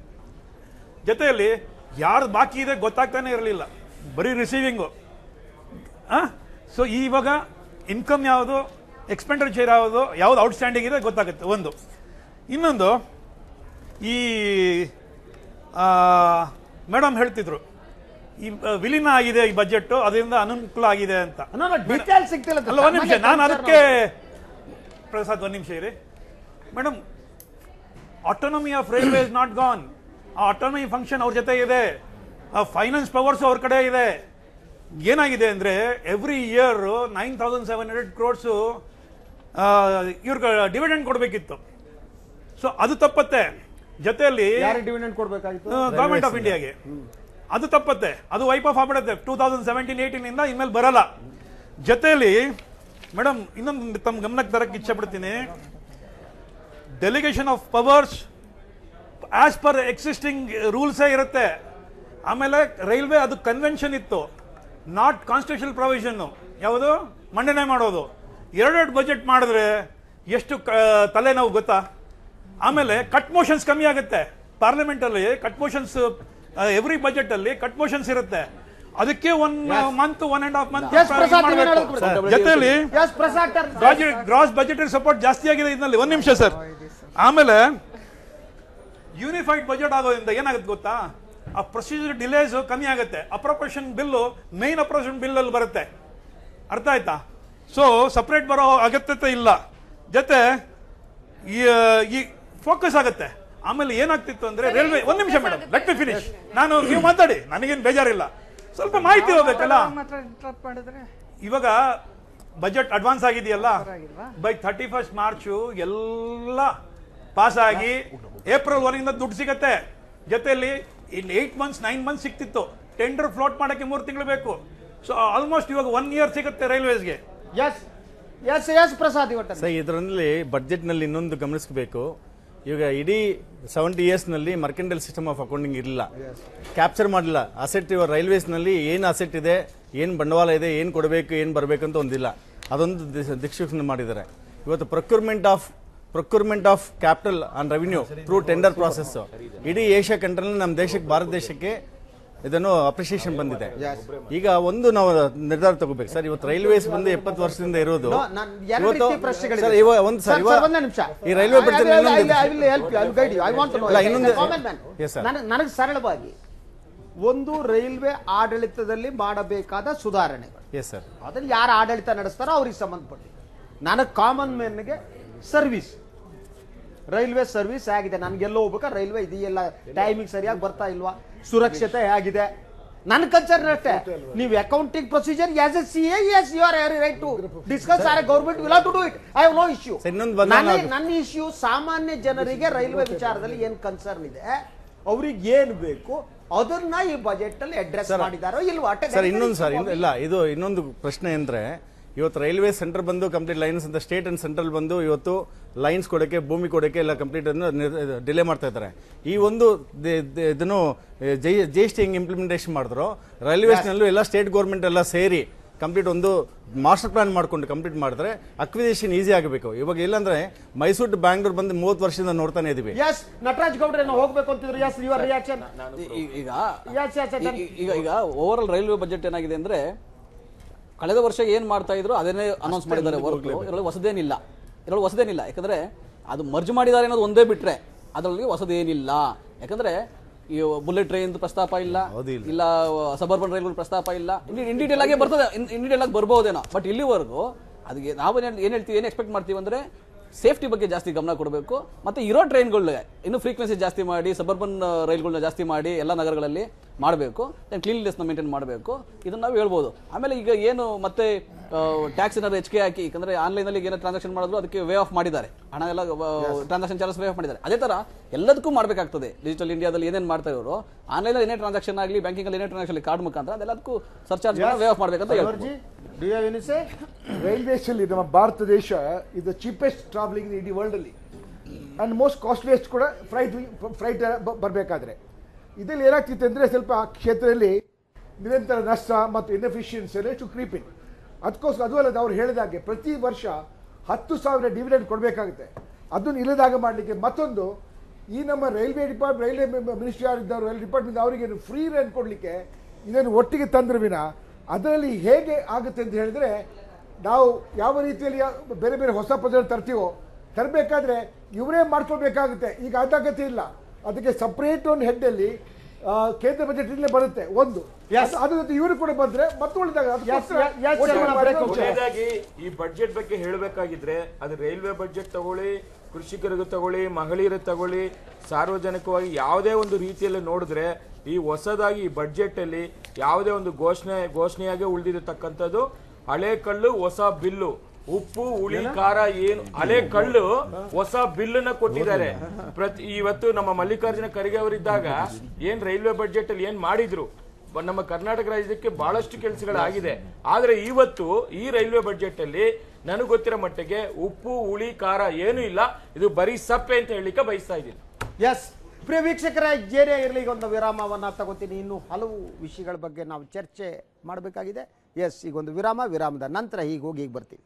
ಜೊತೆಯಲ್ಲಿ ಯಾರು ಬಾಕಿ ಇದೆ ಗೊತ್ತಾಗ್ತಾನೆ ಇರಲಿಲ್ಲ, ಬರೀ ರಿಸೀವಿಂಗು. ಸೊ ಇವಾಗ ಇನ್ಕಮ್ ಯಾವುದು, ಎಕ್ಸ್ಪೆಂಡಿಚರ್ ಯಾವುದು ಔಟ್ಸ್ಟ್ಯಾಂಡಿಂಗ್ ಇದೆ ಗೊತ್ತಾಗುತ್ತೆ. ಒಂದು. ಇನ್ನೊಂದು, ಈ ಮೇಡಮ್ ಹೇಳ್ತಿದ್ರು ಈ ವಿಲೀನ ಆಗಿದೆ ಈ ಬಜೆಟ್, ಅದರಿಂದ ಅನುಕೂಲ ಆಗಿದೆ ಅಂತ. ಅಲ್ಲ, ಒಂದ್ ನಿಮಿಷ, ನಾನು ಅದಕ್ಕೆ ಪ್ರಸಾದ್ ಒಂದ್ ನಿಮಿಷ ಇರಿ madam. Autonomy of railway is not gone. ಆ ಆಟೋನಮಿ ಫಂಕ್ಷನ್ ಅವ್ರ ಜೊತೆ ಇದೆ, ಫೈನಾನ್ಸ್ ಪವರ್ಸ್ ಅವ್ರ ಕಡೆ ಇದೆ. ಏನಾಗಿದೆ ಅಂದ್ರೆ ಎವ್ರಿ ಇಯರ್ 9,700 crores ಇವ್ರಿಗೆ ಡಿವಿಡೆಂಡ್ ಕೊಡಬೇಕಿತ್ತು. ಸೊ ಅದು ತಪ್ಪತ್ತೆ. ಜೊತೆಯಲ್ಲಿ ಡಿವಿಡೆಂಡ್ ಕೊಡಬೇಕಾಗಿತ್ತು ಗವರ್ಮೆಂಟ್ ಆಫ್ ಇಂಡಿಯಾಗೆ, ಅದು ತಪ್ಪತ್ತೆ. ಅದು ವೈಪ್ ಆಫ್ ಆಗ್ಬಿಡುತ್ತೆ 2017-18 ಇಂದ ಇನ್ಮೇಲೆ ಬರಲ್ಲ. ಜೊತೆಯಲ್ಲಿ ಮೇಡಮ್ ಇನ್ನೊಂದು ತಮ್ಮ ಗಮನಕ್ಕೆ ತರಕ್ಕೆ ಇಚ್ಛೆ ಪಡ್ತೀನಿ. Delegation of powers as per existing ರೂಲ್ಸೇ ಇರುತ್ತೆ. ಆಮೇಲೆ ರೈಲ್ವೆ ಅದು ಕನ್ವೆನ್ಷನ್ ಇತ್ತು, ನಾಟ್ ಕಾನ್ಸ್ಟಿಟ್ಯೂಷನಲ್ ಪ್ರೊವಿಷನ್. ಯಾವುದು ಮಂಡನೆ ಮಾಡೋದು. 2 ಬಜೆಟ್ ಮಾಡಿದ್ರೆ ಎಷ್ಟು ತಲೆನೋವು ಗೊತ್ತಾ. ಆಮೇಲೆ ಕಟ್ ಮೋಷನ್ಸ್ ಕಮ್ಮಿ ಆಗುತ್ತೆ ಪಾರ್ಲಿಮೆಂಟ್ ಅಲ್ಲಿ. ಕಟ್ ಮೋಷನ್ಸ್ ಎವ್ರಿ ಬಜೆಟ್ ಅಲ್ಲಿ ಕಟ್ ಮೋಷನ್ಸ್ ಇರುತ್ತೆ. ಅದಕ್ಕೆ 1 ಮಂತ್ 1.5 ಮಂತ್ ಜೊತೆಲಿ ಗ್ರಾಸ್ ಬಜೆಟರಿ ಸಪೋರ್ಟ್ ಜಾಸ್ತಿ ಆಗಿದೆ ಇದರಲ್ಲಿ. 1 ನಿಮಿಷ ಸರ್. ಆಮೇಲೆ ಯೂನಿಫೈಡ್ ಬಜೆಟ್ ಆಗೋದ್ರಿಂದ ಏನಾಗುತ್ತೆ ಗೊತ್ತಾ, ಆ ಪ್ರೊಸೀಜರ್ ಡಿಲೇಸ್ ಕಮ್ಮಿ ಆಗುತ್ತೆ. Appropriation bill main appropriation bill ಅಲ್ಲಿ ಬರುತ್ತೆ. ಅರ್ಥ ಆಯ್ತಾ? ಸೊ ಸಪರೇಟ್ ಬರೋ ಅಗತ್ಯತೆ ಇಲ್ಲ. ಜೊತೆ ಈ ಫೋಕಸ್ ಆಗುತ್ತೆ. ಆಮೇಲೆ ಏನಾಗ್ತಿತ್ತು ಅಂದ್ರೆ ರೈಲ್ವೆ, 1 ನಿಮಿಷ ಮೇಡಮ್, ಲೆಟ್ ಮಿ ಫಿನಿಶ್. ನೀವು ಮಾತಾಡಿ, ನನಗೇನು ಬೇಜಾರಿಲ್ಲ. ಸ್ವಲ್ಪ ಮಾಹಿತಿ ಹೋಗ್ಬೇಕಲ್ಲ. ಇವಾಗ ಬಜೆಟ್ ಅಡ್ವಾನ್ಸ್ ಆಗಿದೆಯಲ್ಲ, ಬೈ 31 ಮಾರ್ಚ್ ಎಲ್ಲ ಪಾಸ್ ಆಗಿ ಏಪ್ರಿಲ್ 1 ಇಂದ ದುಡ್ಡು ಸಿಗತ್ತೆ. ಜೊತೆಯಲ್ಲಿ ಇನ್ 8 ಮಂತ್ಸ್ 9 ಮಂತ್ಸ್ ಸಿಕ್ತಿತ್ತು. ಟೆಂಡರ್ ಫ್ಲೋಟ್ ಮಾಡಕ್ಕೆ 3 ತಿಂಗಳು ಬೇಕು. ಸೊ ಆಲ್ಮೋಸ್ಟ್ ಇವಾಗ 1 ಇಯರ್ ಸಿಗುತ್ತೆ ರೈಲ್ವೇಸ್ಗೆ. ಪ್ರಸಾದ್, ಇದರಲ್ಲಿ ಬಜೆಟ್ ನಲ್ಲಿ ಇನ್ನೊಂದು ಗಮನಿಸಬೇಕು. ಈಗ ಇಡೀ 70 ಇಯರ್ಸ್ನಲ್ಲಿ ಮರ್ಕೆಂಟೈಲ್ ಸಿಸ್ಟಮ್ ಆಫ್ ಅಕೌಂಟಿಂಗ್ ಇರಲಿಲ್ಲ, ಕ್ಯಾಪ್ಚರ್ ಮಾಡಲಿಲ್ಲ. ಅಸೆಟ್ ಇವಾಗ ರೈಲ್ವೇಸ್ನಲ್ಲಿ ಏನು ಅಸೆಟ್ ಇದೆ, ಏನು ಬಂಡವಾಳ ಇದೆ, ಏನು ಕೊಡಬೇಕು, ಏನು ಬರಬೇಕು ಅಂತ ಒಂದಿಲ್ಲ. ಅದೊಂದು ದಿಕ್ಸೂಚನೆ ಮಾಡಿದ್ದಾರೆ. ಇವತ್ತು procurement of capital on revenue through tender process ಇಡೀ ಏಷ್ಯಾ ಕಂಟ್ರಿನಲ್ಲಿ ನಮ್ಮ ದೇಶಕ್ಕೆ, ಭಾರತ ದೇಶಕ್ಕೆ ಇದನ್ನು ಅಪ್ರಿಸಿಯೇಷನ್ ಬಂದಿದೆ. ಈಗ ಒಂದು ನಾವು ನಿರ್ಧಾರ ತಗೋಬೇಕು ಸರ್. ಇವತ್ತು ರೈಲ್ವೇಸ್ ಬಂದು 70 ವರ್ಷದಿಂದ ಇರೋದು. ನನಗೆ ಸರಳವಾಗಿ ಒಂದು ರೈಲ್ವೆ ಆಡಳಿತದಲ್ಲಿ ಮಾಡಬೇಕಾದ ಸುಧಾರಣೆಗಳು, ಅದನ್ನು ಯಾರು ಆಡಳಿತ ನಡೆಸ್ತಾರೋ ಅವ್ರಿಗೆ ಸಂಬಂಧಪಟ್ಟು. ನನಗೆ ಕಾಮನ್ ಮ್ಯಾನ್ಗೆ ಸರ್ವಿಸ್, ರೈಲ್ವೆ ಸರ್ವಿಸ್ ಆಗಿದೆ, ನನಗೆಲ್ಲೋ ಹೋಗ್ಬೇಕಾ ರೈಲ್ವೆ ಇದೆಯಲ್ಲ, ಟೈಮಿಂಗ್ ಸರಿಯಾಗಿ ಬರ್ತಾ ಇಲ್ವಾ, ಸುರಕ್ಷತೆ ಹೇಗಿದೆ, ನನ್ನ ಕನ್ಸರ್ನ್ ಅಷ್ಟೇ. ನೀವು accounting procedure as A CA, yes, you are right to discuss, or government will have to do it. I have no issue. ನನ್ನ ಇಶ್ಯೂ ಸಾಮಾನ್ಯ ಜನರಿಗೆ ರೈಲ್ವೆ ವಿಚಾರದಲ್ಲಿ ಏನ್ ಕನ್ಸರ್ನ್ ಇದೆ, ಅವ್ರಿಗೆ ಏನ್ ಬೇಕು ಅದನ್ನ ಈ ಬಜೆಟ್ ಅಲ್ಲಿ ಅಡ್ರೆಸ್ ಮಾಡಿದಾರೋ ಇಲ್ವಾ? ಇನ್ನೊಂದು ಪ್ರಶ್ನೆ ಅಂದ್ರೆ, ಇವತ್ತು ರೈಲ್ವೆ ಸೆಂಟರ್ ಬಂದು ಕಂಪ್ಲೀಟ್ ಲೈನ್ಸ್ ಅಂತ ಸ್ಟೇಟ್ ಅಂಡ್ ಸೆಂಟ್ರಲ್ ಬಂದು ಇವತ್ತು ಲೈನ್ಸ್ ಕೊಡೋಕೆ, ಭೂಮಿ ಕೊಡೋಕೆ ಎಲ್ಲ ಕಂಪ್ಲೀಟ್ ಡಿಲೇ ಮಾಡ್ತಾ ಇದ್ದಾರೆ. ಈ ಒಂದು ಇದನ್ನು GST ಹೆಂಗೆ ಇಂಪ್ಲಿಮೆಂಟೇಷನ್ ಮಾಡಿದ್ರು, ರೈಲ್ವೇಸ್ನಲ್ಲೂ ಎಲ್ಲ ಸ್ಟೇಟ್ ಗೌರ್ಮೆಂಟ್ ಎಲ್ಲ ಸೇರಿ ಕಂಪ್ಲೀಟ್ ಒಂದು ಮಾಸ್ಟರ್ ಪ್ಲಾನ್ ಮಾಡ್ಕೊಂಡು ಕಂಪ್ಲೀಟ್ ಮಾಡಿದ್ರೆ ಅಕ್ವಿಸಿಷನ್ ಈಸಿ ಆಗಬೇಕು. ಇವಾಗ ಇಲ್ಲಾಂದ್ರೆ ಮೈಸೂರು ಟು ಬ್ಯಾಂಗ್ಳೂರ್ ಬಂದು 30 ವರ್ಷದಿಂದ ನೋಡ್ತಾನೆ ಇದೀವಿ. ನಟರಾಜ್ ಗೌಡ್ರೆ ಹೋಗ್ಬೇಕು ಅಂತಿದ್ರು. ಈಗ ಓವರ್ ಆಲ್ ರೈಲ್ವೆ ಬಜೆಟ್ ಏನಾಗಿದೆ ಅಂದ್ರೆ, ಕಳೆದ ವರ್ಷ ಏನ್ ಮಾಡ್ತಾ ಇದ್ರು ಅದನ್ನೇ ಅನೌನ್ಸ್ ಮಾಡಿದ್ದಾರೆ ಹೊರತು ಇದರಲ್ಲಿ ಹೊಸದೇನಿಲ್ಲ. ಯಾಕಂದ್ರೆ ಅದು ಮರ್ಜ್ ಮಾಡಿದ್ದಾರೆ ಅನ್ನೋದು ಒಂದೇ ಬಿಟ್ರೆ ಅದರಲ್ಲಿ ಹೊಸದೇನಿಲ್ಲ. ಯಾಕಂದ್ರೆ ಈ ಬುಲೆಟ್ ಟ್ರೈನ್ ಪ್ರಸ್ತಾಪ ಇಲ್ಲ, ಸಬರ್ಬನ್ ರೈಲ್ವೆ ಪ್ರಸ್ತಾಪ ಇಲ್ಲ. ಇನ್ ಡೀಟೇಲ್ ಆಗಿ ಬರ್ತದೆ, ಇನ್ ಡೀಟೇಲ್ ಆಗಿ ಬರ್ಬಹುದೇನೋ. ಬಟ್ ಇಲ್ಲಿವರೆಗೂ ಅದಕ್ಕೆ ನಾವು ಏನ್ ಹೇಳ್ತೀವಿ, ಏನ್ ಎಕ್ಸ್ಪೆಕ್ಟ್ ಮಾಡ್ತೀವಿ ಅಂದ್ರೆ ಸೇಫ್ಟಿ ಬಗ್ಗೆ ಜಾಸ್ತಿ ಗಮನ ಕೊಡಬೇಕು, ಮತ್ತೆ ಇರೋ ಟ್ರೈನ್ಗಳಿಗೆ ಇನ್ನು ಫ್ರೀಕ್ವೆನ್ಸಿ ಜಾಸ್ತಿ ಮಾಡಿ, ಸಬರ್ಬನ್ ರೈಲ್ಗಳನ್ನ ಜಾಸ್ತಿ ಮಾಡಿ ಎಲ್ಲ ನಗರಗಳಲ್ಲಿ ಮಾಡಬೇಕು, ಕ್ಲೀನ್ನೆಸ್ನ ಮೇಂಟೈನ್ ಮಾಡಬೇಕು. ಇದನ್ನ ನಾವು ಹೇಳ್ಬೋದು. ಆಮೇಲೆ ಈಗ ಏನು ಮತ್ತೆ ಟ್ಯಾಕ್ಸ್ ಏನಾದ್ರು ಹೆಚ್ಚಿಗೆ ಹಾಕಿ, ಯಾಕಂದ್ರೆ ಆನ್ಲೈನಲ್ಲಿ ಏನೋ ಟ್ರಾನ್ಸಾಕ್ಷನ್ ಮಾಡಿದ್ರು ಅದಕ್ಕೆ ವೇ ಆಫ್ ಮಾಡಿದ್ದಾರೆ, ಹಣ ಎಲ್ಲ ಟ್ರಾನ್ಸಾಕ್ಷನ್ ಚಾರ್ಜಸ್ ವೇ ಆಫ್ ಮಾಡಿದ್ದಾರೆ. ಅದೇ ತರ ಎಲ್ಲದಕ್ಕೂ ಮಾಡಬೇಕಾಗ್ತದೆ. ಡಿಜಿಟಲ್ ಇಂಡಿಯಾದಲ್ಲಿ ಏನೇನು ಮಾಡ್ತಾ ಇವರು, ಆನ್ಲೈನ್ ಏನೇ ಟ್ರಾನ್ಸಾಕ್ಷನ್ ಆಗಲಿ, ಬ್ಯಾಂಕಿಂಗ್ ಅಲ್ಲಿ ಏನೇ ಟ್ರಾನ್ಸಾಕ್ಷನ್ ಕಾರ್ಡ್ ಮುಖಾಂತರ ಅದೆಲ್ಲದಕ್ಕೂ ಸರ್ಚಾರ್ಜ್ ವೇ ಆಫ್ ಮಾಡಬೇಕಂತ ಹೇಳ್ತೀವಿ. ರೈಲ್ವೇಸ್ ಅಲ್ಲಿ ನಮ್ಮ ಭಾರತ ದೇಶ ಇದು ಚೀಪೆಸ್ಟ್ ಟ್ರಾವೆಲಿಂಗ್ ಇಡೀ ವರ್ಲ್ಡ್ ಅಲ್ಲಿ ಅಂಡ್ ಮೋಸ್ಟ್ ಕಾಸ್ಟ್ಲಿಯೆಸ್ಟ್ ಕೂಡ ಫ್ಲೈಟ್ ಬರಬೇಕಾದ್ರೆ. ಇದರಲ್ಲಿ ಏನಾಗ್ತಿತ್ತು ಅಂದ್ರೆ, ಸ್ವಲ್ಪ ಆ ಕ್ಷೇತ್ರದಲ್ಲಿ ನಿರಂತರ ನಷ್ಟ ಮತ್ತು ಇನ್ಎಫಿಷಿಯನ್ಸಿ ಟು ಕ್ರೀಪಿಂಗ್. ಅದಕ್ಕೋಸ್ಕರ ಅದು ಅಲ್ಲದೆ ಅವ್ರು ಹೇಳಿದಾಗೆ ಪ್ರತಿ ವರ್ಷ 10,000 ಡಿವಿಡೆಂಡ್ ಕೊಡಬೇಕಾಗುತ್ತೆ. ಅದನ್ನು ಇಲ್ಲದಾಗ ಮಾಡಲಿಕ್ಕೆ ಮತ್ತೊಂದು, ಈ ನಮ್ಮ ರೈಲ್ವೆ ಮಿನಿಸ್ಟ್ರಿ ಯಾರಿದ್ದಾರೆ, ರೈಲ್ವೆ ಡಿಪಾರ್ಟ್ಮೆಂಟ್ ಅವರಿಗೆ ಫ್ರೀ ರೇಂಜ್ ಕೊಡಲಿಕ್ಕೆ ಇದನ್ನು ಒಟ್ಟಿಗೆ ತಂದ್ರೆ ವಿನ ಅದರಲ್ಲಿ ಹೇಗೆ ಆಗುತ್ತೆ ಅಂತ ಹೇಳಿದ್ರೆ, ನಾವು ಯಾವ ರೀತಿಯಲ್ಲಿ ಬೇರೆ ಬೇರೆ ಹೊಸ ಪದಗಳು ತರಬೇಕಾದ್ರೆ ಇವರೇ ಮಾಡ್ಕೊಳ್ಬೇಕಾಗುತ್ತೆ. ಈಗ ಅದಾಗತ್ತೆ ಇಲ್ಲ, ಅದಕ್ಕೆ ಸಪ್ರೇಟ್ ಒಂದು ಹೆಡ್ಡಲ್ಲಿ ಕೇಂದ್ರ ಬಜೆಟ್ ಇಲ್ಲೇ ಬರುತ್ತೆ ಒಂದು, ಅದ್ರ ಜೊತೆ ಇವರು ಕೂಡ ಬಂದ್ರೆ ಮತ್ತೆ ಒಳ್ಳೆಯದಾಗಿ ಈ ಬಜೆಟ್ ಬಗ್ಗೆ ಹೇಳಬೇಕಾಗಿದ್ರೆ ಅದು ರೈಲ್ವೆ ಬಜೆಟ್ ತಗೊಳ್ಳಿ, ಕೃಷಿಕರಿಗೆ ತಗೊಳ್ಳಿ, ಮಹಿಳೆಯರಿಗೆ ತಗೊಳ್ಳಿ, ಸಾರ್ವಜನಿಕವಾಗಿ ಯಾವುದೇ ಒಂದು ರೀತಿಯಲ್ಲಿ ನೋಡಿದ್ರೆ ಈ ಹೊಸದಾಗಿ ಈ ಬಜೆಟ್ ಅಲ್ಲಿ ಯಾವುದೇ ಒಂದು ಘೋಷಣೆಯಾಗಿ ಉಳಿದಿರತಕ್ಕಂಥದ್ದು ಹಳೆ ಕಳ್ಳು ಹೊಸ ಬಿಲ್ಲು, ಉಪ್ಪು ಹುಳಿ ಖಾರ ಏನು ಹಳೆ ಕಳ್ಳು ಹೊಸ ಬಿಲ್ಲನ್ನ ಕೊಟ್ಟಿದ್ದಾರೆ. ಇವತ್ತು ನಮ್ಮ ಮಲ್ಲಿಕಾರ್ಜುನ ಖರ್ಗೆ ಅವರಿದ್ದಾಗ ಏನ್ ರೈಲ್ವೆ ಬಜೆಟ್ ಅಲ್ಲಿ ಏನ್ ಮಾಡಿದ್ರು, ನಮ್ಮ ಕರ್ನಾಟಕ ರಾಜ್ಯಕ್ಕೆ ಬಹಳಷ್ಟು ಕೆಲಸಗಳಾಗಿದೆ. ಆದ್ರೆ ಇವತ್ತು ಈ ರೈಲ್ವೆ ಬಜೆಟ್ ಅಲ್ಲಿ ನನಗೆ ಗೊತ್ತಿರೋ ಮಟ್ಟಿಗೆ ಉಪ್ಪು ಹುಳಿ ಖಾರ ಏನು ಇಲ್ಲ, ಇದು ಬರೀ ಸಪ್ಪೆ ಅಂತ ಹೇಳಲಿಕ್ಕೆ ಬಯಸ್ತಾ ಇದ್ದೀನಿ. ಎಸ್ ಪ್ರಿಯ ವೀಕ್ಷಕರ, ಏನೇ ಇರಲಿ ಈಗ ಒಂದು ವಿರಾಮವನ್ನು ತಗೋತೀನಿ. ಇನ್ನು ಹಲವು ವಿಷಯಗಳ ಬಗ್ಗೆ ನಾವು ಚರ್ಚೆ ಮಾಡಬೇಕಾಗಿದೆ. ಎಸ್ ಈಗ ಒಂದು ವಿರಾಮದ ನಂತರ ಹೀಗೆ ಬರ್ತೀವಿ.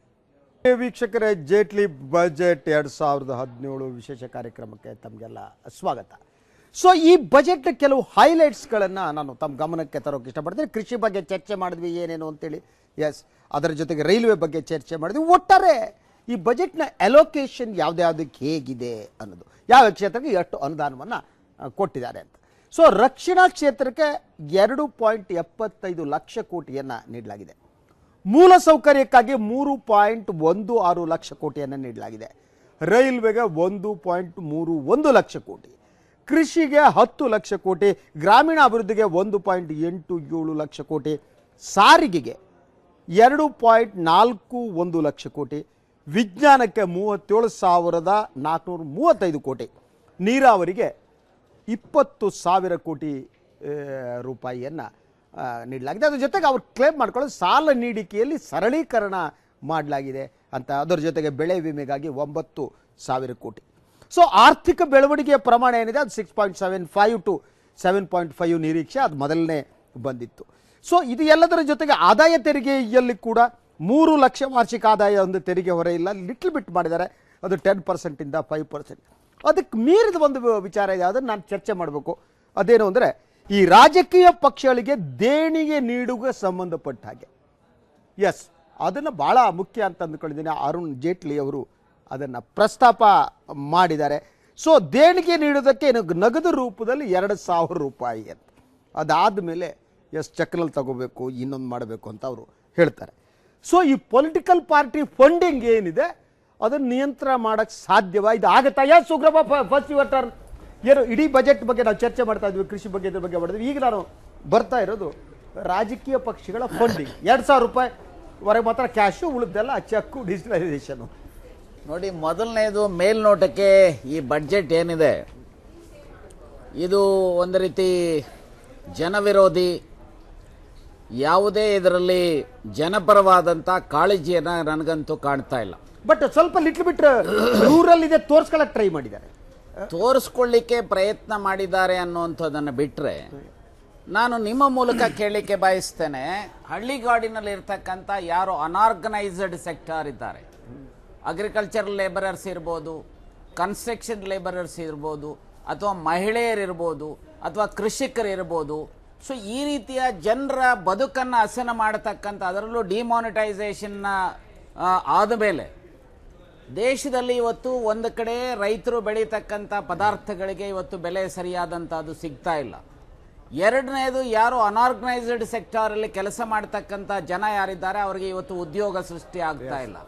ವೀಕ್ಷಕರೇ, ಜೇಟ್ಲಿ ಬಜೆಟ್ 2017 ವಿಶೇಷ ಕಾರ್ಯಕ್ರಮಕ್ಕೆ ತಮಗೆಲ್ಲ ಸ್ವಾಗತ. ಸೊ ಈ ಬಜೆಟ್ ಕೆಲವು ಹೈಲೈಟ್ಸ್ಗಳನ್ನು ನಾನು ತಮ್ಮ ಗಮನಕ್ಕೆ ತರೋಕೆ ಇಷ್ಟಪಡ್ತೀನಿ. ಕೃಷಿ ಬಗ್ಗೆ ಚರ್ಚೆ ಮಾಡಿದ್ವಿ ಏನೇನು ಅಂತೇಳಿ, ಎಸ್ ಅದರ ಜೊತೆಗೆ ರೈಲ್ವೆ ಬಗ್ಗೆ ಚರ್ಚೆ ಮಾಡಿದ್ವಿ. ಒಟ್ಟಾರೆ ಈ ಬಜೆಟ್ನ ಅಲೋಕೇಶನ್ ಯಾವುದ್ಯಾವುದಕ್ಕೆ ಹೇಗಿದೆ ಅನ್ನೋದು, ಯಾವ ಕ್ಷೇತ್ರಕ್ಕೆ ಎಷ್ಟು ಅನುದಾನವನ್ನು ಕೊಟ್ಟಿದ್ದಾರೆ ಅಂತ. ಸೊ ರಕ್ಷಣಾ ಕ್ಷೇತ್ರಕ್ಕೆ 2.75 ಲಕ್ಷ ಕೋಟಿಯನ್ನು ನೀಡಲಾಗಿದೆ. ಮೂಲಸೌಕರ್ಯಕ್ಕಾಗಿ 3.16 ಲಕ್ಷ ಕೋಟಿಯನ್ನು ನೀಡಲಾಗಿದೆ. ರೈಲ್ವೆಗೆ 1.31 ಲಕ್ಷ ಕೋಟಿ, ಕೃಷಿಗೆ 10 ಲಕ್ಷ ಕೋಟಿ, ಗ್ರಾಮೀಣ ಅಭಿವೃದ್ಧಿಗೆ 1.87 ಲಕ್ಷ ಕೋಟಿ, ಸಾರಿಗೆಗೆ 2.41 ಲಕ್ಷ ಕೋಟಿ, ವಿಜ್ಞಾನಕ್ಕೆ 37,435 ಕೋಟಿ, ನೀರಾವರಿಗೆ 20,000 ಕೋಟಿ ರೂಪಾಯಿಯನ್ನು ನೀಡಲಾಗಿದೆ. ಅದ್ರ ಜೊತೆಗೆ ಅವ್ರು ಕ್ಲೇಮ್ ಮಾಡ್ಕೊಳ್ಳೋದು ಸಾಲ ನೀಡಿಕೆಯಲ್ಲಿ ಸರಳೀಕರಣ ಮಾಡಲಾಗಿದೆ ಅಂತ. ಅದರ ಜೊತೆಗೆ ಬೆಳೆ ವಿಮೆಗಾಗಿ 9,000 ಕೋಟಿ. ಸೊ ಆರ್ಥಿಕ ಬೆಳವಣಿಗೆಯ ಪ್ರಮಾಣ ಏನಿದೆ ಅದು 6.75 to 7.5 ನಿರೀಕ್ಷೆ, ಅದು ಮೊದಲನೇ ಬಂದಿತ್ತು. ಸೊ ಇದು ಎಲ್ಲದರ ಜೊತೆಗೆ ಆದಾಯ ತೆರಿಗೆಯಲ್ಲಿ ಕೂಡ 3 ಲಕ್ಷ ವಾರ್ಷಿಕ ಆದಾಯ ಒಂದು ತೆರಿಗೆ ಹೊರೆ ಇಲ್ಲ, ಲಿಟ್ಲ್ ಬಿಟ್ ಮಾಡಿದ್ದಾರೆ, ಅದು 10% ಇಂದ 5%. ಅದಕ್ಕೆ ಮೀರಿದ ಒಂದು ವಿಚಾರ ಇದೆ, ಅದನ್ನು ನಾನು ಚರ್ಚೆ ಮಾಡಬೇಕು. ಅದೇನು ಅಂದರೆ ಈ ರಾಜಕೀಯ ಪಕ್ಷಗಳಿಗೆ ದೇಣಿಗೆ ನೀಡುವ ಸಂಬಂಧಪಟ್ಟ ಹಾಗೆ, ಎಸ್ ಅದನ್ನು ಭಾಳ ಮುಖ್ಯ ಅಂತ ಅಂದ್ಕೊಂಡಿದ್ದೀನಿ. ಅರುಣ್ ಜೇಟ್ಲಿ ಅವರು ಅದನ್ನು ಪ್ರಸ್ತಾಪ ಮಾಡಿದ್ದಾರೆ. ಸೊ ದೇಣಿಗೆ ನೀಡೋದಕ್ಕೆ ನಗದು ರೂಪದಲ್ಲಿ 2,000 ರೂಪಾಯಿ ಅಂತ, ಅದಾದ ಮೇಲೆ ಚೆಕ್ನಲ್ಲಿ ತಗೋಬೇಕು, ಇನ್ನೊಂದು ಮಾಡಬೇಕು ಅಂತ ಅವರು ಹೇಳ್ತಾರೆ. ಸೊ ಈ ಪೊಲಿಟಿಕಲ್ ಪಾರ್ಟಿ ಫಂಡಿಂಗ್ ಏನಿದೆ ಅದನ್ನು ನಿಯಂತ್ರಣ ಮಾಡೋಕ್ಕೆ ಸಾಧ್ಯವಾ? ಇದು ಆಗತ್ತಾ? ಯಾ ಸುಗ್ರಬ ಫಸ್ಟ್ ಯುವರ್ ಟರ್ನ್. ಏನು ಇಡೀ ಬಜೆಟ್ ಬಗ್ಗೆ ನಾವು ಚರ್ಚೆ ಮಾಡ್ತಾ ಇದ್ವಿ, ಕೃಷಿ ಬಗ್ಗೆ ಇದ್ರ ಬಗ್ಗೆ ಮಾಡಿದ್ವಿ. ಈಗ ನಾನು ಬರ್ತಾ ಇರೋದು ರಾಜಕೀಯ ಪಕ್ಷಗಳ ಫಂಡಿಂಗ್. 2,000 ರೂಪಾಯಿ ವರೆಗೆ ಮಾತ್ರ ಕ್ಯಾಶು, ಉಳಿದೆಲ್ಲ ಚೆಕ್ಕು, ಡಿಜಿಟಲೈಸೇಷನು. ನೋಡಿ, ಮೊದಲನೇದು ಮೇಲ್ನೋಟಕ್ಕೆ ಈ ಬಡ್ಜೆಟ್ ಏನಿದೆ ಇದು ಒಂದು ರೀತಿ ಜನವಿರೋಧಿ, ಯಾವುದೇ ಇದರಲ್ಲಿ ಜನಪರವಾದಂಥ ಕಾಳಜಿಯನ್ನು ನನಗಂತೂ ಕಾಣ್ತಾ ಇಲ್ಲ. ಬಟ್ ಸ್ವಲ್ಪ ಲಿಟ್ಲ್ ಬಿಟ್ ರೂರಲ್ ಇದೆ, ತೋರಿಸ್ಕೊಳ್ಳೋಕೆ ಟ್ರೈ ಮಾಡಿದ್ದಾರೆ, ತೋರಿಸ್ಕೊಳ್ಳಿಕ್ಕೆ ಪ್ರಯತ್ನ ಮಾಡಿದ್ದಾರೆ ಅನ್ನುವಂಥದ್ದನ್ನು ಬಿಟ್ಟರೆ, ನಾನು ನಿಮ್ಮ ಮೂಲಕ ಕೇಳಲಿಕ್ಕೆ ಬಯಸ್ತೇನೆ, ಹಳ್ಳಿಗಾಡಿನಲ್ಲಿ ಇರ್ತಕ್ಕಂಥ ಯಾರು ಅನಾರ್ಗನೈಸ್ಡ್ ಸೆಕ್ಟಾರ್ ಇದ್ದಾರೆ, ಅಗ್ರಿಕಲ್ಚರಲ್ ಲೇಬರರ್ಸ್ ಇರ್ಬೋದು, ಕನ್ಸ್ಟ್ರಕ್ಷನ್ ಲೇಬರರ್ಸ್ ಇರ್ಬೋದು, ಅಥವಾ ಮಹಿಳೆಯರಿರ್ಬೋದು, ಅಥವಾ ಕೃಷಿಕರಿರ್ಬೋದು. ಸೊ ಈ ರೀತಿಯ ಜನರ ಬದುಕನ್ನು ಹಸನ ಮಾಡತಕ್ಕಂಥ, ಅದರಲ್ಲೂ ಡಿಮಾನಿಟೈಸೇಷನ್ನ ಆದಮೇಲೆ ದೇಶದಲ್ಲಿ ಇವತ್ತು ಒಂದು ಕಡೆ ರೈತರು ಬೆಳೀತಕ್ಕಂಥ ಪದಾರ್ಥಗಳಿಗೆ ಇವತ್ತು ಬೆಲೆ ಸರಿಯಾದಂಥದ್ದು ಸಿಗ್ತಾ ಇಲ್ಲ. ಎರಡನೇದು, ಯಾರು ಅನಾರ್ಗನೈಸ್ಡ್ ಸೆಕ್ಟಾರಲ್ಲಿ ಕೆಲಸ ಮಾಡ್ತಕ್ಕಂಥ ಜನ ಯಾರಿದ್ದಾರೆ ಅವರಿಗೆ ಇವತ್ತು ಉದ್ಯೋಗ ಸೃಷ್ಟಿ ಆಗ್ತಾ ಇಲ್ಲ.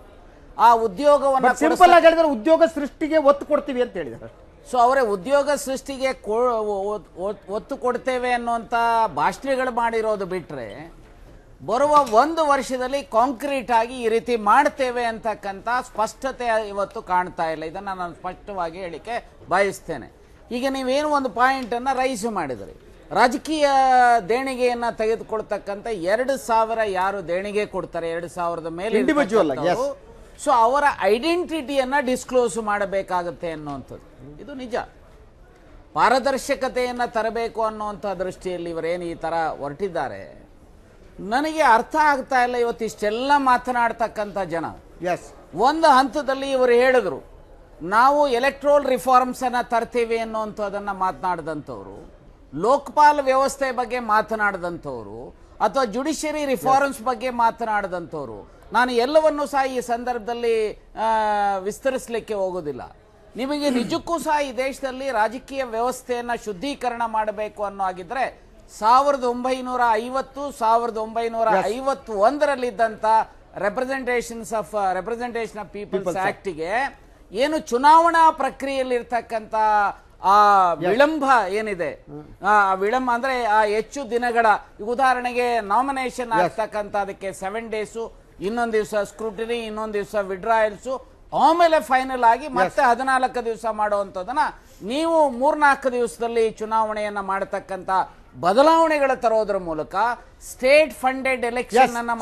ಆ ಉದ್ಯೋಗವನ್ನು ಸಿಂಪಲ್ ಆಗಿ ಹೇಳಿದ್ರೆ ಉದ್ಯೋಗ ಸೃಷ್ಟಿಗೆ ಒತ್ತು ಕೊಡ್ತೀವಿ ಅಂತ ಹೇಳಿದ್ದಾರೆ. ಸೊ ಅವರೇ ಉದ್ಯೋಗ ಸೃಷ್ಟಿಗೆ ಒತ್ತು ಕೊಡ್ತೇವೆ ಅನ್ನುವಂಥ ಭಾಷಣಗಳು ಮಾಡಿರೋದು ಬಿಟ್ಟರೆ, ಬರುವ 1 ವರ್ಷದಲ್ಲಿ ಕಾಂಕ್ರೀಟ್ ಆಗಿ ಈ ರೀತಿ ಮಾಡ್ತೇವೆ ಅಂತಕ್ಕಂಥ ಸ್ಪಷ್ಟತೆ ಇವತ್ತು ಕಾಣ್ತಾ ಇಲ್ಲ. ಇದನ್ನು ನಾನು ಸ್ಪಷ್ಟವಾಗಿ ಹೇಳಿಕೆ ಬಯಸ್ತೇನೆ. ಈಗ ನೀವೇನು ಒಂದು ಪಾಯಿಂಟನ್ನು ರೈಸ್ ಮಾಡಿದ್ರಿ, ರಾಜಕೀಯ ದೇಣಿಗೆಯನ್ನು ತೆಗೆದುಕೊಳ್ತಕ್ಕಂಥ 2,000 ಯಾರು ದೇಣಿಗೆ ಕೊಡ್ತಾರೆ, 2,000ದ ಮೇಲೆ ಇಂಡಿವಿಜುವಲ್, ಸೊ ಅವರ ಐಡೆಂಟಿಟಿಯನ್ನು ಡಿಸ್ಕ್ಲೋಸ್ ಮಾಡಬೇಕಾಗತ್ತೆ ಅನ್ನುವಂಥದ್ದು ಇದು ನಿಜ. ಪಾರದರ್ಶಕತೆಯನ್ನು ತರಬೇಕು ಅನ್ನುವಂಥ ದೃಷ್ಟಿಯಲ್ಲಿ ಇವರೇನು ಈ ಥರ ಹೊರಟಿದ್ದಾರೆ ನನಗೆ ಅರ್ಥ ಆಗ್ತಾ ಇಲ್ಲ. ಇವತ್ತು ಇಷ್ಟೆಲ್ಲ ಮಾತನಾಡ್ತಕ್ಕಂಥ ಜನ ಒಂದು ಹಂತದಲ್ಲಿ ಇವರು ಹೇಳಿದ್ರು ನಾವು ಎಲೆಕ್ಟ್ರೋಲ್ ರಿಫಾರ್ಮ್ಸನ್ನು ತರ್ತೀವಿ ಅನ್ನುವಂಥದ್ದನ್ನು ಮಾತನಾಡಿದಂಥವ್ರು, ಲೋಕಪಾಲ್ ವ್ಯವಸ್ಥೆ ಬಗ್ಗೆ ಮಾತನಾಡಿದಂಥವ್ರು, ಅಥವಾ ಜುಡಿಷಿಯರಿ ರಿಫಾರ್ಮ್ಸ್ ಬಗ್ಗೆ ಮಾತನಾಡಿದಂಥವ್ರು. ನಾನು ಎಲ್ಲವನ್ನೂ ಸಹ ಈ ಸಂದರ್ಭದಲ್ಲಿ ವಿಸ್ತರಿಸಲಿಕ್ಕೆ ಹೋಗೋದಿಲ್ಲ. ನಿಮಗೆ ನಿಜಕ್ಕೂ ಸಹ ಈ ದೇಶದಲ್ಲಿ ರಾಜಕೀಯ ವ್ಯವಸ್ಥೆಯನ್ನು ಶುದ್ಧೀಕರಣ ಮಾಡಬೇಕು ಅನ್ನೋ ಆಗಿದ್ರೆ 1950 1951ರಲ್ಲಿದ್ದಂಥ ರೆಪ್ರೆಸೆಂಟೇಷನ್ ಆಫ್ ಪೀಪಲ್ಸ್ ಆಕ್ಟ್ಗೆ ಏನು ಚುನಾವಣಾ ಪ್ರಕ್ರಿಯೆಯಲ್ಲಿ ಇರ್ತಕ್ಕಂಥ ಆ ವಿಳಂಬ ಏನಿದೆ, ಆ ವಿಳಂಬ ಅಂದ್ರೆ ಆ ಹೆಚ್ಚು ದಿನಗಳ, ಉದಾಹರಣೆಗೆ ನಾಮಿನೇಷನ್ ಆಗ್ತಕ್ಕಂಥ ಅದಕ್ಕೆ 7 days, ಇನ್ನೊಂದು ದಿವಸ ಸ್ಕ್ರೂಟಿನಿ, ಇನ್ನೊಂದು ದಿವಸ ವಿಡ್ರಾಯಲ್ಸು, ಆಮೇಲೆ ಫೈನಲ್ ಆಗಿ ಮತ್ತೆ 14 ದಿವಸ ಮಾಡುವಂಥದ್ದನ್ನ ನೀವು 3-4 ದಿವಸದಲ್ಲಿ ಚುನಾವಣೆಯನ್ನ ಮಾಡತಕ್ಕಂಥ ಬದಲಾವಣೆಗಳ ತರೋದ್ರ ಮೂಲಕ ಸ್ಟೇಟ್ ಫಂಡೆಡ್ ಎಲೆಕ್ಷನ್ ಅನ್ನ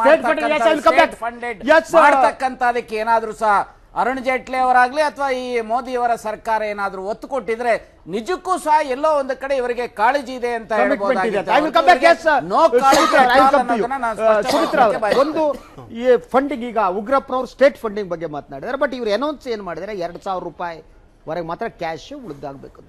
ಮಾಡತಕ್ಕಂಥದಕ್ಕೆ ಏನಾದ್ರೂ ಸಹ ಅರುಣ್ ಜೇಟ್ಲಿ ಅವರಾಗ್ಲಿ ಅಥವಾ ಈ ಮೋದಿ ಅವರ ಸರ್ಕಾರ ಏನಾದ್ರೂ ಒತ್ತು ಕೊಟ್ಟಿದ್ರೆ ನಿಜಕ್ಕೂ ಸಹ ಎಲ್ಲೋ ಒಂದು ಕಡೆ ಇವರಿಗೆ ಕಾಳಜಿ ಇದೆ ಅಂತ ಒಂದು ಈ ಫಂಡಿಂಗ್. ಈಗ ಉಗ್ರಪ್ಪನವರು ಸ್ಟೇಟ್ ಫಂಡಿಂಗ್ ಬಗ್ಗೆ ಮಾತನಾಡಿದ್ದಾರೆ, ಬಟ್ ಇವರು ಅನೌನ್ಸ್ ಏನು ಮಾಡಿದ್ದಾರೆ 2,000 ರೂಪಾಯಿ ವರೆಗೆ ಮಾತ್ರ ಕ್ಯಾಶ್ ಉಳಿದಾಗಬೇಕು.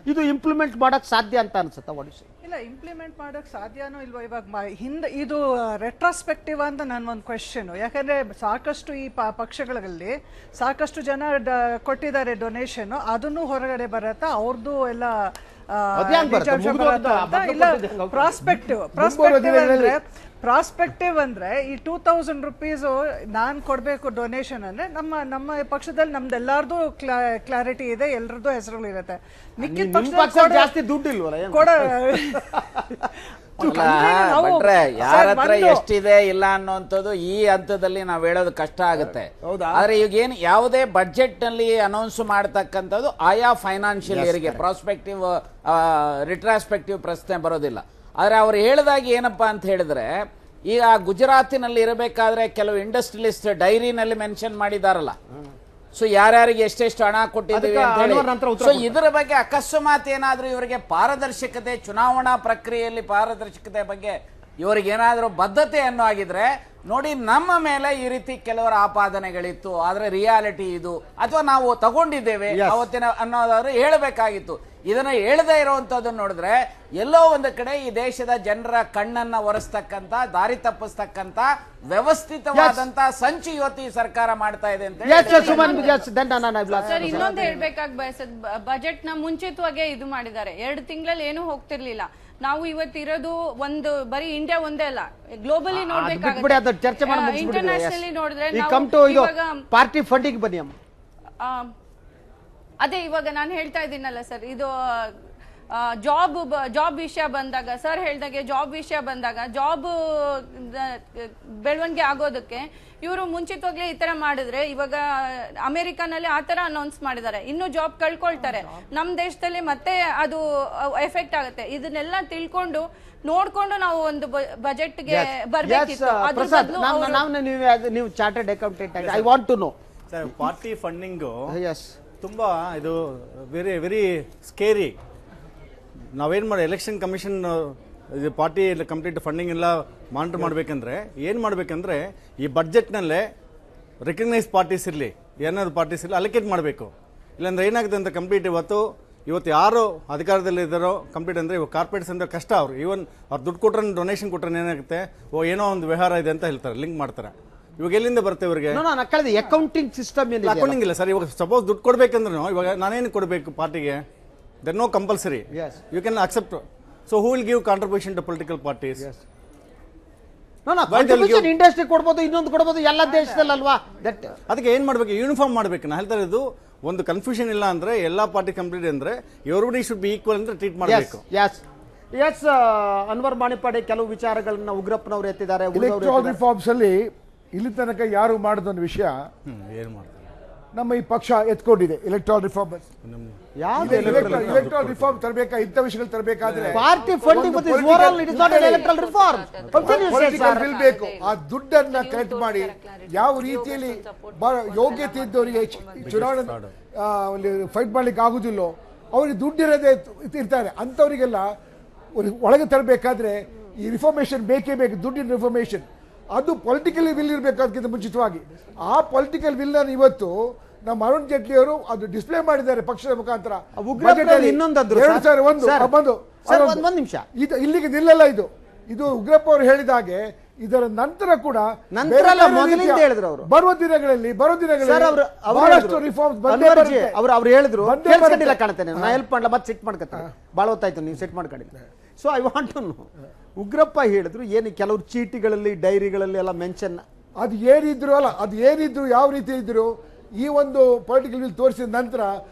ಇದು ಇಂಪ್ಲಿಮೆಂಟ್ ಮಾಡಕ್ ಸಾಧ್ಯ ಅಂತ ಅನ್ಸುತ್ತಾ? ಒಡಿಸಿ ಇಲ್ಲ, ಇಂಪ್ಲಿಮೆಂಟ್ ಮಾಡಕ್ ಸಾಧ್ಯನೋ ಇಲ್ವೋ ಇವಾಗ ಹಿಂದೆ ಇದು ರೆಟ್ರಾಸ್ಪೆಕ್ಟಿವ್ ಅಂತ ನನ್ನ ಒಂದು ಕ್ವೆಶ್ಚನ್. ಯಾಕಂದ್ರೆ ಸಾಕಷ್ಟು ಈ ಪಕ್ಷಗಳಲ್ಲಿ ಸಾಕಷ್ಟು ಜನ ಕೊಟ್ಟಿದ್ದಾರೆ ಡೊನೇಷನ್, ಅದನ್ನು ಹೊರಗಡೆ ಬರತ್ತಾ ಅವ್ರದ್ದು ಎಲ್ಲ ಪ್ರಾಸ್ಪೆಕ್ಟಿವ್ ಅಂದ್ರೆ ಈ 2,000 ರೂಪೀಸ್ ನಾನು ಕೊಡಬೇಕು ಡೊನೇಷನ್ ಅಂದ್ರೆ ನಮ್ಮ ಪಕ್ಷದಲ್ಲಿ ನಮ್ದೆಲ್ಲಾರ್ದು ಕ್ಲಾರಿಟಿ ಇದೆ, ಎಲ್ಲರದ್ದು ಹೆಸರುಗಳು ಇರುತ್ತೆ. ಮಿಕ್ಕಿದ ಜಾಸ್ತಿ ದುಡ್ಡು ಇಲ್ವಲ್ಲ ಕೊಡ ಯಾರ ಹತ್ರ ಎಷ್ಟಿದೆ ಇಲ್ಲ ಅನ್ನುವಂಥದ್ದು ಈ ಹಂತದಲ್ಲಿ ನಾವು ಹೇಳೋದು ಕಷ್ಟ ಆಗುತ್ತೆ. ಆದ್ರೆ ಈಗ ಏನು ಯಾವುದೇ ಬಜೆಟ್ ನಲ್ಲಿ ಅನೌನ್ಸ್ ಮಾಡತಕ್ಕಂಥದ್ದು ಆಯಾ ಫೈನಾನ್ಷಿಯಲ್ ಇಯರ್ಗೆ ಪ್ರಾಸ್ಪೆಕ್ಟಿವ್ ರಿಟ್ರಾಸ್ಪೆಕ್ಟಿವ್ ಪ್ರಶ್ನೆ ಬರೋದಿಲ್ಲ. ಆದ್ರೆ ಅವ್ರು ಹೇಳಿದಾಗ ಏನಪ್ಪಾ ಅಂತ ಹೇಳಿದ್ರೆ, ಈಗ ಗುಜರಾತಿನಲ್ಲಿ ಇರಬೇಕಾದ್ರೆ ಕೆಲವು ಇಂಡಸ್ಟ್ರಿಯಲಿಸ್ಟ್ ಡೈರಿನಲ್ಲಿ ಮೆನ್ಷನ್ ಮಾಡಿದಾರಲ್ಲ, ಸೊ ಯಾರ್ಯಾರಿಗೆ ಎಷ್ಟೆಷ್ಟು ಹಣ ಕೊಟ್ಟಿದ್ದೀವಿ ಅದಕ್ಕೆ ಅಂತ ಹೇಳಿ. ಅನ್ವರ್ ನಂತರ ಉತ್ತರ ಸೊ ಕೊಡ್ತಾರೆ. ಇದರ ಬಗ್ಗೆ ಅಕಸ್ಮಾತ್ ಏನಾದ್ರೂ ಇವರಿಗೆ ಪಾರದರ್ಶಕತೆ, ಚುನಾವಣಾ ಪ್ರಕ್ರಿಯೆಯಲ್ಲಿ ಪಾರದರ್ಶಕತೆ ಬಗ್ಗೆ ಇವರಿಗೆ ಏನಾದ್ರೂ ಬದ್ಧತೆ ಅನ್ನೋ ಆಗಿದ್ರೆ ನೋಡಿ, ನಮ್ಮ ಮೇಲೆ ಈ ರೀತಿ ಕೆಲವರ ಆಪಾದನೆಗಳಿತ್ತು, ಆದ್ರೆ ರಿಯಾಲಿಟಿ ಇದು, ಅಥವಾ ನಾವು ತಗೊಂಡಿದ್ದೇವೆ ಅವತ್ತಿನ ಅನ್ನೋದಾದ್ರು ಹೇಳಬೇಕಾಗಿತ್ತು. ಇದನ್ನ ಹೇಳದೇ ಇರುವಂತದ್ದನ್ನು ನೋಡಿದ್ರೆ ಎಲ್ಲೋ ಒಂದು ಕಡೆ ಈ ದೇಶದ ಜನರ ಕಣ್ಣನ್ನ ಒರೆಸ್ತಕ್ಕಂತ, ದಾರಿ ತಪ್ಪಿಸ್ತಕ್ಕಂತ ವ್ಯವಸ್ಥಿತವಾದಂತ ಸಂಚು ಇವತ್ತು ಈ ಸರ್ಕಾರ ಮಾಡ್ತಾ ಇದೆ ಅಂತ ಸರ್, ಇನ್ನೊಂದು ಹೇಳ್ಬೇಕಾಗಿ ಬಯಸದ್, ಬಜೆಟ್ ನ ಮುಂಚಿತವಾಗೆ ಇದು ಮಾಡಿದ್ದಾರೆ. 2 ತಿಂಗಳಲ್ಲಿ ಏನು ಹೋಗ್ತಿರ್ಲಿಲ್ಲ. ನಾವು ಇವತ್ತಿರೋದು ಒಂದು ಬರೀ ಇಂಡಿಯಾ ಒಂದೇ ಅಲ್ಲ, ಗ್ಲೋಬಲಿ ನೋಡ್ಬೇಕಾಗುತ್ತೆ. ಇಂಟರ್ನ್ಯಾಷನಲಿ ನೋಡಿದ್ರೆ ಪಾರ್ಟಿ ಫಂಡಿಂಗ್ ಬನ್ನಿ ಅಮ್ಮ. ಅದೇ ಇವಾಗ ನಾನು ಹೇಳ್ತಾ ಇದ್ದೀನಲ್ಲ ಸರ್, ಇದು ಜಾಬ್ ವಿಷಯ ಬಂದಾಗ, ಸರ್ ಹೇಳ್ದಾಗೆ ಜಾಬ್ ವಿಷಯ ಬಂದಾಗ, ಜಾಬ್ ಬೆಳವಣಿಗೆ ಆಗೋದಕ್ಕೆ ಇವರು ಮುಂಚಿತವಾಗ್ಲೇ ಈ ತರ ಮಾಡಿದ್ರೆ, ಇವಾಗ ಅಮೆರಿಕಾನಲ್ಲಿ ಆ ತರ ಅನೌನ್ಸ್ ಮಾಡಿದ್ದಾರೆ, ಇನ್ನು ಜಾಬ್ ಕಳ್ಕೊಳ್ತಾರೆ. ನಮ್ ದೇಶದಲ್ಲಿ ಮತ್ತೆ ಅದು ಎಫೆಕ್ಟ್ ಆಗುತ್ತೆ. ಇದನ್ನೆಲ್ಲ ತಿಳ್ಕೊಂಡು ನೋಡ್ಕೊಂಡು ನಾವು ಒಂದು ಬಜೆಟ್ಗೆ ಬರ್ಬೇಕಿತ್ತು. ನೀವು chartered accountant, I want to know party funding ತುಂಬಾ ಇದು ವೆರಿ ವೆರಿ ಸ್ಕೇರಿ. ನಾವೇನು ಮಾಡಿ ಎಲೆಕ್ಷನ್ ಕಮಿಷನ್ ಇದು ಪಾರ್ಟಿ ಕಂಪ್ಲೀಟ್ ಫಂಡಿಂಗ್ ಎಲ್ಲ ಮಾನಿಟರ್ ಮಾಡಬೇಕಂದ್ರೆ ಏನು ಮಾಡಬೇಕಂದ್ರೆ ಈ ಬಡ್ಜೆಟ್ನಲ್ಲೇ ರೆಕಗ್ನೈಸ್ ಪಾರ್ಟೀಸ್ ಇರಲಿ, ಏನಾದ್ರು ಪಾರ್ಟೀಸ್ ಇರಲಿ ಅಲೋಕೇಟ್ ಮಾಡಬೇಕು. ಇಲ್ಲಾಂದ್ರೆ ಏನಾಗುತ್ತೆ ಅಂತ ಕಂಪ್ಲೀಟ್ ಇವತ್ತು ಯಾರು ಅಧಿಕಾರದಲ್ಲಿ ಇದ್ದಾರೋ ಕಂಪ್ಲೀಟ್ ಅಂದರೆ ಇವಾಗ ಕಾರ್ಪೊರೇಟ್ಸ್ ಅಂದ್ರೆ ಕಷ್ಟ. ಅವರು ಈವನ್ ಅವ್ರು ದುಡ್ಡು ಕೊಟ್ರೆ, ಡೊನೇಷನ್ ಕೊಟ್ರೆ ಏನಾಗುತ್ತೆ, ಏನೋ ಒಂದು ವ್ಯವಹಾರ ಇದೆ ಅಂತ ಹೇಳ್ತಾರೆ, ಲಿಂಕ್ ಮಾಡ್ತಾರೆ. ಇವಾಗ ಎಲ್ಲಿಂದ ಬರುತ್ತೆ ಇವರಿಗೆ? ಅಕೌಂಟಿಂಗ್ ಸಿಸ್ಟಮ್ ಅಕೌಂಟಿಂಗ್ ಇಲ್ಲ ಸರ್. ಇವಾಗ ಸಪೋಸ್ ದುಡ್ಡು ಕೊಡ್ಬೇಕಂದ್ರೆ ಇವಾಗ ನಾನೇನು ಕೊಡಬೇಕು ಪಾರ್ಟಿಗೆ? There no compulsory, you can accept. So who will give contribution to political parties? Industry ಕೊಡ್ಬೋದು, ಇನ್ನೊಂದು ಕೊಡ್ಬೋದು, ಎಲ್ಲ ದೇಶದಲ್ಲಿ ಅಲ್ವಾ. ಅದಕ್ಕೆ ಏನ್ ಮಾಡ್ಬೇಕು? ಯೂನಿಫಾರ್ಮ್ ಮಾಡ್ಬೇಕು. ನಾ ಹೇಳ್ತಾ ಇರೋದು, ಒಂದು ಕನ್ಫ್ಯೂಷನ್ ಇಲ್ಲ ಅಂದ್ರೆ ಎಲ್ಲಾ ಪಾರ್ಟಿ ಕಂಪ್ಲೀಟ್ ಅಂದ್ರೆ ಎವ್ರಿಬಡಿ ಶುಡ್ ಬಿ ಈಕ್ವಲ್ ಅಂತ ಟ್ರೀಟ್ ಮಾಡಬೇಕು. ಎಸ್ ಅನ್ವರ್ ಮಾಣಿಪಾಡಿ ಕೆಲವು ವಿಚಾರಗಳನ್ನ ಉಗ್ರಪ್ಪನವರು ಎತ್ತಿದ್ದಾರೆ. ಎಲೆಕ್ಟ್ರಲ್ ರಿಫಾರ್ಮ್ಸ್ ಅಲ್ಲಿ ಇಲ್ಲಿ ತನಕ ಯಾರು ಮಾಡಿದೊಂದು ವಿಷಯ ಏನು ಮಾಡ್ತಾರೆ, ನಮ್ಮ ಈ ಪಕ್ಷ ಎತ್ಕೊಂಡಿದೆ. ಎಲೆಕ್ಟ್ರಲ್ ರಿಫಾರ್ಮ್ ಎಲೆಕ್ಟ್ರಲ್ ರಿಫಾರ್ಮ್ ತರಬೇಕಾ, ಇಂಥ ವಿಷಯಗಳು ತರಬೇಕಾದ್ರೆ ಪಾರ್ಟಿ ಫಂಡಿಂಗ್ ಬಿಲ್ ಬೇಕು. ಆ ದುಡ್ಡನ್ನ ಕಲೆಕ್ಟ್ ಮಾಡಿ ಯಾವ ರೀತಿಯಲ್ಲಿ ಯೋಗ್ಯತೆ ಇದ್ದವರಿಗೆ ಚುನಾವಣೆ ಫೈಟ್ ಮಾಡ್ಲಿಕ್ಕೆ ಆಗುದಿಲ್ಲೋ ಅವ್ರಿಗೆ ದುಡ್ಡಿರೋದೇ ಇರ್ತಾರೆ, ಅಂಥವರಿಗೆಲ್ಲ ಒಳಗೆ ತರಬೇಕಾದ್ರೆ ಈ ರಿಫಾರ್ಮೇಶನ್ ಬೇಕೇ ಬೇಕು. ದುಡ್ಡಿನ ರಿಫಾರ್ಮೇಶನ್ ಅದು ಪೊಲಿಟಿಕಲಿ ವಿಲ್ ಇರಬೇಕು. ಅದಕ್ಕಿಂತ ಮುಂಚಿತವಾಗಿ ಆ ಪೊಲಿಟಿಕಲ್ ವಿಲ್ ಅನ್ನು ಇವತ್ತು ನಮ್ಮ ಅರುಣ್ ಜೇಟ್ಲಿ ಅವರು ಅದು ಡಿಸ್ಪ್ಲೇ ಮಾಡಿದ್ದಾರೆ ಪಕ್ಷದ ಮುಖಾಂತರ. ನಿಮಿಷ, ಇಲ್ಲಿಗೆ ನಿಲ್ಲಲ್ಲ. ಇದು ಉಗ್ರಪ್ಪ ಅವರು ಹೇಳಿದ ಹಾಗೆ ಇದರ ನಂತರ ಕೂಡ ಬರುವ ದಿನಗಳಲ್ಲಿ ಬಹಳಷ್ಟು ರಿಫಾರ್ಮ್ಸ್ ಅವ್ರು ಹೇಳಿದ್ರು. ಕಾಣ್ತೇನೆ, ನಾ ಹೆಲ್ಪ್ ಮಾಡಲ್ಲ, ಮತ್ತೆ ಸೆಟ್ ಮಾಡ್ಕೊತಾರೆ. ಭಾಳ ಹೊತ್ತಾಯ್ತು ನೀವು ಸೆಟ್ ಮಾಡ್ಕೊಂಡಿಲ್ಲ. So I want to know, Ugrappa ಹೇಳಿದ್ರು ಏನು ಕೆಲವರು ಚೀಟಿಗಳಲ್ಲಿ, ಡೈರಿಗಳಲ್ಲಿ ಎಲ್ಲ ಮೆನ್ಷನ್, ಅದು ಏನಿದ್ರು ಯಾವ ರೀತಿ ಇದ್ರು ಈ ಒಂದು ಪೊಲಿಟಿಕಲ್ ವಿಲ್ ತೋರಿಸಿದ ನಂತರ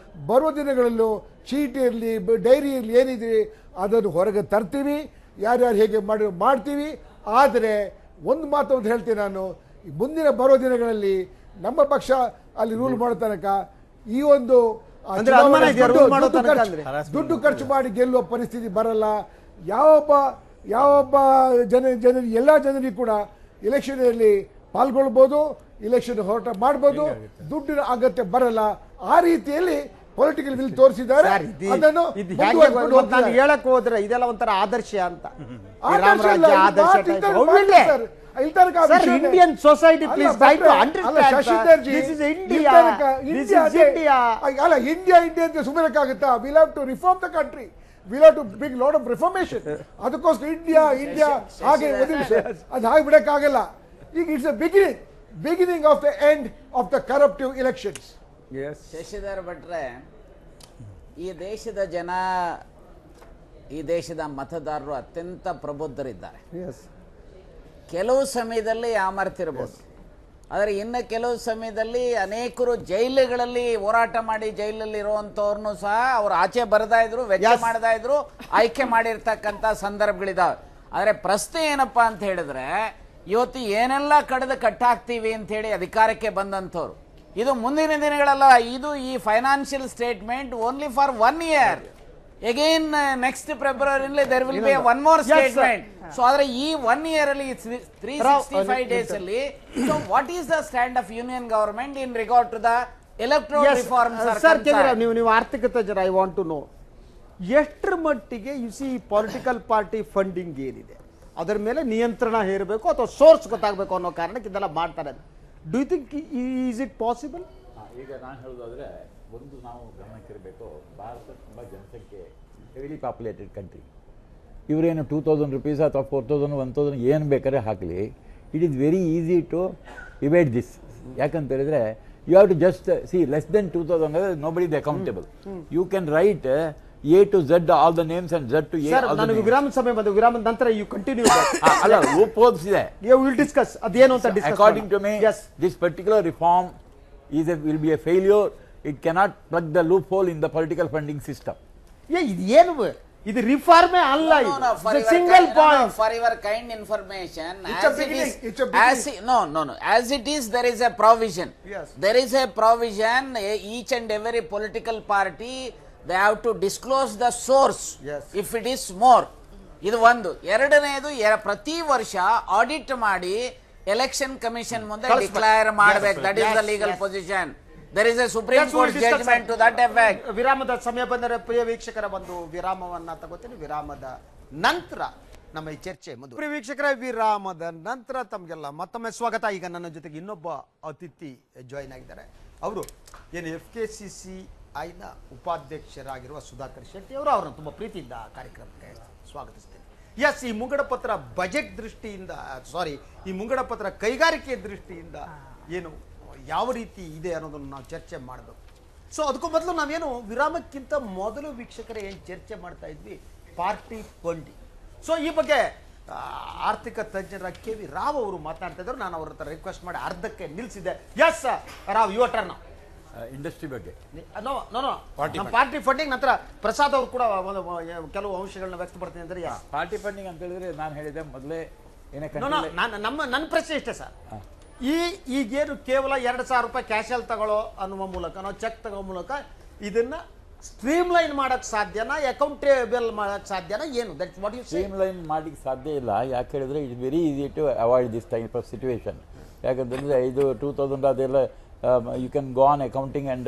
ಬರುವ ದಿನಗಳಲ್ಲೂ ಚೀಟಿ ಇರಲಿ, ಡೈರಿ ಇರಲಿ, ಏನಿದ್ರಿ ಅದನ್ನು ಹೊರಗೆ ತರ್ತೀವಿ. ಯಾರ್ಯಾರು ಹೇಗೆ ಮಾಡ್ತೀವಿ. ಆದರೆ ಒಂದು ಮಾತು ಅಂತ ಹೇಳ್ತೀನಿ ನಾನು, ಮುಂದಿನ ಬರೋ ದಿನಗಳಲ್ಲಿ ನಮ್ಮ ಪಕ್ಷ ಅಲ್ಲಿ ರೂಲ್ ಮಾಡೋ ತನಕ ಈ ಒಂದು ದುಡ್ಡು ಖರ್ಚು ಮಾಡಿ ಗೆಲ್ಲುವ ಪರಿಸ್ಥಿತಿ ಬರಲ್ಲ. ಯಾವೊಬ್ಬ ಜನರಿಗೆ ಎಲ್ಲ ಜನರಿಗೂ ಕೂಡ ಎಲೆಕ್ಷನಲ್ಲಿ ಪಾಲ್ಗೊಳ್ಬೋದು, ಎಲೆಕ್ಷನ್ ಹೋರಾಟ ಮಾಡ್ಬೋದು, ದುಡ್ಡಿನ ಅಗತ್ಯ ಬರಲ್ಲ. ಆ ರೀತಿಯಲ್ಲಿ ಪೊಲಿಟಿಕಲ್ ವಿಲ್ ತೋರಿಸಿದ್ದಾರೆ. ಅದನ್ನು ಹೇಳಕ್ ಹೋದ್ರೆ ಇದೆಲ್ಲ ಒಂಥರ ಆದರ್ಶ ಅಂತ. ಇಂಡಿಯನ್ ಸೊಸೈಟಿ ಇಂಡಿಯಾ ಅಂತ ಸುಮ್ಮನಕ್ಕಾಗುತ್ತಾ? Will have to reform the country, will have to bring lot of reformation. ಅದಕ್ಕೋಸ್ಕರ ಇಂಡಿಯಾ ಹಾಗೆ ಅದು ಹಾಗೆ ಬಿಡಕ್ಕಾಗಲ್ಲ. ಈಗ it's a beginning of the end of the corruptive elections. Shashidhar ಭಟ್ರೆ, ಈ ದೇಶದ ಜನ, ಈ ದೇಶದ ಮತದಾರರು ಅತ್ಯಂತ ಪ್ರಬುದ್ಧರಿದ್ದಾರೆ. ಕೆಲವು ಸಮಯದಲ್ಲಿ ಯಾಮರ್ತಿರ್ಬೋದು, ಆದರೆ ಇನ್ನು ಕೆಲವು ಸಮಯದಲ್ಲಿ ಅನೇಕರು ಜೈಲುಗಳಲ್ಲಿ ಹೋರಾಟ ಮಾಡಿ ಜೈಲಲ್ಲಿ ಇರುವಂತವ್ರನ್ನು ಸಹ ಅವ್ರು ಆಚೆ ಬರ್ತಾ ಇದ್ರು, ವೆಚ್ಚ ಮಾಡ್ತಾ ಇದ್ರು, ಆಯ್ಕೆ ಮಾಡಿರ್ತಕ್ಕಂಥ ಸಂದರ್ಭಗಳಿದಾವೆ. ಆದರೆ ಪ್ರಶ್ನೆ ಏನಪ್ಪಾ ಅಂತ ಹೇಳಿದ್ರೆ, ಇವತ್ತು ಏನೆಲ್ಲ ಕಡ್ದು ಕಟ್ಟಾಕ್ತೀವಿ ಅಂತ ಹೇಳಿ ಅಧಿಕಾರಕ್ಕೆ ಬಂದಂಥವ್ರು, ಇದು ಮುಂದಿನ ದಿನಗಳಲ್ಲ. ಇದು ಈ financial statement only for 1 year. Again next ಫೆಬ್ರವರಿಲಿ there will be one more statement. So ಆದ್ರೆ ಈ 1 year ಅಲ್ಲಿ 365 days ಅಲ್ಲಿ, so what is the stand of union government in regard to the electoral reforms are sir concerned. ನೀವು ಆರ್ಥಿಕ ತಜ್ಞರು, ಐ ವಾಂಟ್ ಟು ನೋ ಎಷ್ಟರ ಮಟ್ಟಿಗೆ ಪೊಲಿಟಿಕಲ್ ಪಾರ್ಟಿ ಫಂಡಿಂಗ್ ಏನಿದೆ ಅದರ ಮೇಲೆ ನಿಯಂತ್ರಣ ಹೇರಬೇಕು ಅಥವಾ ಸೋರ್ಸ್ ಗೊತ್ತಾಗಬೇಕು ಅನ್ನೋ ಕಾರಣಕ್ಕೆ ಇದೆಲ್ಲ ಮಾಡ್ತಾರೆ. Do you think is it possible? ಈಗ ನಾನು ಹೇಳೋದಾದ್ರೆ ಒಂದು ನಾವು ಗಮನಕ್ಕಿರಬೇಕು, ಭಾರತ ತುಂಬ ಜನಸಂಖ್ಯೆ ಹೆವಿಲಿ ಪಾಪ್ಯುಲೇಟೆಡ್ ಕಂಟ್ರಿ. ಇವರೇನು 2000 rupees ಅಥವಾ 4000 1000 ಏನು ಬೇಕಾದ್ರೆ ಹಾಕಲಿ, it is very easy to evade this. ಯಾಕಂತ ಹೇಳಿದ್ರೆ you have to just see less than 2000 nobody is accountable. You can write A to Z all the names and Z to A. Sir ನನಗೆ ವಿರಾಮದ ಸಮಯ ಬಂದು, ವಿರಾಮದ ನಂತರ ಯು ಕಂಟಿನ್ಯೂ. ಅಲ್ಲ, ಲೂಪ್ ಹೋಲ್ಸ್ ಇದೆ. ಯು ವಿಲ್ ಡಿಸ್ಕಸ್ ಅದೇನು ಅಂತ discuss. According to me this particular reform will be a failure. It cannot plug the loop hole in the political funding system. ಇದು ಏನು ಇದು ರಿಫಾರ್ಮೇ ಅಲ್ಲ, single point. For your kind information, as it is, there is a provision. There is a provision. Each and every political party, they have to disclose the source if it is more. ಇದು ಒಂದು. ಎರಡನೇದು, ಪ್ರತಿ ವರ್ಷ ಆಡಿಟ್ ಮಾಡಿ ಎಲೆಕ್ಷನ್ ಕಮಿಷನ್ ಮುಂದೆ ಡಿಕ್ಲೇರ್ ಮಾಡಬೇಕು. That is the legal position. There is a Supreme Court judgment to that effect. ವಿರಾಮದ ಸಮಯ ಬಂದರೆ ಪ್ರಿಯ ವೀಕ್ಷಕರ ಒಂದು ವಿರಾಮವನ್ನ ತಗೋತೀನಿ. ವಿರಾಮದ ನಂತರ ನಮ್ಮ ಈ ಚರ್ಚೆ ಮುಂದುವರಿಯುತ್ತೆ. ಪ್ರಿಯ ವೀಕ್ಷಕರ, ವಿರಾಮದ ನಂತರ ತಮಗೆಲ್ಲ ಮತ್ತೊಮ್ಮೆ ಸ್ವಾಗತ. ಈಗ ನನ್ನ ಜೊತೆಗೆ ಇನ್ನೊಬ್ಬ ಅತಿಥಿ ಜಾಯಿನ್ ಆಗಿದ್ದಾರೆ. ಅವರು ಏನು FKCCIನ ಉಪಾಧ್ಯಕ್ಷರಾಗಿರುವ ಸುಧಾಕರ್ ಶೆಟ್ಟಿ ಅವರು. ಅವರನ್ನು ತುಂಬ ಪ್ರೀತಿಯಿಂದ ಕಾರ್ಯಕ್ರಮಕ್ಕೆ ಸ್ವಾಗತಿಸ್ತೇನೆ. ಎಸ್, ಈ ಮುಂಗಡ ಪತ್ರ ಬಜೆಟ್ ದೃಷ್ಟಿಯಿಂದ, ಈ ಮುಂಗಡ ಪತ್ರ ಕೈಗಾರಿಕೆ ದೃಷ್ಟಿಯಿಂದ ಏನು ಯಾವ ರೀತಿ ಇದೆ ಅನ್ನೋದನ್ನು ನಾವು ಚರ್ಚೆ ಮಾಡಬೇಕು. ಸೊ ಅದಕ್ಕೂ ಮೊದಲು ನಾವೇನು ವಿರಾಮಕ್ಕಿಂತ ಮೊದಲು ವೀಕ್ಷಕರೇ ಏನು ಚರ್ಚೆ ಮಾಡ್ತಾ ಇದ್ವಿ, ಪಾರ್ಟಿ ಫಂಡಿಂಗ್. ಸೊ ಈ ಬಗ್ಗೆ ಆರ್ಥಿಕ ತಜ್ಞರ KV ರಾವ್ ಅವರು ಮಾತನಾಡ್ತಾ ಇದ್ರು. ನಾನು ಅವ್ರ ಹತ್ರ ರಿಕ್ವೆಸ್ಟ್ ಮಾಡಿ ಅರ್ಧಕ್ಕೆ ನಿಲ್ಲಿಸಿದೆ. Yes Rao, your turn. Industry ಬಗ್ಗೆ ಪಾರ್ಟಿ ಫಂಡಿಂಗ್ ನಂತರ ಪ್ರಸಾದ್ ಅವರು ಕೂಡ ಕೆಲವು ಅಂಶಗಳನ್ನ ವ್ಯಕ್ತಪಡ್ತೀನಿ ಅಂದರೆ ಪಾರ್ಟಿ ಫಂಡಿಂಗ್ ಅಂತ ಹೇಳಿದ್ರೆ ನಾನು ಹೇಳಿದೆ ಮೊದಲೇ ನನ್ನ ಪ್ರಶ್ನೆ ಇಷ್ಟೇ ಸರ್. ಈಗೇನು ಕೇವಲ 2,000 ರೂಪಾಯಿ ಕ್ಯಾಶಲ್ಲಿ ತಗೊಳ್ಳೋ ಅನ್ನುವ ಮೂಲಕ, ನಾವು ಚೆಕ್ ತಗೋ ಮೂಲಕ ಇದನ್ನ ಸ್ಟ್ರೀಮ್ ಲೈನ್ ಮಾಡಕ್ ಸಾಧ್ಯನಾ, ಅಕೌಂಟೇಬಲ್ ಮಾಡಕ್ ಸಾಧ್ಯನಾ, ಏನು that's what you say? Streamline ಮಾಡಲಿಕ್ಕೆ ಸಾಧ್ಯ ಇಲ್ಲ. ಯಾಕೆ ಹೇಳಿದ್ರೆ it's very easy to avoid this type of situation. ಯಾಕಂತಂದ್ರೆ ಇದು 2000 ಅದೆಲ್ಲ you can go on accounting and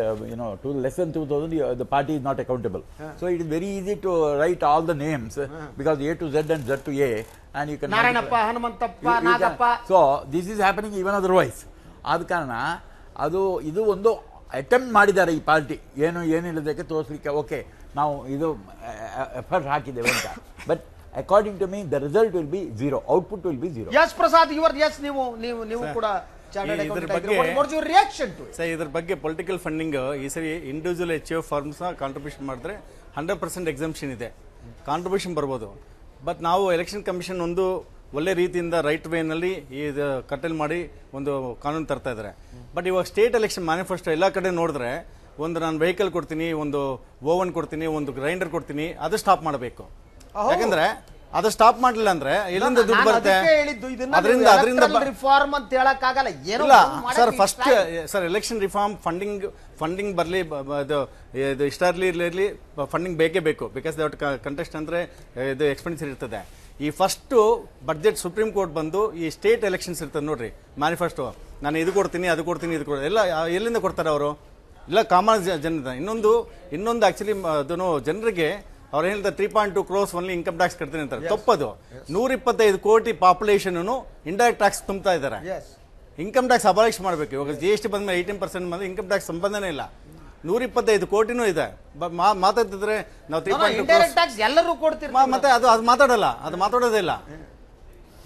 to less than 2000 the party is not accountable. So it is very easy to write all the names because A to Z and Z to A, and you can Naranappa, Hanumantappa, Nagappa. So this is happening even otherwise. ಆದ ಕಾರಣ ಇದು ಒಂದು ಅಟೆಂಪ್ಟ್ ಮಾಡಿದ್ದಾರೆ ಈ ಪಾರ್ಟಿ, ಏನಿಲ್ಲದಕ್ಕೆ ತೋರಿಸಲಿಕ್ಕೆ. ಓಕೆ, ನಾವು ಇದು ಎಫರ್ಟ್ ಹಾಕಿದ್ದೇವೆ ಅಂತ, but according to me the result will be zero, output will be zero. Yes Prasad, ನೀವು ಕೂಡ ಇದ್ರ ಬಗ್ಗೆ ಪೊಲಿಟಿಕಲ್ ಫಂಡಿಂಗ್ ಈ ಸರಿ ಇಂಡಿವಿಜುವಲ್ HFO ಫಾರ್ಮ್ಸ್ ಕಾಂಟ್ರಿಬ್ಯೂಷನ್ ಮಾಡಿದ್ರೆ 100% ಎಕ್ಸಂಪ್ಷನ್ ಇದೆ, ಕಾಂಟ್ರಿಬ್ಯೂಷನ್ ಬರ್ಬೋದು. ಬಟ್ ನಾವು ಎಲೆಕ್ಷನ್ ಕಮಿಷನ್ ಒಂದು ಒಳ್ಳೆ ರೀತಿಯಿಂದ ರೈಟ್ ವೇನಲ್ಲಿ ಇದು ಕಟಲ್ ಮಾಡಿ ಒಂದು ಕಾನೂನು ತರ್ತಾ ಇದ್ದಾರೆ. ಬಟ್ ಇವಾಗ ಸ್ಟೇಟ್ ಎಲೆಕ್ಷನ್ ಮ್ಯಾನಿಫೆಸ್ಟೋ ಎಲ್ಲ ಕಡೆ ನೋಡಿದ್ರೆ, ಒಂದು ನಾನು ವೆಹಿಕಲ್ ಕೊಡ್ತೀನಿ, ಒಂದು ಓವನ್ ಕೊಡ್ತೀನಿ, ಒಂದು ಗ್ರೈಂಡರ್ ಕೊಡ್ತೀನಿ, ಅದು ಸ್ಟಾಪ್ ಮಾಡಬೇಕು. ಯಾಕಂದ್ರೆ ಅದು ಸ್ಟಾಪ್ ಮಾಡಲಿಲ್ಲ ಅಂದ್ರೆ ಎಲ್ಲಿಂದ ದುಡ್ಡು ಬರುತ್ತೆ? ಅದರಿಂದ ರಿಫಾರ್ಮ್ ಅಂತ ಹೇಳಕ್ಕಾಗಲ್ಲ. ಇಲ್ಲ sir, first sir election reform funding ಬರಲಿ, ಇದು ಇರಲಿ, ಫಂಡಿಂಗ್ ಬೇಕೇ ಬೇಕು. ಬಿಕಾಸ್ ದಟ್ ಕಂಟೆಸ್ಟ್ ಅಂದ್ರೆ ಇದು ಎಕ್ಸ್ಪೆನ್ಸಿವ್ ಇರ್ತದೆ. ಈ ಫಸ್ಟ್ ಬಡ್ಜೆಟ್ ಸುಪ್ರೀಂ ಕೋರ್ಟ್ ಬಂದು ಈ ಸ್ಟೇಟ್ ಎಲೆಕ್ಷನ್ಸ್ ಇರ್ತದೆ ನೋಡ್ರಿ, ಮ್ಯಾನಿಫೆಸ್ಟೋ, ನಾನು ಇದು ಕೊಡ್ತೀನಿ, ಅದು ಕೊಡ್ತೀನಿ, ಇದು ಕೊಡ್ತೀನಿ, ಎಲ್ಲ ಎಲ್ಲಿಂದ ಕೊಡ್ತಾರೆ ಅವರು? ಇಲ್ಲ ಕಾಮನ್ ಜನರಿಂದ. ಇನ್ನೊಂದು ಆಕ್ಚುಲಿ ಅದನ್ನು ಜನರಿಗೆ ಅವ್ರು ಹೇಳ್ತಾರೆ 3.2 crores ಓನ್ಲಿ ಇನ್ಕಮ್ ಟ್ಯಾಕ್ಸ್ ಕಟ್ತೀನಿ ಅಂತಾರೆ. ತಪ್ಪದು. 125 ಕೋಟಿ ಪಾಪ್ಯುಲೇಷನ್ ಇಂಡೈರೆಕ್ಟ್ ಟ್ಯಾಕ್ಸ್ ತುಂಬ್ತಾ ಇದ್ದಾರೆ. ಇನ್ಕಮ್ ಟ್ಯಾಕ್ಸ್ ಅಬಾಲಿಷ್ ಮಾಡಬೇಕು. ಇವಾಗ GST ಬಂದ್ಮೇಲೆ 18% ಬಂದ್ರೆ ಇನ್ಕಮ್ ಟ್ಯಾಕ್ಸ್ ಸಂಬಂಧನೇ ಇಲ್ಲ. 125 ಕೋಟಿನೂ ಇದೆ. ಮಾತಾಡ್ತಿದ್ರೆ ನಾವು 3.2 ಟ್ಯಾಕ್ಸ್ ಎಲ್ಲರೂ ಕೊಡ್ತೀವಿ, ಮತ್ತೆ ಅದು ಮಾತಾಡೋದೇ ಇಲ್ಲ.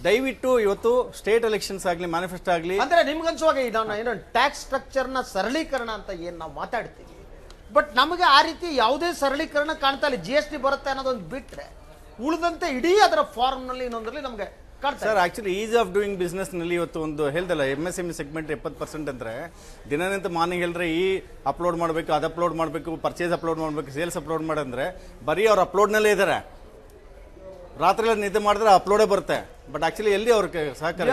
ದಯವಿಟ್ಟು ಇವತ್ತು ಸ್ಟೇಟ್ ಎಲೆಕ್ಷನ್ಸ್ ಆಗಲಿ, ಮ್ಯಾನಿಫೆಸ್ಟೋ ಆಗಲಿ, ಅಂದ್ರೆ ನಿಮ್ಗನ್ಸುವಾಗ ಏನೋ ಟ್ಯಾಕ್ಸ್ ಸ್ಟ್ರಕ್ಚರ್ ನ ಸರಳೀಕರಣ ಅಂತ ಏನ್ ನಾವು ಮಾತಾಡ್ತೀವಿ, ಬಟ್ ನಮಗೆ ಆ ರೀತಿ ಯಾವುದೇ ಸರಳೀಕರಣ ಕಾಣ್ತಾ ಇಲ್ಲ. GST ಬರುತ್ತೆ ಅನ್ನೋದೊಂದು ಬಿಟ್ರೆ ಉಳಿದಂತೆ ಇಡೀ ಅದರ ಫಾರ್ಮ್ ನಲ್ಲಿ ಇನ್ನೊಂದರಲ್ಲಿ ನಮಗೆ ಕಾಣ್ತಾ. Sir actually is of doing business ನಲ್ಲಿ ಇವತ್ತು ಒಂದು ಹೇಳ್ದಲ್ಲ, MSME ಸೆಗ್ಮೆಂಟ್ 70% ಅಂದ್ರೆ ದಿನನಿತ್ಯ ಮಾರ್ನಿಂಗ್ ಹೇಳಿದ್ರೆ ಈ ಅಪ್ಲೋಡ್ ಮಾಡಬೇಕು, ಅದು ಅಪ್ಲೋಡ್ ಮಾಡಬೇಕು, ಪರ್ಚೇಸ್ ಅಪ್ಲೋಡ್ ಮಾಡಬೇಕು, ಸೇಲ್ಸ್ ಅಪ್ಲೋಡ್ ಮಾಡಂದ್ರೆ ಬರೀ ಅವ್ರು ಅಪ್ಲೋಡ್ನಲ್ಲೇ ಇದ್ದಾರೆ. ರಾತ್ರಿ ಎಲ್ಲ ನಿದ್ದೆ ಮಾಡಿದ್ರೆ ಅಪ್ಲೋಡೇ ಬರುತ್ತೆ. ಬಟ್ ಆಕ್ಚುಲಿ ಎಲ್ಲಿ ಅವ್ರಿಗೆ ಸಹಕಾರ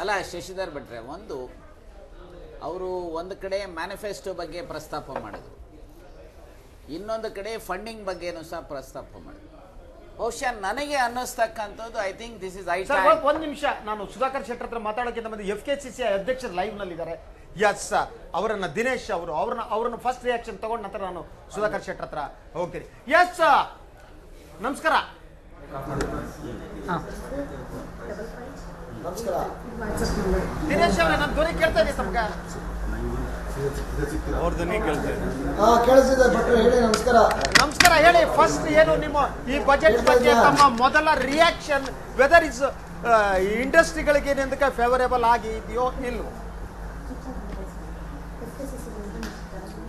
ಅಲ್ಲ ಶಶಿಧರ್ ಭಟ್ರೆ, ಅವರು ಒಂದು ಕಡೆ ಮ್ಯಾನಿಫೆಸ್ಟೋ ಬಗ್ಗೆ ಪ್ರಸ್ತಾಪ ಮಾಡಿದ್ರು, ಇನ್ನೊಂದು ಕಡೆ ಫಂಡಿಂಗ್ ಬಗ್ಗೆನೂ ಸಹ ಪ್ರಸ್ತಾಪ ಮಾಡಿದ್ರು. ಬಹುಶಃ ನನಗೆ ಅನ್ನಿಸ್ತಕ್ಕಂಥದ್ದು I think this is sir ಒಂದ್ ನಿಮಿಷ, ನಾನು ಸುಧಾಕರ್ ಶೆಟ್ಟರ್ ಹತ್ರ ಮಾತಾಡೋಕ್ಕಿಂತ ಮುಂದೆ FKCC ಅಧ್ಯಕ್ಷರು ಲೈವ್ ನಲ್ಲಿ ಇದ್ದಾರೆ. ಎಸ್, ಅವರನ್ನ ದಿನೇಶ್ ಅವ್ರನ್ನ ಫಸ್ಟ್ ರಿಯಾಕ್ಷನ್ ತಗೊಂಡ ನಂತರ ನಾನು ಸುಧಾಕರ್ ಶೆಟ್ಟರ್ ಹತ್ರ ಹೋಗ್ತೀನಿ. ಎಸ್, ನಮಸ್ಕಾರ. ನಮಸ್ಕಾರ ದಿನೇಶ್ ಅವರೇ, ನನ್ನ ಧ್ವನಿ ಕೇಳ್ತಾ ಇದೆ ತಮ್ಗೆ? ಅವ್ರ ಧ್ವನಿ ಕೇಳ್ತಾ ಇದೆ. ಕೇಳಿಸಿದೆ ಭಟ್ರು, ಹೇಳಿ. ನಮಸ್ಕಾರ. ನಮಸ್ಕಾರ, ಹೇಳಿ. ಫಸ್ಟ್ ಏನು ನಿಮ್ಮ ಈ ಬಜೆಟ್ ಬಗ್ಗೆ ತಮ್ಮ ಮೊದಲ ರಿಯಾಕ್ಷನ್, ವೆದರ್ ಇಸ್ ಇಂಡಸ್ಟ್ರಿಗಳಿಗೆ ಏನಕ್ಕೆ ಫೇವರೇಬಲ್ ಆಗಿದೆಯೋ ಇಲ್ವೋ?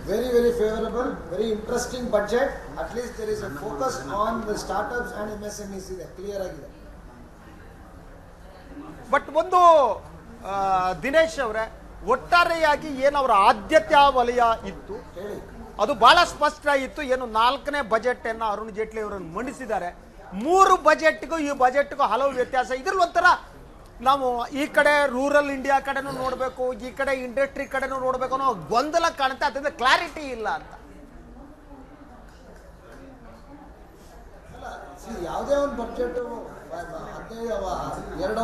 Very, very favorable, very interesting budget. At least there is a focus on the startups and MSMEs ಇದೆ, ಕ್ಲಿಯರ್ ಆಗಿದೆ. ಬಟ್ ಒಂದು ದಿನೇಶ್ ಅವರೇ, ಒಟ್ಟಾರೆಯಾಗಿ ಏನು ಅವರ ಆದ್ಯತಾ ವಲಯ ಇತ್ತು ಅದು ಬಹಳ ಸ್ಪಷ್ಟ ಇತ್ತು. ಏನು 4ನೇ ಬಜೆಟ್ ಅನ್ನು ಅರುಣ್ ಜೇಟ್ಲಿ ಅವರನ್ನು ಮಂಡಿಸಿದ್ದಾರೆ. 3 ಬಜೆಟ್ಗೂ ಈ ಬಜೆಟ್ಗೂ ಹಲವು ವ್ಯತ್ಯಾಸ. ಇದ್ರಲ್ಲಿ ಒಂಥರ ನಾವು ಈ ಕಡೆ ರೂರಲ್ ಇಂಡಿಯಾ ಕಡೆನೂ ನೋಡಬೇಕು, ಈ ಕಡೆ ಇಂಡಸ್ಟ್ರಿ ಕಡೆನೂ ನೋಡಬೇಕು ಅನ್ನೋ ಗೊಂದಲ ಕಾಣುತ್ತೆ. ಅದರಿಂದ ಕ್ಲಾರಿಟಿ ಇಲ್ಲ ಅಂತ. ಯಾವುದೇ ಒಂದು ಬಡ್ಜೆಟ್ 2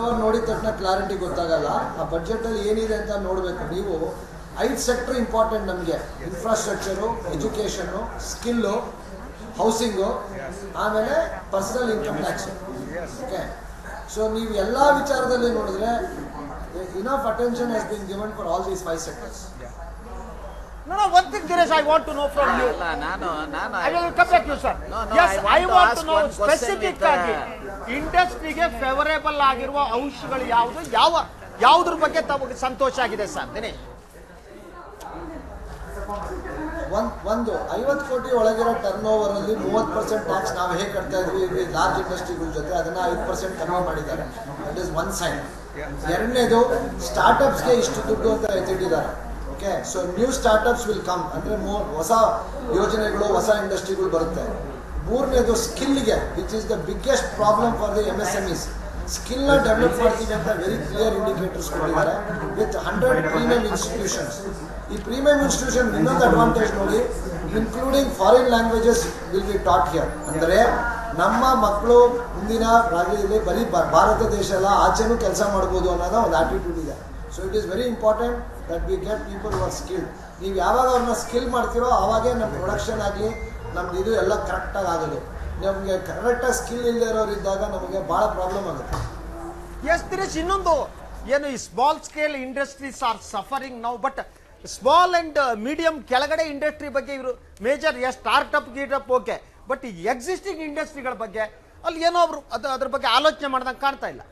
ಅವರ್ ನೋಡಿದ ತಕ್ಷಣ ಕ್ಲಾರಿಟಿ ಗೊತ್ತಾಗಲ್ಲ. ಆ ಬಡ್ಜೆಟ್ ಅಲ್ಲಿ ಏನಿದೆ ಅಂತ ನೋಡಬೇಕು. ನೀವು 5 ಸೆಕ್ಟರ್ ಇಂಪಾರ್ಟೆಂಟ್ ನಮಗೆ: ಇನ್ಫ್ರಾಸ್ಟ್ರಕ್ಚರು, ಎಜುಕೇಷನ್ನು, ಸ್ಕಿಲ್ಲು, ಹೌಸಿಂಗು, ಆಮೇಲೆ personal income tax. Okay, so ನೀವು ಎಲ್ಲ ವಿಚಾರದಲ್ಲಿ ನೋಡಿದ್ರೆ enough attention has been given for all these 5 sectors. No, one thing, Dinesh, I want to know from you. I will come back to you, sir. Yes, I want to know specific ಆಗಿ ಇಂಡಸ್ಟ್ರಿಗೆ ಫೇವರೇಬಲ್ ಆಗಿರುವ ಅಂಶಗಳು ಯಾವುದ್ರ ಬಗ್ಗೆ ತಮಗೆ ಸಂತೋಷ ಆಗಿದೆ ಸರ್ ದಿನೇಶ್? ಒಂದು 50 ಕೋಟಿ ಒಳಗಿರೋ ಟರ್ನ್ ಓವರ್ ಅಲ್ಲಿ 30% ಟ್ಯಾಕ್ಸ್ ನಾವು ಹೇಗೆ ಕಟ್ತಾ ಇದ್ವಿ ಲಾರ್ಜ್ ಇಂಡಸ್ಟ್ರಿಗಳ ಜೊತೆ, ಅದನ್ನ 5% ಕಮ್ಮಿ ಮಾಡಿದ್ದಾರೆ. That is one side. ಎರಡನೇದು, ಸ್ಟಾರ್ಟ್ಅಪ್ಸ್ಗೆ ಇಷ್ಟು ದುಡ್ಡು ಅಂತ ಎತ್ತಿಟ್ಟಿದ್ದಾರೆ. Okay, so new startups will come, ಅಂದರೆ ಹೊಸ ಯೋಜನೆಗಳು, ಹೊಸ ಇಂಡಸ್ಟ್ರಿಗಳು ಬರುತ್ತೆ. ಮೂರನೇದು, ಸ್ಕಿಲ್ಗೆ, which is the biggest problem for the MSMEs. ಸ್ಕಿಲ್ನ ಡೆವಲಪ್ ಮಾಡ್ತೀವಿ ಅಂತ ವೆರಿ ಕ್ಲಿಯರ್ ಇಂಡಿಕೇಟರ್ಸ್ ಕೊಟ್ಟಿದ್ದಾರೆ ವಿತ್ 100 ಪ್ರೀಮಿಯಂ ಇನ್ಸ್ಟಿಟ್ಯೂಷನ್ಸ್. ಈ ಪ್ರೀಮಿಯಂ ಇನ್ಸ್ಟಿಟ್ಯೂಷನ್ ಇನ್ನೊಂದು ಅಡ್ವಾಂಟೇಜ್ ನೋಡಿ, including foreign languages will be taught here. ಅಂದರೆ ನಮ್ಮ ಮಕ್ಕಳು ಮುಂದಿನ ರಾಜ್ಯದಲ್ಲಿ ಬರೀ ಭಾರತ ದೇಶ ಅಲ್ಲ, ಆಚೆನೂ ಕೆಲಸ ಮಾಡ್ಬೋದು ಅನ್ನೋದು ಒಂದು ಆಟಿಟ್ಯೂಡ್ ಇದೆ. So it is very important that we get people who R skilled. ನೀವು ಯಾವಾಗ ಅವ್ರನ್ನ ಸ್ಕಿಲ್ ಮಾಡ್ತೀರೋ ಆವಾಗೇ ನಮ್ಮ ಪ್ರೊಡಕ್ಷನ್ ಆಗಲಿ, ನಮ್ದು ಇದು ಎಲ್ಲ ಕರೆಕ್ಟಾಗಿ ಆಗೋದು. ನಮಗೆ ಕರೆಕ್ಟಾಗಿ ಸ್ಕಿಲ್ ಇಲ್ಲದೆ ಇರೋರಿದ್ದಾಗ ನಮಗೆ ಭಾಳ ಪ್ರಾಬ್ಲಮ್ ಆಗುತ್ತೆ. ಎಸ್ ದಿನೇಶ್, ಇನ್ನೊಂದು ಏನು ಈ small scale industries are suffering now, but small and medium ಕೆಳಗಡೆ ಇಂಡಸ್ಟ್ರಿ ಬಗ್ಗೆ ಇವರು ಮೇಜರ್ ಸ್ಟಾರ್ಟ್ಅಪ್ ಗೀಟಪ್ ಓಕೆ, ಬಟ್ ಈ ಎಕ್ಸಿಸ್ಟಿಂಗ್ ಇಂಡಸ್ಟ್ರಿಗಳ ಬಗ್ಗೆ ಅಲ್ಲಿ ಏನೋ ಅವರು ಅದ್ರ ಬಗ್ಗೆ ಆಲೋಚನೆ ಮಾಡ್ದಂಗೆ ಕಾಣ್ತಾ ಇಲ್ಲ.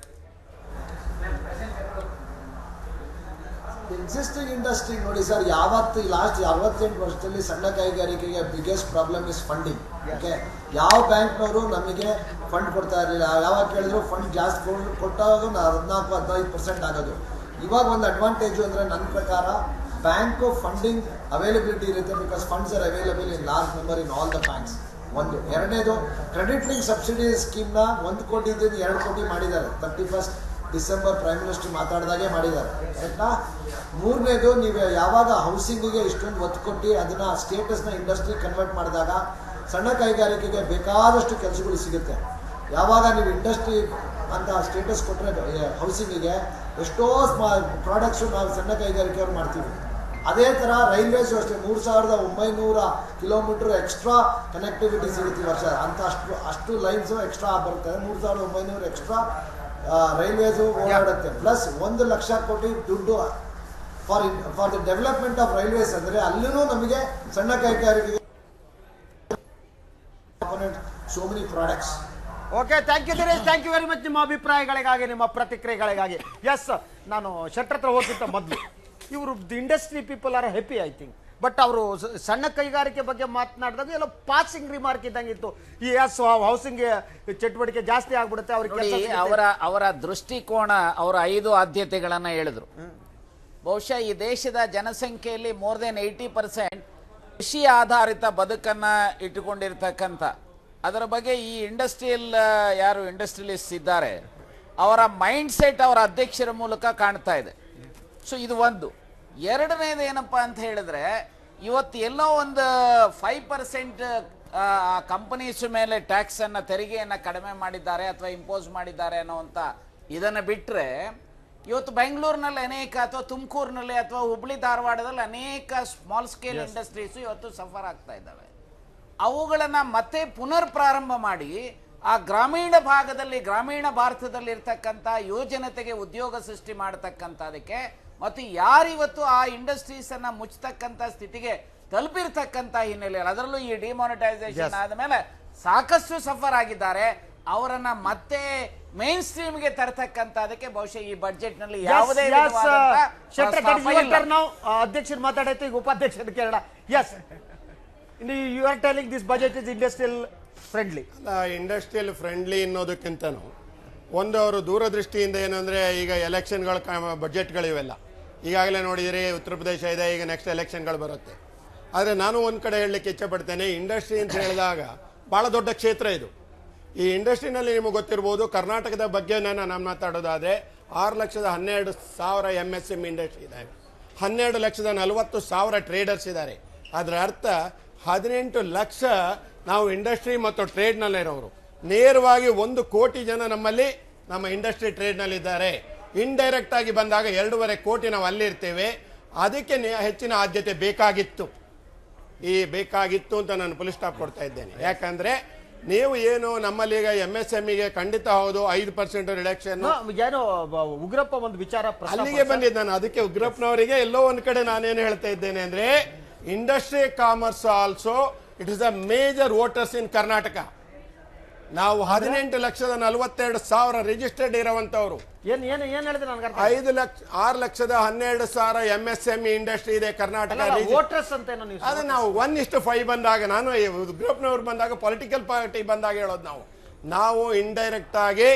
ಎಕ್ಸಿಸ್ಟಿಂಗ್ ಇಂಡಸ್ಟ್ರಿ ನೋಡಿ ಸರ್, ಯಾವತ್ತು ಲಾಸ್ಟ್ 68 ವರ್ಷದಲ್ಲಿ ಸಣ್ಣ ಕೈಗಾರಿಕೆಗೆ biggest problem is funding. Okay, ಯಾವ ಬ್ಯಾಂಕ್ನವರು ನಮಗೆ ಫಂಡ್ ಕೊಡ್ತಾ ಇರಲಿಲ್ಲ. ಯಾವಾಗ ಕೇಳಿದ್ರು ಫಂಡ್ ಜಾಸ್ತಿ ಕೊಟ್ಟಾಗ 14-15% ಆಗೋದು. ಇವಾಗ ಒಂದು ಅಡ್ವಾಂಟೇಜು ಅಂದರೆ ನನ್ನ ಪ್ರಕಾರ ಬ್ಯಾಂಕು ಫಂಡಿಂಗ್ ಅವೈಲಬಿಲಿಟಿ ಇರುತ್ತೆ, because funds are available in large number in all the banks. ಒಂದು. ಎರಡನೇದು, ಕ್ರೆಡಿಟ್ ಲಿಂಕ್ ಸಬ್ಸಿಡಿ ಸ್ಕೀಮ್ನ 1 ಕೋಟಿ ಇದ್ದಿದ್ದು 2 ಕೋಟಿ ಮಾಡಿದ್ದಾರೆ. 31 ಡಿಸೆಂಬರ್ ಪ್ರೈಮ್ ಮಿನಿಸ್ಟರ್ ಮಾತಾಡಿದಾಗೆ ಮಾಡಿದ್ದಾರೆ, ಕರೆಕ್ಟಾ? ಮೂರನೇದು, ನೀವು ಯಾವಾಗ ಹೌಸಿಂಗಿಗೆ ಇಷ್ಟೊಂದು ಒತ್ತು ಕೊಟ್ಟು ಅದನ್ನು ಸ್ಟೇಟಸ್ನ ಇಂಡಸ್ಟ್ರಿ ಕನ್ವರ್ಟ್ ಮಾಡಿದಾಗ ಸಣ್ಣ ಕೈಗಾರಿಕೆಗೆ ಬೇಕಾದಷ್ಟು ಕೆಲಸಗಳು ಸಿಗುತ್ತೆ. ಯಾವಾಗ ನೀವು ಇಂಡಸ್ಟ್ರಿ ಅಂತ ಸ್ಟೇಟಸ್ ಕೊಟ್ಟರೆ ಹೌಸಿಂಗಿಗೆ ಎಷ್ಟೋ ಪ್ರಾಡಕ್ಟ್ಸು ನಾವು ಸಣ್ಣ ಕೈಗಾರಿಕೆಯವ್ರು ಮಾಡ್ತೀವಿ. ಅದೇ ಥರ ರೈಲ್ವೇಸು ಅಷ್ಟೇ, 3900 ಕಿಲೋಮೀಟ್ರ್ ಎಕ್ಸ್ಟ್ರಾ ಕನೆಕ್ಟಿವಿಟಿ ಸಿಗುತ್ತೆ ವರ್ಷ ಅಂತ. ಅಷ್ಟು ಲೈನ್ಸು ಎಕ್ಸ್ಟ್ರಾ ಬರುತ್ತೆ. 3900 ಎಕ್ಸ್ಟ್ರಾ ರೈಲ್ವೇಸು ಓಡಾಡುತ್ತೆ. ಪ್ಲಸ್ 1 ಲಕ್ಷ ಕೋಟಿ ದುಡ್ಡು for the development of railways. ಅಂದರೆ ಅಲ್ಲೂ ನಮಗೆ ಸಣ್ಣ ಕೈಗಾರಿಕೆಗೆ so many products. Okay, thank you Dinesh, thank you very much ನಿಮ್ಮ ಅಭಿಪ್ರಾಯಗಳಿಗಾಗಿ, ನಿಮ್ಮ ಪ್ರತಿಕ್ರಿಯೆಗಳಿಗಾಗಿ. ಎಸ್, ನಾನು ಶೆಟ್ಟರ್ ಹತ್ರ ಹೋಗ್ತಿದ್ದ ಮೊದಲು ಇವರು industry people are happy I think, but ಅವರು ಸಣ್ಣ ಕೈಗಾರಿಕೆ ಬಗ್ಗೆ ಮಾತನಾಡಿದಾಗ ಎಲ್ಲ ಪಾಸಿಂಗ್ ರಿಮಾರ್ಕ್ ಇದ್ದಂಗಿತ್ತು. ಈ ಹೌಸಿಂಗ್ ಚಟುವಟಿಕೆ ಜಾಸ್ತಿ ಆಗ್ಬಿಡುತ್ತೆ ಅವ್ರಿಗೆ. ಅವರ ದೃಷ್ಟಿಕೋನ, ಅವರ 5 ಆದ್ಯತೆಗಳನ್ನ ಹೇಳಿದ್ರು. ಬಹುಶಃ ಈ ದೇಶದ ಜನಸಂಖ್ಯೆಯಲ್ಲಿ ಮೋರ್ ದೆನ್ 80% ಕೃಷಿ ಆಧಾರಿತ ಬದುಕನ್ನ ಇಟ್ಟುಕೊಂಡಿರ್ತಕ್ಕಂಥ, ಅದರ ಬಗ್ಗೆ ಈ ಯಾರು ಇಂಡಸ್ಟ್ರಿಯಲಿಸ್ಟ್ ಇದ್ದಾರೆ ಅವರ ಮೈಂಡ್ ಸೆಟ್ ಅವರ ಅಧ್ಯಕ್ಷರ ಮೂಲಕ ಕಾಣ್ತಾ ಇದೆ. ಸೊ ಇದು ಒಂದು. ಎರಡನೇದು ಏನಪ್ಪಾ ಅಂತ ಹೇಳಿದ್ರೆ, ಇವತ್ತು ಎಲ್ಲೋ ಒಂದು 5% ಕಂಪನೀಸ್ ಮೇಲೆ ಟ್ಯಾಕ್ಸ್ ಅನ್ನ ತೆರಿಗೆಯನ್ನ ಕಡಿಮೆ ಮಾಡಿದ್ದಾರೆ ಅಥವಾ ಇಂಪೋಸ್ ಮಾಡಿದ್ದಾರೆ ಅನ್ನೋಂಥ ಇದನ್ನು ಬಿಟ್ಟರೆ ಇವತ್ತು ಬೆಂಗಳೂರಿನಲ್ಲಿ ಅನೇಕ ಅಥವಾ ತುಮಕೂರಿನಲ್ಲಿ ಅಥವಾ ಹುಬ್ಳಿ ಧಾರವಾಡದಲ್ಲಿ ಅನೇಕ ಸ್ಮಾಲ್ ಸ್ಕೇಲ್ ಇಂಡಸ್ಟ್ರೀಸ್ ಇವತ್ತು ಸಫರ್ ಆಗ್ತಾ ಇದ್ದಾವೆ. ಅವುಗಳನ್ನ ಮತ್ತೆ ಪುನರ್ ಪ್ರಾರಂಭ ಮಾಡಿ ಆ ಗ್ರಾಮೀಣ ಭಾಗದಲ್ಲಿ ಗ್ರಾಮೀಣ ಭಾರತದಲ್ಲಿ ಇರ್ತಕ್ಕಂಥ ಯುವಜನತೆಗೆ ಉದ್ಯೋಗ ಸೃಷ್ಟಿ ಮಾಡತಕ್ಕಂಥದಕ್ಕೆ ಮತ್ತು ಯಾರಿವತ್ತು ಆ ಇಂಡಸ್ಟ್ರೀಸ್ ಅನ್ನ ಮುಚ್ಚತಕ್ಕಂಥ ಸ್ಥಿತಿಗೆ ತಲುಪಿರ್ತಕ್ಕಂಥ ಹಿನ್ನೆಲೆಯಲ್ಲಿ ಅದರಲ್ಲೂ ಈ ಡಿಮಾನಿಟೈಸೇಷನ್ ಆದಮೇಲೆ ಸಾಕಷ್ಟು ಸಫರ್ ಆಗಿದ್ದಾರೆ. ಅವರನ್ನ ಮತ್ತೆ ಮೇನ್ ಸ್ಟ್ರೀಮ್ಗೆ ತರತಕ್ಕಂಥದಕ್ಕೆ ಬಹುಶಃ ಈ ಬಜೆಟ್ ನಲ್ಲಿ ಯಾವುದೇ ಅಧ್ಯಕ್ಷರು ಮಾತಾಡೈತೆ, ಈಗ ಉಪಾಧ್ಯಕ್ಷರು ಕೇಳೋಣ. Yes, you are telling this budget is industrial friendly. Industrial friendly ಅನ್ನೋದಕ್ಕಿಂತನೂ ಒಂದು ಅವರು ದೂರದೃಷ್ಟಿಯಿಂದ ಏನಂದರೆ ಈಗ ಎಲೆಕ್ಷನ್ಗಳ ಬಜೆಟ್ಗಳಿವೆಲ್ಲ ಈಗಾಗಲೇ ನೋಡಿದರೆ ಉತ್ತರ ಪ್ರದೇಶ ಇದೆ, ಈಗ ನೆಕ್ಸ್ಟ್ ಎಲೆಕ್ಷನ್ಗಳು ಬರುತ್ತೆ. ಆದರೆ ನಾನು ಒಂದು ಕಡೆ ಹೇಳಲಿಕ್ಕೆ ಇಚ್ಛೆಪಡ್ತೇನೆ, ಇಂಡಸ್ಟ್ರಿ ಅಂತ ಹೇಳಿದಾಗ ಭಾಳ ದೊಡ್ಡ ಕ್ಷೇತ್ರ ಇದು. ಈ ಇಂಡಸ್ಟ್ರಿನಲ್ಲಿ ನಿಮಗೆ ಗೊತ್ತಿರ್ಬೋದು, ಕರ್ನಾಟಕದ ಬಗ್ಗೆ ನಾನು ಮಾತಾಡೋದಾದರೆ 6,12,000 MSME ಇಂಡಸ್ಟ್ರಿ ಇದೆ, 12,40,000 ಟ್ರೇಡರ್ಸ್ ಇದ್ದಾರೆ. ಅದರ ಅರ್ಥ 18 ಲಕ್ಷ ನಾವು ಇಂಡಸ್ಟ್ರಿ ಮತ್ತು ಟ್ರೇಡ್ನಲ್ಲಿರೋರು. ನೇರವಾಗಿ 1 ಕೋಟಿ ಜನ ನಮ್ಮ ಇಂಡಸ್ಟ್ರಿ ಟ್ರೇಡ್ನಲ್ಲಿದ್ದಾರೆ. ಇಂಡೈರೆಕ್ಟ್ ಆಗಿ ಬಂದಾಗ 2.5 ಕೋಟಿ ನಾವು ಅಲ್ಲಿರ್ತೇವೆ. ಅದಕ್ಕೆ ಹೆಚ್ಚಿನ ಆದ್ಯತೆ ಬೇಕಾಗಿತ್ತು ಅಂತ ನಾನು ಫುಲ್ ಸ್ಟಾಪ್ ಕೊಡ್ತಾ ಇದ್ದೇನೆ. ಯಾಕಂದ್ರೆ ನೀವು ಏನು ನಮ್ಮಲ್ಲಿ ಈಗ MSMEಗೆ ಖಂಡಿತ ಹೌದು 5% ರಿಡಕ್ಷನ್. ಏನೋ ಉಗ್ರಪ್ಪ ಒಂದು ವಿಚಾರ ಅಲ್ಲಿಗೆ ಬಂದಿದ್ದೆ ನಾನು. ಅದಕ್ಕೆ ಉಗ್ರಪ್ಪನವರಿಗೆ ಎಲ್ಲೋ ಒಂದ್ ಕಡೆ ನಾನೇನು ಹೇಳ್ತಾ ಇದ್ದೇನೆ ಅಂದ್ರೆ, industry commerce also it is a major voters in Karnataka. ನಾವು 18,42,000 ರಿಜಿಸ್ಟರ್ಡ್ ಇರುವಂತವ್ರು. 6,12,000 MSME ಇಂಡಸ್ಟ್ರಿ ಇದೆ ಕರ್ನಾಟಕ. ಅದು ನಾವು 1:5 ಬಂದಾಗ, ನಾನು ಗ್ರೂಪ್ನವ್ರು ಬಂದಾಗ, ಪೊಲಿಟಿಕಲ್ ಪಾರ್ಟಿ ಬಂದಾಗ ಹೇಳೋದು ನಾವು ಇಂಡೈರೆಕ್ಟ್ ಆಗಿ,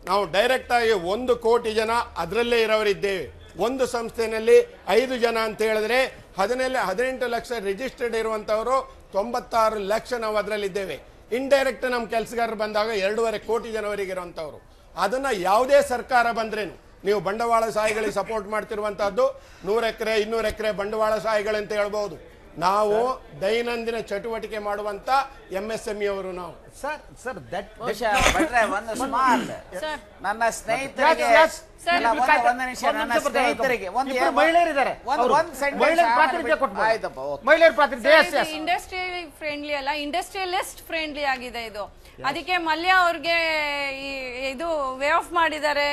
ನಾವು ಡೈರೆಕ್ಟ್ ಆಗಿ 1 ಕೋಟಿ ಜನ ಅದರಲ್ಲೇ ಇರೋರಿದ್ದೇವೆ. ಒಂದು ಸಂಸ್ಥೆಯಲ್ಲಿ 5 ಜನ ಅಂತ ಹೇಳಿದ್ರೆ 18 ಲಕ್ಷ ರಿಜಿಸ್ಟರ್ಡ್ ಇರುವಂತವರು 96 ಲಕ್ಷ ನಾವು ಅದರಲ್ಲಿದ್ದೇವೆ. ಇಂಡೈರೆಕ್ಟ್ ನಮ್ಮ ಕೆಲಸಗಾರರು ಬಂದಾಗ 2.5 ಕೋಟಿ ಜನವರಿಗೆ ಇರುವಂತವ್ರು. ಅದನ್ನ ಯಾವುದೇ ಸರ್ಕಾರ ಬಂದ್ರೇನು, ನೀವು ಬಂಡವಾಳ ಶಾಹಿಗಳಿಗೆ ಸಪೋರ್ಟ್ ಮಾಡ್ತಿರುವಂತಹದ್ದು 100 ಎಕರೆ 200 ಎಕರೆ ಬಂಡವಾಳ ಶಾಹಿಗಳಂತ ಹೇಳ್ಬಹುದು. ನಾವು ದೈನಂದಿನ ಚಟುವಟಿಕೆ ಮಾಡುವಂತ MSME ಅವರು ನಾವು. ನನ್ನ ಸ್ನೇಹಿತರಿಗೆ ಇಂಡಸ್ಟ್ರಿಯಲ್ ಫ್ರೆಂಡ್ಲಿ ಅಲ್ಲ, ಇಂಡಸ್ಟ್ರಿಯಲಿಸ್ಟ್ ಫ್ರೆಂಡ್ಲಿ ಆಗಿದೆ ಇದು. ಅದಕ್ಕೆ ಮಲ್ಯ ಅವ್ರಿಗೆ ಇದು ವೇ ಆಫ್ ಮಾಡಿದ್ದಾರೆ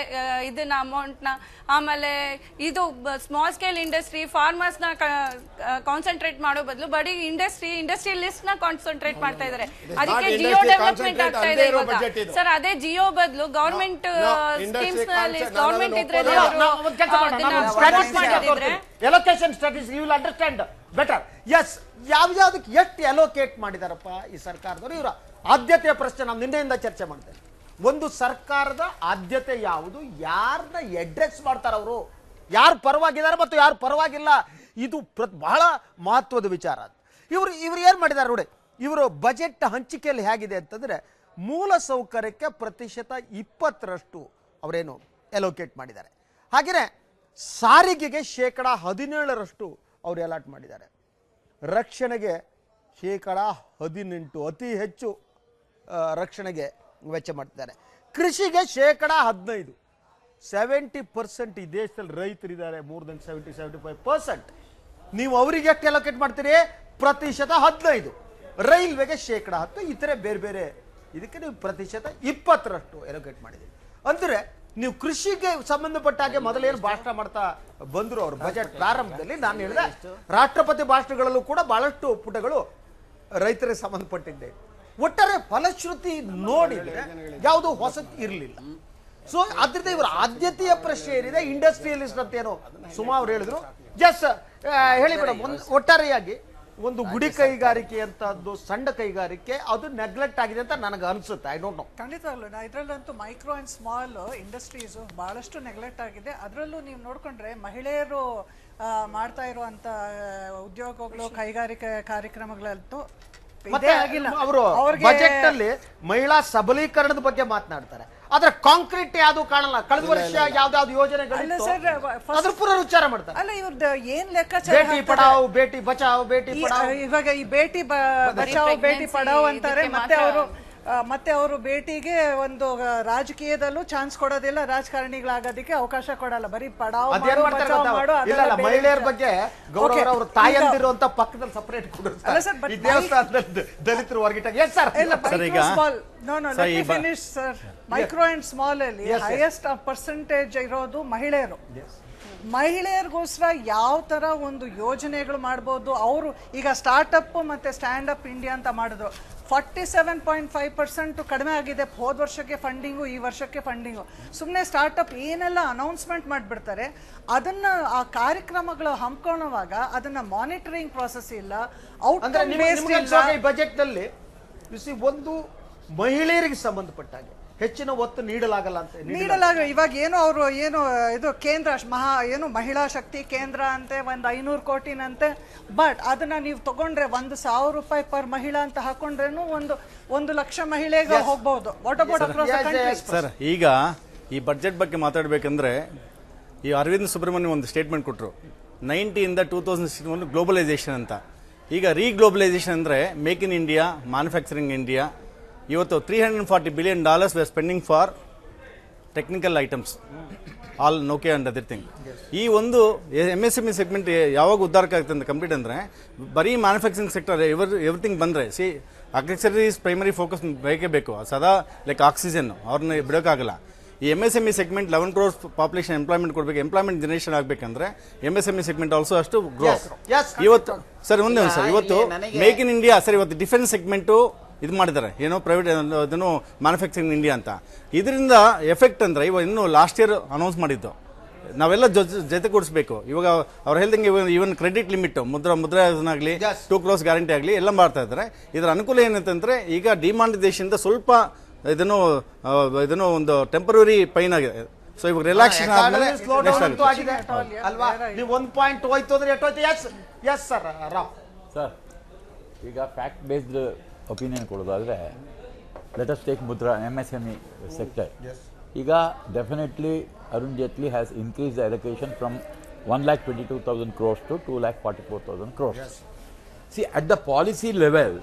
ಇದನ್ನ ಅಮೌಂಟ್ ನ. ಆಮೇಲೆ ಇದು ಸ್ಮಾಲ್ ಸ್ಕೇಲ್ ಇಂಡಸ್ಟ್ರಿ ಫಾರ್ಮರ್ಸ್ ನ ಕಾನ್ಸಂಟ್ರೇಟ್ ಮಾಡೋ ಬದಲು ಬರೀ ಇಂಡಸ್ಟ್ರಿಯಲಿಸ್ಟ್ ನ ಕಾನ್ಸಂಟ್ರೇಟ್ ಮಾಡ್ತಾ ಇದ್ದಾರೆ. ಅದಕ್ಕೆ ಜಿಯೋ ಡೆವಲಪ್ಮೆಂಟ್ ಆಗ್ತಾ ಇದೆ ಇವಾಗ ಸರ್. ಅದೇ ಜಿಯೋ ಬದಲು ಗವರ್ಮೆಂಟ್ ಸ್ಕೀಮ್ಸ್ ನಲ್ಲಿ ಗವರ್ಮೆಂಟ್ ಇದ್ರೆ allocation strategy you will understand better. Yes, ಯಾವ್ಯಾವ್ದಕ್ಕೆ ಎಷ್ಟು ಅಲೋಕೇಟ್ ಮಾಡಿದಾರಪ್ಪ ಈ ಸರ್ಕಾರದವರು? ಇವರ ಆದ್ಯತೆಯ ಪ್ರಶ್ನೆ ನಾವು ನಿನ್ನೆಯಿಂದ ಚರ್ಚೆ ಮಾಡ್ತೇವೆ. ಒಂದು ಸರ್ಕಾರದ ಆದ್ಯತೆ ಯಾವುದು, ಯಾರನ್ನ ಅಡ್ರೆಸ್ ಮಾಡ್ತಾರೆ, ಅವರು ಯಾರು ಪರವಾಗಿದ್ದಾರೆ ಮತ್ತು ಯಾರು ಪರವಾಗಿಲ್ಲ, ಇದು ಬಹಳ ಮಹತ್ವದ ವಿಚಾರ. ಇವರು ಏನ್ ಮಾಡಿದ್ದಾರೆ ನೋಡಿ, ಇವರು ಬಜೆಟ್ ಹಂಚಿಕೆಯಲ್ಲಿ ಹೇಗಿದೆ ಅಂತಂದ್ರೆ, ಮೂಲ ಸೌಕರ್ಯಕ್ಕೆ ಪ್ರತಿಶತ 20% ಅವರೇನು ಅಲೋಕೇಟ್ ಮಾಡಿದ್ದಾರೆ. ಹಾಗೆಯೇ ಸಾರಿಗೆಗೆ 17% ಅವರು ಅಲಾಟ್ ಮಾಡಿದ್ದಾರೆ. ರಕ್ಷಣೆಗೆ 18%, ಅತಿ ಹೆಚ್ಚು ರಕ್ಷಣೆಗೆ ವೆಚ್ಚ ಮಾಡ್ತಿದ್ದಾರೆ. ಕೃಷಿಗೆ 15%, 70% ಈ ದೇಶದಲ್ಲಿ ರೈತರಿದ್ದಾರೆ, ಮೋರ್ ದೆನ್ 70-75%. ನೀವು ಅವರಿಗೆ ಎಷ್ಟು ಅಲೋಕೇಟ್ ಮಾಡ್ತೀರಿ? ಪ್ರತಿಶತ 15%. ರೈಲ್ವೆಗೆ 10%, ಇತರೆ ಬೇರೆ ಬೇರೆ ಇದಕ್ಕೆ ನೀವು ಪ್ರತಿಶತ 20% ಅಲೋಕೇಟ್ ಮಾಡಿದ್ದೀರಿ. ಅಂದರೆ ನೀವು ಕೃಷಿಗೆ ಸಂಬಂಧಪಟ್ಟ ಹಾಗೆ ಮೊದಲೇನು ಭಾಷಣ ಮಾಡ್ತಾ ಬಂದ್ರು ಅವರು ಬಜೆಟ್ ಪ್ರಾರಂಭದಲ್ಲಿ. ನಾನು ಹೇಳಿದೆ, ರಾಷ್ಟ್ರಪತಿ ಭಾಷಣಗಳಲ್ಲೂ ಕೂಡ ಬಹಳಷ್ಟು ಪುಟಗಳು ರೈತರಿಗೆ ಸಂಬಂಧಪಟ್ಟಿದ್ದೆ. ಒಟ್ಟಾರೆ ಫಲಶ್ರುತಿ ನೋಡಿದ್ರೆ ಯಾವುದು ಹೊಸದು ಇರಲಿಲ್ಲ. ಸೊ ಅದರಿಂದ ಇವರ ಆದ್ಯತೆಯ ಪ್ರಶ್ನೆ ಏನಿದೆ, ಇಂಡಸ್ಟ್ರಿಯಲಿಸ್ಟ್ ಅಂತ ಏನೋ ಸುಮಾ ಅವರು ಹೇಳಿದ್ರು. ಜಸ್ಟ್ ಹೇಳಿ ಮೇಡಮ್, ಒಟ್ಟಾರೆಯಾಗಿ ಒಂದು ಗುಡಿ ಕೈಗಾರಿಕೆ ಅಂತದ್ದು, ಸಣ್ಣ ಕೈಗಾರಿಕೆ, ಅದು ನೆಗ್ಲೆಕ್ಟ್ ಆಗಿದೆ ಅಂತ ನನಗೆ ಅನ್ಸುತ್ತೆ. I don't know. ಖಂಡಿತವಾಗ್ಲೂ ಇದರಲ್ಲಂತೂ ಮೈಕ್ರೋ ಅಂಡ್ ಸ್ಮಾಲ್ ಇಂಡಸ್ಟ್ರೀಸ್ ಬಹಳಷ್ಟು ನೆಗ್ಲೆಕ್ಟ್ ಆಗಿದೆ. ಅದರಲ್ಲೂ ನೀವು ನೋಡ್ಕೊಂಡ್ರೆ ಮಹಿಳೆಯರು ಮಾಡ್ತಾ ಇರುವಂತ ಉದ್ಯೋಗಗಳು, ಕೈಗಾರಿಕೆ ಕಾರ್ಯಕ್ರಮಗಳಂತೂ ಅವರು ಬಜೆಟ್ ಅಲ್ಲಿ ಮಹಿಳಾ ಸಬಲೀಕರಣದ ಬಗ್ಗೆ ಮಾತನಾಡ್ತಾರೆ. ಆದ್ರೆ ಕಾಂಕ್ರೀಟ್ ಯಾವ್ದು ಕಾಣಲ್ಲ. ಕಳೆದ ವರ್ಷ ಯಾವ್ದಾವ್ದು ಯೋಜನೆಗಳಿತ್ತು ಅದ್ರ ಪುನರುಚ್ಚಾರ ಮಾಡ್ತಾರೆ. ಅಲ್ಲ ಇವ್ರದ್ದು ಏನ್ ಲೆಕ್ಕಾಚಾರ? ಬೇಟಿ ಪಡಾವ್, ಬೇಟಿ ಬಚಾವ್, ಬೇಟಿ ಪಡಾವ್. ಇವಾಗ ಈ ಬೇಟಿ ಬಚಾವ್, ಬೇಟಿ ಪಡಾವ್ ಅಂತಾರೆ. ಮತ್ತೆ ಅವರು ಬೇಟಿಗೆ ಒಂದು ರಾಜಕೀಯದಲ್ಲೂ ಚಾನ್ಸ್ ಕೊಡೋದಿಲ್ಲ, ರಾಜಕಾರಣಿಗಳಾಗೋದಕ್ಕೆ ಅವಕಾಶ ಕೊಡಲ್ಲ. ಬರೀ ಪಡಾವ್ ಇಲ್ಲ, ಮಹಿಳೆಯರ ಬಗ್ಗೆ ಗೌರವ ಅವ್ರ ತಾಯಂದಿರು ಅಂತ ಪಕ್ಕದಲ್ಲಿ ಸಪರೇಟ್ ಕೊಡ್ತಾರೆ. ದೇವಸ್ಥಾನದಲ್ಲಿ ದಲಿತರು ಹೊರಗಿಟ್ಟಾಗ ಮೈಕ್ರೋ ಅಂಡ್ ಸ್ಮಾಲ್ ಅಲ್ಲಿ ಹೈಯೆಸ್ಟ್ ಪರ್ಸೆಂಟೇಜ್ ಇರೋದು ಮಹಿಳೆಯರು. ಮಹಿಳೆಯರಿಗೋಸ್ಕರ ಯಾವ ತರ ಒಂದು ಯೋಜನೆಗಳು ಮಾಡ್ಬೋದು ಅವರು. ಈಗ ಸ್ಟಾರ್ಟ್ಅಪ್ ಮತ್ತೆ ಸ್ಟ್ಯಾಂಡ್ ಅಪ್ ಇಂಡಿಯಾ ಅಂತ ಮಾಡಿದ್ರು. 47.5% ಕಡಿಮೆ ಆಗಿದೆ ಹೋದ ವರ್ಷಕ್ಕೆ ಫಂಡಿಂಗು, ಈ ವರ್ಷಕ್ಕೆ ಫಂಡಿಂಗು. ಸುಮ್ಮನೆ ಸ್ಟಾರ್ಟ್ಅಪ್ ಏನೆಲ್ಲ ಅನೌನ್ಸ್ಮೆಂಟ್ ಮಾಡಿಬಿಡ್ತಾರೆ, ಅದನ್ನ ಆ ಕಾರ್ಯಕ್ರಮಗಳು ಹಮ್ಕೊಳ್ಳುವಾಗ ಅದನ್ನ ಮಾನಿಟರಿಂಗ್ ಪ್ರಾಸೆಸ್ ಇಲ್ಲ, ಬಜೆಟ್ ನಲ್ಲಿ ಒಂದು ಮಹಿಳೆಯರಿಗೆ ಸಂಬಂಧಪಟ್ಟಾಗೆ ಹೆಚ್ಚಿನ ಒತ್ತು ನೀಡಲಾಗಲ್ಲ ಅಂತ. ಇವಾಗ ಏನು ಇದು ಕೇಂದ್ರ ಮಹಿಳಾ ಶಕ್ತಿ ಕೇಂದ್ರ ಅಂತೆ, ಒಂದು 500 ಕೋಟಿನಂತೆ. ಬಟ್ ಅದನ್ನ ನೀವು ತಗೊಂಡ್ರೆ 1,000 ರೂಪಾಯಿ ಪರ್ ಮಹಿಳಾ ಅಂತ ಹಾಕೊಂಡ್ರೇನು 1 ಲಕ್ಷ ಮಹಿಳೆಗೆ ಹೋಗ್ಬಹುದು. What about across the country? Sir, ಈಗ ಈ ಬಜೆಟ್ ಬಗ್ಗೆ ಮಾತಾಡಬೇಕಂದ್ರೆ ಈ ಅರವಿಂದ್ ಸುಬ್ರಹ್ಮಣ್ಯಂ ಒಂದು ಸ್ಟೇಟ್ಮೆಂಟ್ ಕೊಟ್ಟರು, 90ಇಂದ 2061 ಗ್ಲೋಬಲೈಸೇಷನ್ ಅಂತ. ಈಗ ರೀಗ್ಲೋಬಲೈಸೇಷನ್ ಅಂದರೆ make in India, manufacturing India. ಇವತ್ತು $340 billion we spending for technical items, all Nokia and other thing. ಈ ಒಂದು MSME ಸೆಗ್ಮೆಂಟ್ ಯಾವಾಗ ಉದ್ಧಾರಕ್ಕೆ ಆಗುತ್ತೆ ಅಂತ ಕಂಪ್ಲೀಟ್ ಅಂದರೆ ಬರೀ ಮ್ಯಾನುಫ್ಯಾಕ್ಚರಿಂಗ್ ಸೆಕ್ಟರ್ ಎವ್ರಿಥಿಂಗ್ ಬಂದರೆ ಅಗ್ರಿಕಲ್ಚರ್ ಈಸ್ ಪ್ರೈಮರಿ ಫೋಕಸ್ ಬೇಕೇ ಬೇಕು. ಸದಾ ಲೈಕ್ ಆಕ್ಸಿಜನ್ ಅವ್ರನ್ನ ಬಿಡೋಕ್ಕಾಗಲ್ಲ. ಈ MSME segment 11 crores population employment ಕೊಡಬೇಕು. ಎಂಪ್ಲಾಯ್ಮೆಂಟ್ ಜನರೇಷನ್ ಆಗಬೇಕಂದ್ರೆ MSME ಸೆಗ್ಮೆಂಟ್ ಆಲ್ಸೋ ಅಷ್ಟು ಗ್ರೋ. ಇವತ್ತು ಸರ್ ಒಂದೇ ಸರ್, ಇವತ್ತು ಮೇಕ್ ಇನ್ ಇಂಡಿಯಾ ಸರ್, ಇವತ್ತು ಡಿಫೆನ್ಸ್ ಸೆಗ್ಮೆಂಟು ಇದು ಮಾಡಿದ್ದಾರೆ, ಏನೋ ಪ್ರೈವೇಟ್ ಅದನ್ನು ಮ್ಯಾನುಫ್ಯಾಕ್ಚರಿಂಗ್ ಇಂಡಿಯಾ ಅಂತ. ಇದರಿಂದ ಎಫೆಕ್ಟ್ ಅಂದರೆ ಇವಾಗ ಇನ್ನೂ ಲಾಸ್ಟ್ ಇಯರ್ ಅನೌನ್ಸ್ ಮಾಡಿದ್ದು, ನಾವೆಲ್ಲ ಜೊತೆ ಕೊಡಿಸ್ಬೇಕು. ಇವಾಗ ಅವ್ರು ಹೇಳ್ದಂಗೆ ಇವನ್ ಕ್ರೆಡಿಟ್ ಲಿಮಿಟ್ ಮುದ್ರಾ ಆಗಲಿ 2 crores ಗ್ಯಾರಂಟಿ ಆಗಲಿ ಎಲ್ಲ ಮಾಡ್ತಾ ಇದ್ದಾರೆ. ಇದರ ಅನುಕೂಲ ಏನಂತಂದ್ರೆ ಈಗ ಡಿಮಾನಿಟೈಸೇಷನ್ ಸ್ವಲ್ಪ ಇದನ್ನು ಒಂದು ಟೆಂಪರರಿ ಪೈನ್ ಆಗಿದೆ. ಸೊ ಇವಾಗ ರಿಲ್ಯಾಕ್ಸೇಷನ್ ಆದ್ಮೇಲೆ ಅಲ್ವಾ? ನೀವು 1 ಪಾಯಿಂಟ್ ಹೋಯ್ತು ಅಂದ್ರೆ ಎಷ್ಟೋಯ್ತು? Yes sir. ರಾವ್ ಸರ್, ಈಗ ಫ್ಯಾಕ್ಟ್ ಬೇಸ್ಡ್ ಒಪಿನಿಯನ್ ಕೊಡೋದಾದರೆ, let us take Mudra MSME sector. ಈಗ definitely Arun Jaitley has increase the allocation from 1,22,000 crores to 2,44,000 crores. See, at the policy level,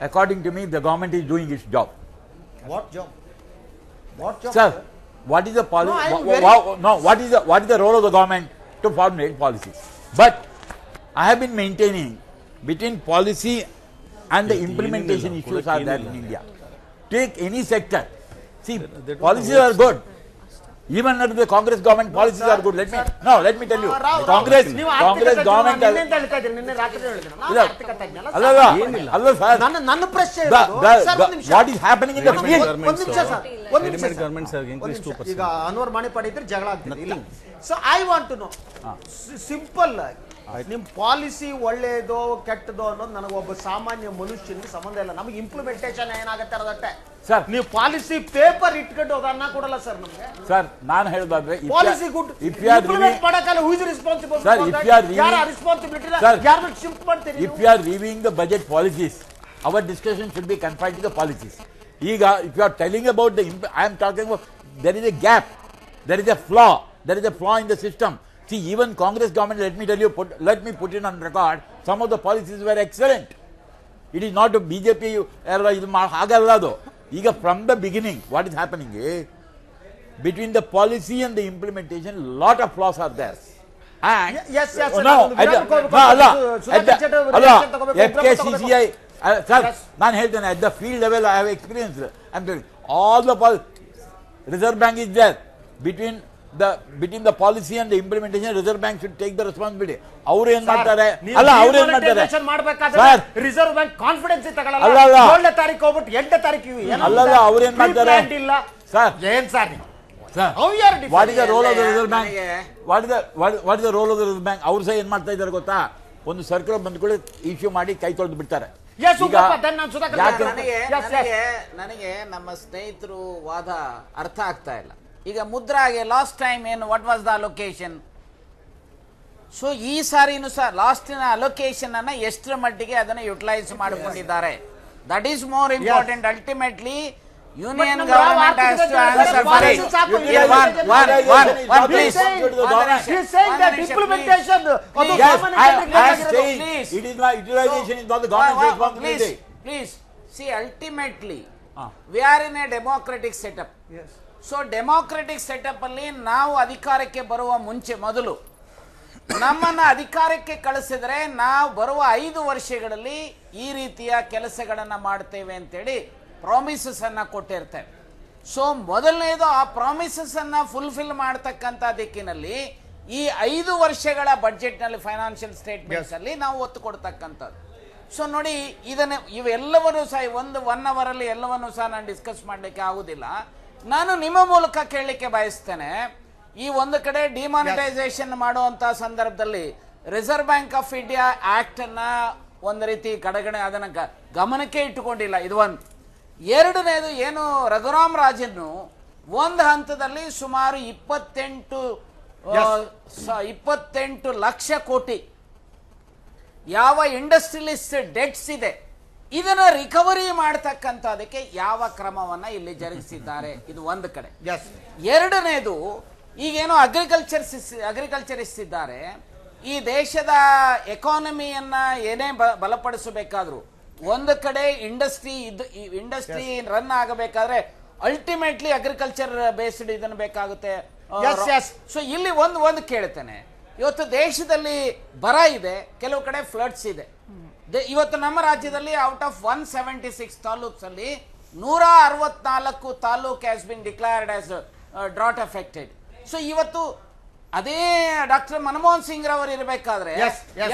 according to me, the government is doing its job. What job? What job? Sir, what is the policy? What is the role of the government to formulate policies? But I have been maintaining between policy and the implementation issues are there in India. Take any sector. See, policies are good. Even under the Congress government, policies are good. Let me tell you. Congress government. What is happening in the field? ಈಗ ಅನ್ವರ್ ಮಾಣಿ ಪಡೆದ್ರೆ ಜಗಳ ಆಗ್ತಿಲ್ಲ. So I want to know simple ನಿಮ್ ಪಾಲಿಸಿ ಒಳ್ಳೇದೋ ಕೆಟ್ಟದೋ ಅನ್ನೋದು ನನಗೊಬ್ಬ ಸಾಮಾನ್ಯ ಮನುಷ್ಯನಿಗೆ ಸಂಬಂಧ ಇಲ್ಲ. ನಮಗೆ ಇಂಪ್ಲಿಮೆಂಟೇಷನ್ ಏನಾಗುತ್ತೆ ಅನ್ನೋದಟ್ಟೆ. ಸರ್, ನೀವು ಪಾಲಿಸಿ ಪೇಪರ್ ಇಟ್ಕೊಂಡು ಅದನ್ನ ಕೊಡಲ್ಲ ಸರ್ ನಮಗೆ. ಸರ್, ನಾನು ಹೇಳೋದಾದ್ರೆ ಪಾಲಿಸಿ ಗುಡ್ ಇಂಪ್ಲಿಮೆಂಟ್ ಮಾಡಕಲ್ಲ, who is responsible? Sir, if you are responsibility ಯಾರು ಶಿಫ್ಟ್ ಮಾಡ್ತೀರಿ? If you are reviewing the budget policies, our discussion should be confined to the policies. ಈಗ if you are telling about the I am talking about there is a gap, there is a flaw in the system. See, even Congress government, let me tell you, let me put it on record, some of the policies were excellent. It is not a BJP ಹಾಗಲ್ಲ ಅದು. ಈಗ from the beginning what is happening is between the policy and the implementation lot of flaws are there. And FKCCI sir, ನಾನು ಹೇಳ್ತೇನೆ, at the field level I have experienced. I am telling all the Reserve Bank is there. Between the policy and the implementation, Reserve Bank should take the responsibility. ಅವರು ಏನ್ ಮಾಡ್ತಾರೆ? ರಿಸರ್ವ್ ಬ್ಯಾಂಕ್ ಕಾನ್ಫಿಡೆನ್ಸ್ ತಗೊಳ್ಳಲ್ಲ. 7ನೇ ತಾರೀಕು ಹೋಗ್ಬಿಟ್ಟು 8ನೇ ತಾರೀಕು ಅಲ್ಲಲ್ಲ, ಅವ್ರು ಏನ್ ಮಾಡ್ತಾರೆ? ಸರ್, ಏನ್ sir what is the role of the Reserve Bank? What is the role of the Reserve Bank? ಅವ್ರು ಸಹ ಏನ್ ಮಾಡ್ತಾ ಇದ್ದಾರೆ ಗೊತ್ತಾ? ಒಂದು ಸರ್ಕ್ಯುಲರ್ ಬಂದ್ಕೊಳ್ಳಿ ಇಶ್ಯೂ ಮಾಡಿ ಕೈ ತೊಳೆದು ಬಿಡ್ತಾರೆ. ನನಗೆ ನಮ್ಮ ಸ್ನೇಹಿತರು ವಾದ ಅರ್ಥ ಆಗ್ತಾ ಇಲ್ಲ. ಈಗ ಮುದ್ರಾಗೆ ಲಾಸ್ಟ್ ಟೈಮ್ ಏನು what was the allocation? So ಈ ಸಾರಿನೂ ಸಹ ಲಾಸ್ಟಿನ ಅಲೋಕೇಶನ್ ಅನ್ನ ಎಷ್ಟರ ಮಟ್ಟಿಗೆ ಅದನ್ನು ಯುಟಿಲೈಸ್ ಮಾಡಿಕೊಂಡಿದ್ದಾರೆ, that is more important. Ultimately Union government has to answer for it. One, please. He's saying that implementation of the Yes, common I economic am saying it is not utilization is not the government's responsibility. Please. See, ultimately, we are in a democratic setup. Yes. So democratic setup ಅಲ್ಲಿ ನಾವು ಅಧಿಕಾರಕ್ಕೆ ಬರುವ ಮೊದಲು ನಮ್ಮನ್ನ ಅಧಿಕಾರಕ್ಕೆ ಕಳಿಸಿದ್ರೆ ನಾವು ಬರುವ 5 ವರ್ಷಗಳಲ್ಲಿ ಈ ರೀತಿಯ ಕೆಲಸಗಳನ್ನ ಮಾಡ್ತೇವೆ ಅಂತೇಳಿ ಪ್ರಾಮಿಸಸ್ ಅನ್ನ ಕೊಟ್ಟಿರ್ತೇವೆ. ಸೊ ಮೊದಲನೇದು ಆ ಪ್ರಾಮಿಸಸ್ ಅನ್ನ ಫುಲ್ಫಿಲ್ ಮಾಡತಕ್ಕಂತ ದಿಕ್ಕಿನಲ್ಲಿ ಈ 5 ವರ್ಷಗಳ ಬಜೆಟ್ ನಲ್ಲಿ ಫೈನಾನ್ಷಿಯಲ್ ಸ್ಟೇಟ್ಮೆಂಟ್ಸ್ ಅಲ್ಲಿ ನಾವು ಒತ್ತು ಕೊಡ್ತಕ್ಕಂಥದ್ದು. ಸೊ ನೋಡಿ, ಇವೆಲ್ಲವನ್ನೂ ಸಹ ಒನ್ ಅವರ್ ಅಲ್ಲಿ ಎಲ್ಲವನ್ನೂ ಸಹ ನಾನು ಡಿಸ್ಕಸ್ ಮಾಡ್ಲಿಕ್ಕೆ ಆಗುದಿಲ್ಲ. ನಾನು ನಿಮ್ಮ ಮೂಲಕ ಕೇಳಲಿಕ್ಕೆ ಬಯಸ್ತೇನೆ, ಈ ಒಂದು ಕಡೆ ಡಿಮಾನಿಟೈಸೇಷನ್ ಮಾಡುವಂತ ಸಂದರ್ಭದಲ್ಲಿ reserve bank of India act ಅನ್ನ ಒಂದು ರೀತಿ ಕಡೆಗಣೆ ಅದನ್ನ ಗಮನಕ್ಕೆ ಇಟ್ಟುಕೊಂಡಿಲ್ಲ. ಇದು ಒಂದು. ಎರಡನೇದು ಏನು, ರಘುರಾಮ್ ರಾಜನ್ ಒಂದು ಹಂತದಲ್ಲಿ ಸುಮಾರು 28 ಲಕ್ಷ ಕೋಟಿ ಯಾವ ಇಂಡಸ್ಟ್ರಿಯಲಿಸ್ಟ್ ಡೆಟ್ಸ್ ಇದೆ ಇದನ್ನ ರಿಕವರಿ ಮಾಡತಕ್ಕಂಥದಕ್ಕೆ ಯಾವ ಕ್ರಮವನ್ನ ಇಲ್ಲಿ ಜರುಗಿಸಿದ್ದಾರೆ, ಇದು ಒಂದು ಕಡೆ. ಎರಡನೇದು, ಈಗೇನೋ ಅಗ್ರಿಕಲ್ಚರಿಸ್ಟ್ ಇದ್ದಾರೆ, ಈ ದೇಶದ ಎಕಾನಮಿಯನ್ನ ಏನೇ ಬಲಪಡಿಸಬೇಕಾದ್ರೂ ಒಂದು ಕಡೆ ಇಂಡಸ್ಟ್ರಿ ರನ್ ಆಗಬೇಕಾದ್ರೆ ಅಲ್ಟಿಮೇಟ್ಲಿ ಅಗ್ರಿಕಲ್ಚರ್ ಬೇಸ್ಡ್ ಇದನ್ನು ಬೇಕಾಗುತ್ತೆ. ಸೊ ಇಲ್ಲಿ ಒಂದು ಕೇಳ್ತೇನೆ, ಇವತ್ತು ದೇಶದಲ್ಲಿ ಬರ ಇದೆ, ಕೆಲವು ಕಡೆ ಫ್ಲಡ್ಸ್ ಇದೆ. ಇವತ್ತು ನಮ್ಮ ರಾಜ್ಯದಲ್ಲಿ ಔಟ್ ಆಫ್ 176 ತಾಲೂಕ್ಸ್ ಅಲ್ಲಿ 164 taluk has been declared as drought affected. So ಇವತ್ತು ಅದೇ ಡಾಕ್ಟರ್ ಮನಮೋಹನ್ ಸಿಂಗ್ ರವರು ಇರಬೇಕಾದ್ರೆ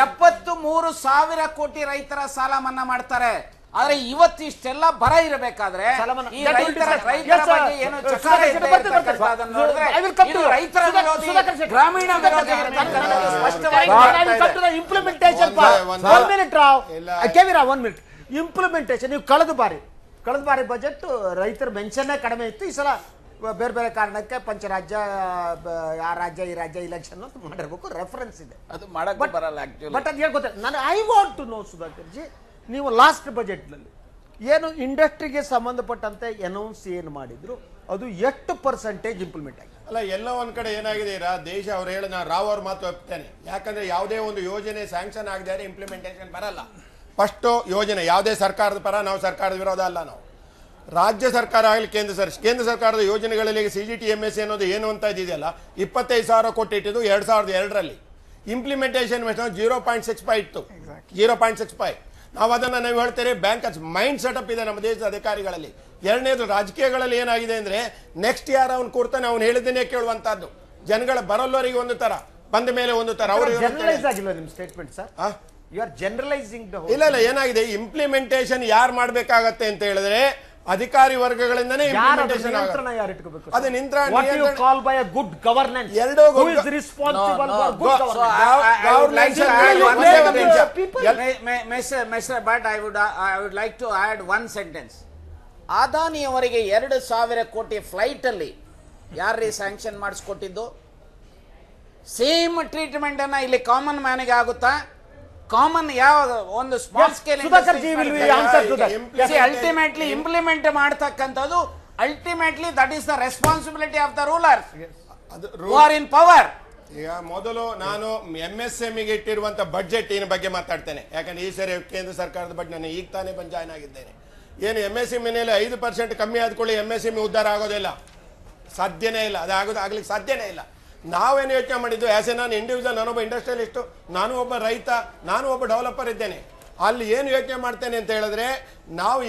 73,000 ಕೋಟಿ ರೈತರ ಸಾಲ ಮನ್ನಾ ಮಾಡ್ತಾರೆ. ಆದ್ರೆ ಇವತ್ತು ಇಷ್ಟೆಲ್ಲ ಬರ ಇರಬೇಕಾದ್ರೆ ಈ ರೈತರ ಬಗ್ಗೆ ಏನು ಚಕಾರ ನೋಡಿದ್ರೆ ರೈತರ ವಿರೋಧಿ, ಗ್ರಾಮೀಣ ವಿರೋಧಿ ಇಂಪ್ಲಿಮೆಂಟೇಷನ್. ಇಂಪ್ಲಿಮೆಂಟೇಷನ್ ನೀವು ಕಳೆದ ಬಾರಿ ಬಜೆಟ್ ರೈತರ ಮೆನ್ಷನ್ನೇ ಕಡಿಮೆ ಇತ್ತು. ಈ ಸಲ ಬೇರೆ ಬೇರೆ ಕಾರಣಕ್ಕೆ ಪಂಚರಾಜ್ಯ, ಆ ರಾಜ್ಯ ಈ ರಾಜ್ಯ ಇಲೆಕ್ಷನ್ ಅಂತ ಮಾಡಿರ್ಬೇಕು, ರೆಫರೆನ್ಸ್ ಇದೆ. ಅದು ಮಾಡಕ್ಕೆ ಬರಲ್ಲ ಬಟ್ ಅದು ಹೇಳ್ಕೊತಾರೆ. ನಾನು I want to know Sudhakar ji, ನೀವು ಲಾಸ್ಟ್ ಬಜೆಟ್ನಲ್ಲಿ ಏನು ಇಂಡಸ್ಟ್ರಿಗೆ ಸಂಬಂಧಪಟ್ಟಂತೆ ಅನೌನ್ಸ್ ಏನು ಮಾಡಿದ್ರು ಅದು ಎಷ್ಟು ಪರ್ಸೆಂಟೇಜ್ ಇಂಪ್ಲಿಮೆಂಟ್ ಆಗಿದೆ? ಅಲ್ಲ, ಎಲ್ಲ ಒಂದ್ ಕಡೆ ಏನಾಗಿದೆ ದೇಶ ಅವ್ರು ಹೇಳಿ ನಾನು ರಾವ್ ಅವ್ರ ಮಾತು ಒಪ್ತೇನೆ. ಯಾಕಂದ್ರೆ ಯಾವುದೇ ಒಂದು ಯೋಜನೆ ಸ್ಯಾಂಕ್ಷನ್ ಆಗದೆ ಇಂಪ್ಲಿಮೆಂಟೇಷನ್ ಬರಲ್ಲ. ಫಸ್ಟ್ ಯೋಜನೆ ಯಾವುದೇ ಸರ್ಕಾರದ ಪರ, ನಾವು ಸರ್ಕಾರದ ವಿರೋಧ ಅಲ್ಲ. ನಾವು ರಾಜ್ಯ ಸರ್ಕಾರ ಆಗಲಿ ಕೇಂದ್ರ ಸರ್ಕಾರದ ಯೋಜನೆಗಳಲ್ಲಿ CGTMSE ಅನ್ನೋದು ಏನು ಅಂತ ಇದೆಯಲ್ಲ, 25,000 ಕೋಟಿ ಇಟ್ಟಿದ್ದು 2002ರಲ್ಲಿ. ಇಂಪ್ಲಿಮೆಂಟೇಷನ್ 0.65 ಇತ್ತು, 0.65. ನಾವು ಅದನ್ನು ನಾವು ಹೇಳ್ತೇವೆ, ಬ್ಯಾಂಕ್ ಮೈಂಡ್ ಸೆಟಪ್ ಇದೆ ನಮ್ಮ ದೇಶದ ಅಧಿಕಾರಿಗಳಲ್ಲಿ. ಎರಡನೇದು, ರಾಜಕೀಯಗಳಲ್ಲಿ ಏನಾಗಿದೆ ಅಂದ್ರೆ ನೆಕ್ಸ್ಟ್ ಯಾರು ಅವ್ನು ಕೂರ್ತಾನೆ ಅವ್ನು ಹೇಳಿದ್ದೇನೆ ಕೇಳುವಂತದ್ದು. ಜನಗಳ ಬರಲ್ಲವರಿಗೆ ಒಂದು ತರ, ಬಂದ ಮೇಲೆ ಒಂದು ತರ. ಇಲ್ಲ, ಏನಾಗಿದೆ, ಇಂಪ್ಲಿಮೆಂಟೇಷನ್ ಯಾರು ಮಾಡ್ಬೇಕಾಗತ್ತೆ ಅಂತ ಹೇಳಿದ್ರೆ ಅಧಿಕಾರಿ ವರ್ಗಗಳಿಂದನೇ ಇಂಪ್ಲಿಮೆಂಟೇಷನ್ ಆಗುತ್ತೆ. ಅದು ಅದಾನಿ ಅವರಿಗೆ 2,000 ಕೋಟಿ ಫ್ಲೈಟ್ ಅಲ್ಲಿ ಯಾರ್ರೀ ಸ್ಯಾಂಕ್ಷನ್ ಮಾಡಿಸ್ಕೊಟ್ಟಿದ್ದು? ಸೇಮ್ ಟ್ರೀಟ್ಮೆಂಟ್ ಅನ್ನ ಇಲ್ಲಿ ಕಾಮನ್ ಮ್ಯಾನ್ಗೆ ಆಗುತ್ತಾ? ಕಾಮನ್ ಯಾವ ಒಂದು ಸ್ಮಾಲ್ ಸ್ಕೇಲ್ ಅಲ್ಟಿಮೇಟ್ಲಿ ಇಂಪ್ಲಿಮೆಂಟ್ ಮಾಡ್ತಕ್ಕಂಥದ್ದು, ultimately that is the responsibility of the rulers who are in power. ಈಗ ಮೊದಲು ನಾನು MSMEಗೆ ಇಟ್ಟಿರುವಂತ ಬಜೆಟ್ ಬಗ್ಗೆ ಮಾತಾಡ್ತೇನೆ. ಯಾಕಂದ್ರೆ ಈ ಸರಿ ಕೇಂದ್ರ ಸರ್ಕಾರದ ಬಜೆಟ್ ನಾನು ಈಗ ತಾನೇ ಬಂದು ಜಾಯ್ನ್ ಆಗಿದ್ದೇನೆ. ಏನು MSME ಮೇಲೆ 5% ಕಮ್ಮಿ ಆದ್ಕೊಳ್ಳಿ MSME ಉದ್ಧಾರ ಆಗೋದಿಲ್ಲ, ಸಾಧ್ಯನೇ ಇಲ್ಲ. ಆಗ್ಲಿಕ್ಕೆ ಸಾಧ್ಯನೇ ಇಲ್ಲ. ನಾವೇನು ಯೋಚನೆ ಮಾಡಿದ್ದು, ಆಸ್ ಎ ನಾನು ಇಂಡಿವಿಜುವಲ್, ನಾನೊಬ್ಬ ಇಂಡಸ್ಟ್ರಿಯಲಿಸ್ಟು, ನಾನು ಒಬ್ಬ ರೈತ, ನಾನು ಒಬ್ಬ ಡೆವಲಪರ್ ಇದ್ದೇನೆ. ಅಲ್ಲಿ ಏನು ಯೋಚನೆ ಮಾಡ್ತೇನೆ ಅಂತ ಹೇಳಿದ್ರೆ, ನಾವು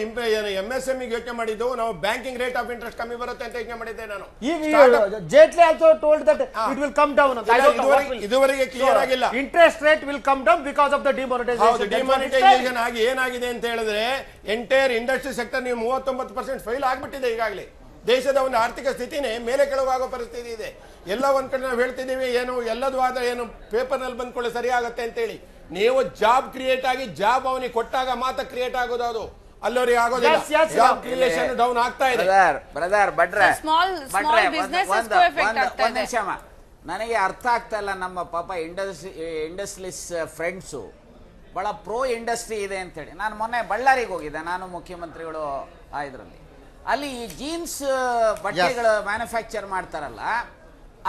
MSMEಗೆ ಯೋಚನೆ ಮಾಡಿದ್ದು, ನಾವು ಬ್ಯಾಂಕಿಂಗ್ ರೇಟ್ ಆಫ್ ಇಂಟ್ರೆಸ್ಟ್ ಕಮ್ಮಿ ಬರುತ್ತೆ ಅಂತ ಯೋಚನೆ ಮಾಡಿದ್ದೆ ನಾನು. Jaitley also told that it will come down. ಇದುವರೆಗೆ ಕ್ಲಿಯರ್ ಆಗಿಲ್ಲ. Interest rate will come down because of the demonetisation. Demonetisation ಆಗಿ ಏನಾಗಿದೆ ಅಂತ ಹೇಳಿದ್ರೆ ಎಂಟೈರ್ ಇಂಡಸ್ಟ್ರಿ ಸೆಕ್ಟರ್ ನೀವು 39% ಫೈಲ್ ಆಗ್ಬಿಟ್ಟಿದೆ ಈಗಾಗಲೇ. ದೇಶದ ಒಂದು ಆರ್ಥಿಕ ಸ್ಥಿತಿನೇ ಮೇಲೆ ಕೆಳಗಾಗೋ ಪರಿಸ್ಥಿತಿ ಇದೆ. ಎಲ್ಲ ಒಂದ್ ಕಡೆ ನಾವು ಹೇಳ್ತಿದ್ದೀವಿ, ಏನು ಎಲ್ಲದೂ ಆದ್ರೆ ಏನು ಪೇಪರ್ನಲ್ಲಿ ಬಂದ್ಕೊಳ್ಳಿ ಸರಿ ಆಗತ್ತೆ ಅಂತೇಳಿ. ನೀವು ಜಾಬ್ ಕ್ರಿಯೇಟ್ ಆಗಿ ಜಾಬ್ ಅವನಿಗೆ ಕೊಟ್ಟಾಗ ಮಾತ್ರ ಕ್ರಿಯೇಟ್ ಆಗೋದು, ಅದು ಅಲ್ಲವರಿಗೆ ಆಗೋದಿಲ್ಲ. ಜಾಬ್ ಕ್ರಿಯೇಷನ್ ಡೌನ್ ಆಗ್ತಾ ಇದೆ. ಬ್ರದರ್ ನನಗೆ ಅರ್ಥ ಆಗ್ತಾ ಇಲ್ಲ. ನಮ್ಮ ಪಾಪ ಇಂಡಸ್ಟ್ರಿಯಲಿಸ್ಟ್ ಫ್ರೆಂಡ್ಸು ಬಹಳ ಪ್ರೋ ಇಂಡಸ್ಟ್ರಿ ಇದೆ ಅಂತೇಳಿ. ನಾನು ಮೊನ್ನೆ ಬಳ್ಳಾರಿಗೆ ಹೋಗಿದ್ದೆ, ನಾನು ಮುಖ್ಯಮಂತ್ರಿಗಳು ಇದರಲ್ಲಿ. ಅಲ್ಲಿ ಈ ಜೀನ್ಸ್ ಬಟ್ಟೆಗಳು ಮ್ಯಾನುಫ್ಯಾಕ್ಚರ್ ಮಾಡ್ತಾರಲ್ಲ,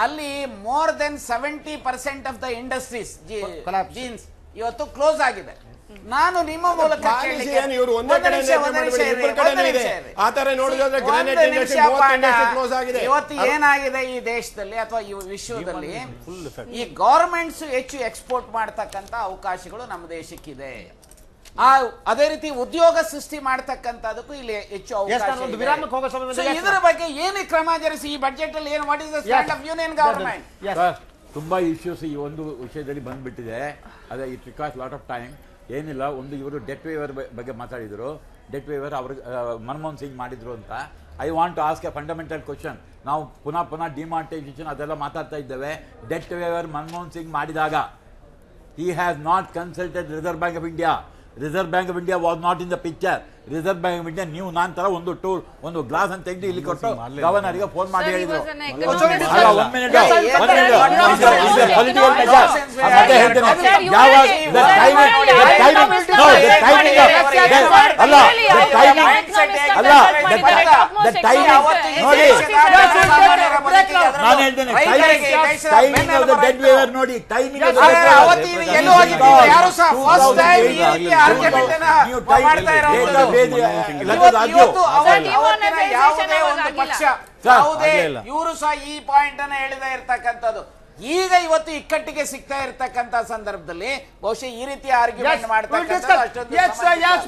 ಅಲ್ಲಿ more than 70% of the industries jeans ಇವತ್ತು ಕ್ಲೋಸ್ ಆಗಿದೆ. ನಾನು ನಿಮ್ಮ ಮೂಲಕ ಇವರು ಒಂದೇ ಕಡೆ ಆ ತರ ನೋಡಿದ್ರೆ ಗ್ರಾನೈಟ್ ಇಂಡಸ್ಟ್ರಿ 30 ಇಂಡಸ್ಟ್ರಿ ಕ್ಲೋಸ್ ಆಗಿದೆ. ಇವತ್ತು ಏನಾಗಿದೆ ಈ ದೇಶದಲ್ಲಿ ಅಥವಾ ಈ ವಿಶ್ವದಲ್ಲಿ, ಈ ಗವರ್ಮೆಂಟ್ಸ್ ಹೆಚ್ಚು ಎಕ್ಸ್ಪೋರ್ಟ್ ಮಾಡ್ತಕ್ಕಂತ ಅವಕಾಶಗಳು ನಮ್ಮ ದೇಶಕ್ಕಿದೆ. ಅದೇ ರೀತಿ ಉದ್ಯೋಗ ಸೃಷ್ಟಿ ಮಾಡ್ತಕ್ಕಂಥದಕ್ಕೂ ಇಲ್ಲಿ ಹೆಚ್ಚು ಅವಕಾಶ. ಇದರ ಬಗ್ಗೆ ಏನು ಕ್ರಮ ಜರುಗಿಸಿ ಈ ಬಜೆಟ್ ಅಲ್ಲಿ ಏನು, what is the stand of union government? ತುಂಬಾ ಇಶ್ಯೂಸ್ ಈ ಒಂದು ವಿಷಯದಲ್ಲಿ ಬಂದ್ಬಿಟ್ಟಿದೆ. ಅದೇ it requires lot of time. ಏನಿಲ್ಲ, ಒಂದು ಇವರು ಡೆಟ್ ವೇವರ್ ಬಗ್ಗೆ ಮಾತಾಡಿದ್ರು. ಡೆಟ್ ವೇವರ್ ಅವರು ಮನಮೋಹನ್ ಸಿಂಗ್ ಮಾಡಿದ್ರು ಅಂತ. I want to ask a fundamental question. ನಾವು ಪುನಃ ಡಿಮಾನಿಟೈಸೇಷನ್ ಅದೆಲ್ಲ ಮಾತಾಡ್ತಾ ಇದ್ದೇವೆ. ಡೆಟ್ ವೇವರ್ ಮನಮೋಹನ್ ಸಿಂಗ್ ಮಾಡಿದಾಗ he has not consulted Reserve Bank of India. Reserve Bank of India was not in the picture. Reserve Bank of India ನೀವು ನಾನು ತರ ಒಂದು ಗ್ಲಾಸ್ ಅಂತ ತೆಗೆದು ಇಲ್ಲಿ ಕೊಟ್ಟು ಗವರ್ನರ್ಗೆ ಫೋನ್ ಮಾಡಿ ಹೇಳಿದ್ರು. ನಾನು ಹೇಳ್ತೇನೆ ನೋಡಿ ಟೈಮಿಂಗ್ ಇವರು ಸಹ ಈ ಪಾಯಿಂಟ್ ಅನ್ನ ಹೇಳಿದೆ ಇರ್ತಕ್ಕಂಥದ್ದು. ಈಗ ಇವತ್ತು ಇಕ್ಕಟ್ಟಿಗೆ ಸಿಗ್ತಾ ಇರ್ತಕ್ಕಂಥ ಸಂದರ್ಭದಲ್ಲಿ ಬಹುಶಃ ಈ ರೀತಿ ಆರ್ಗ್ಯುಮೆಂಟ್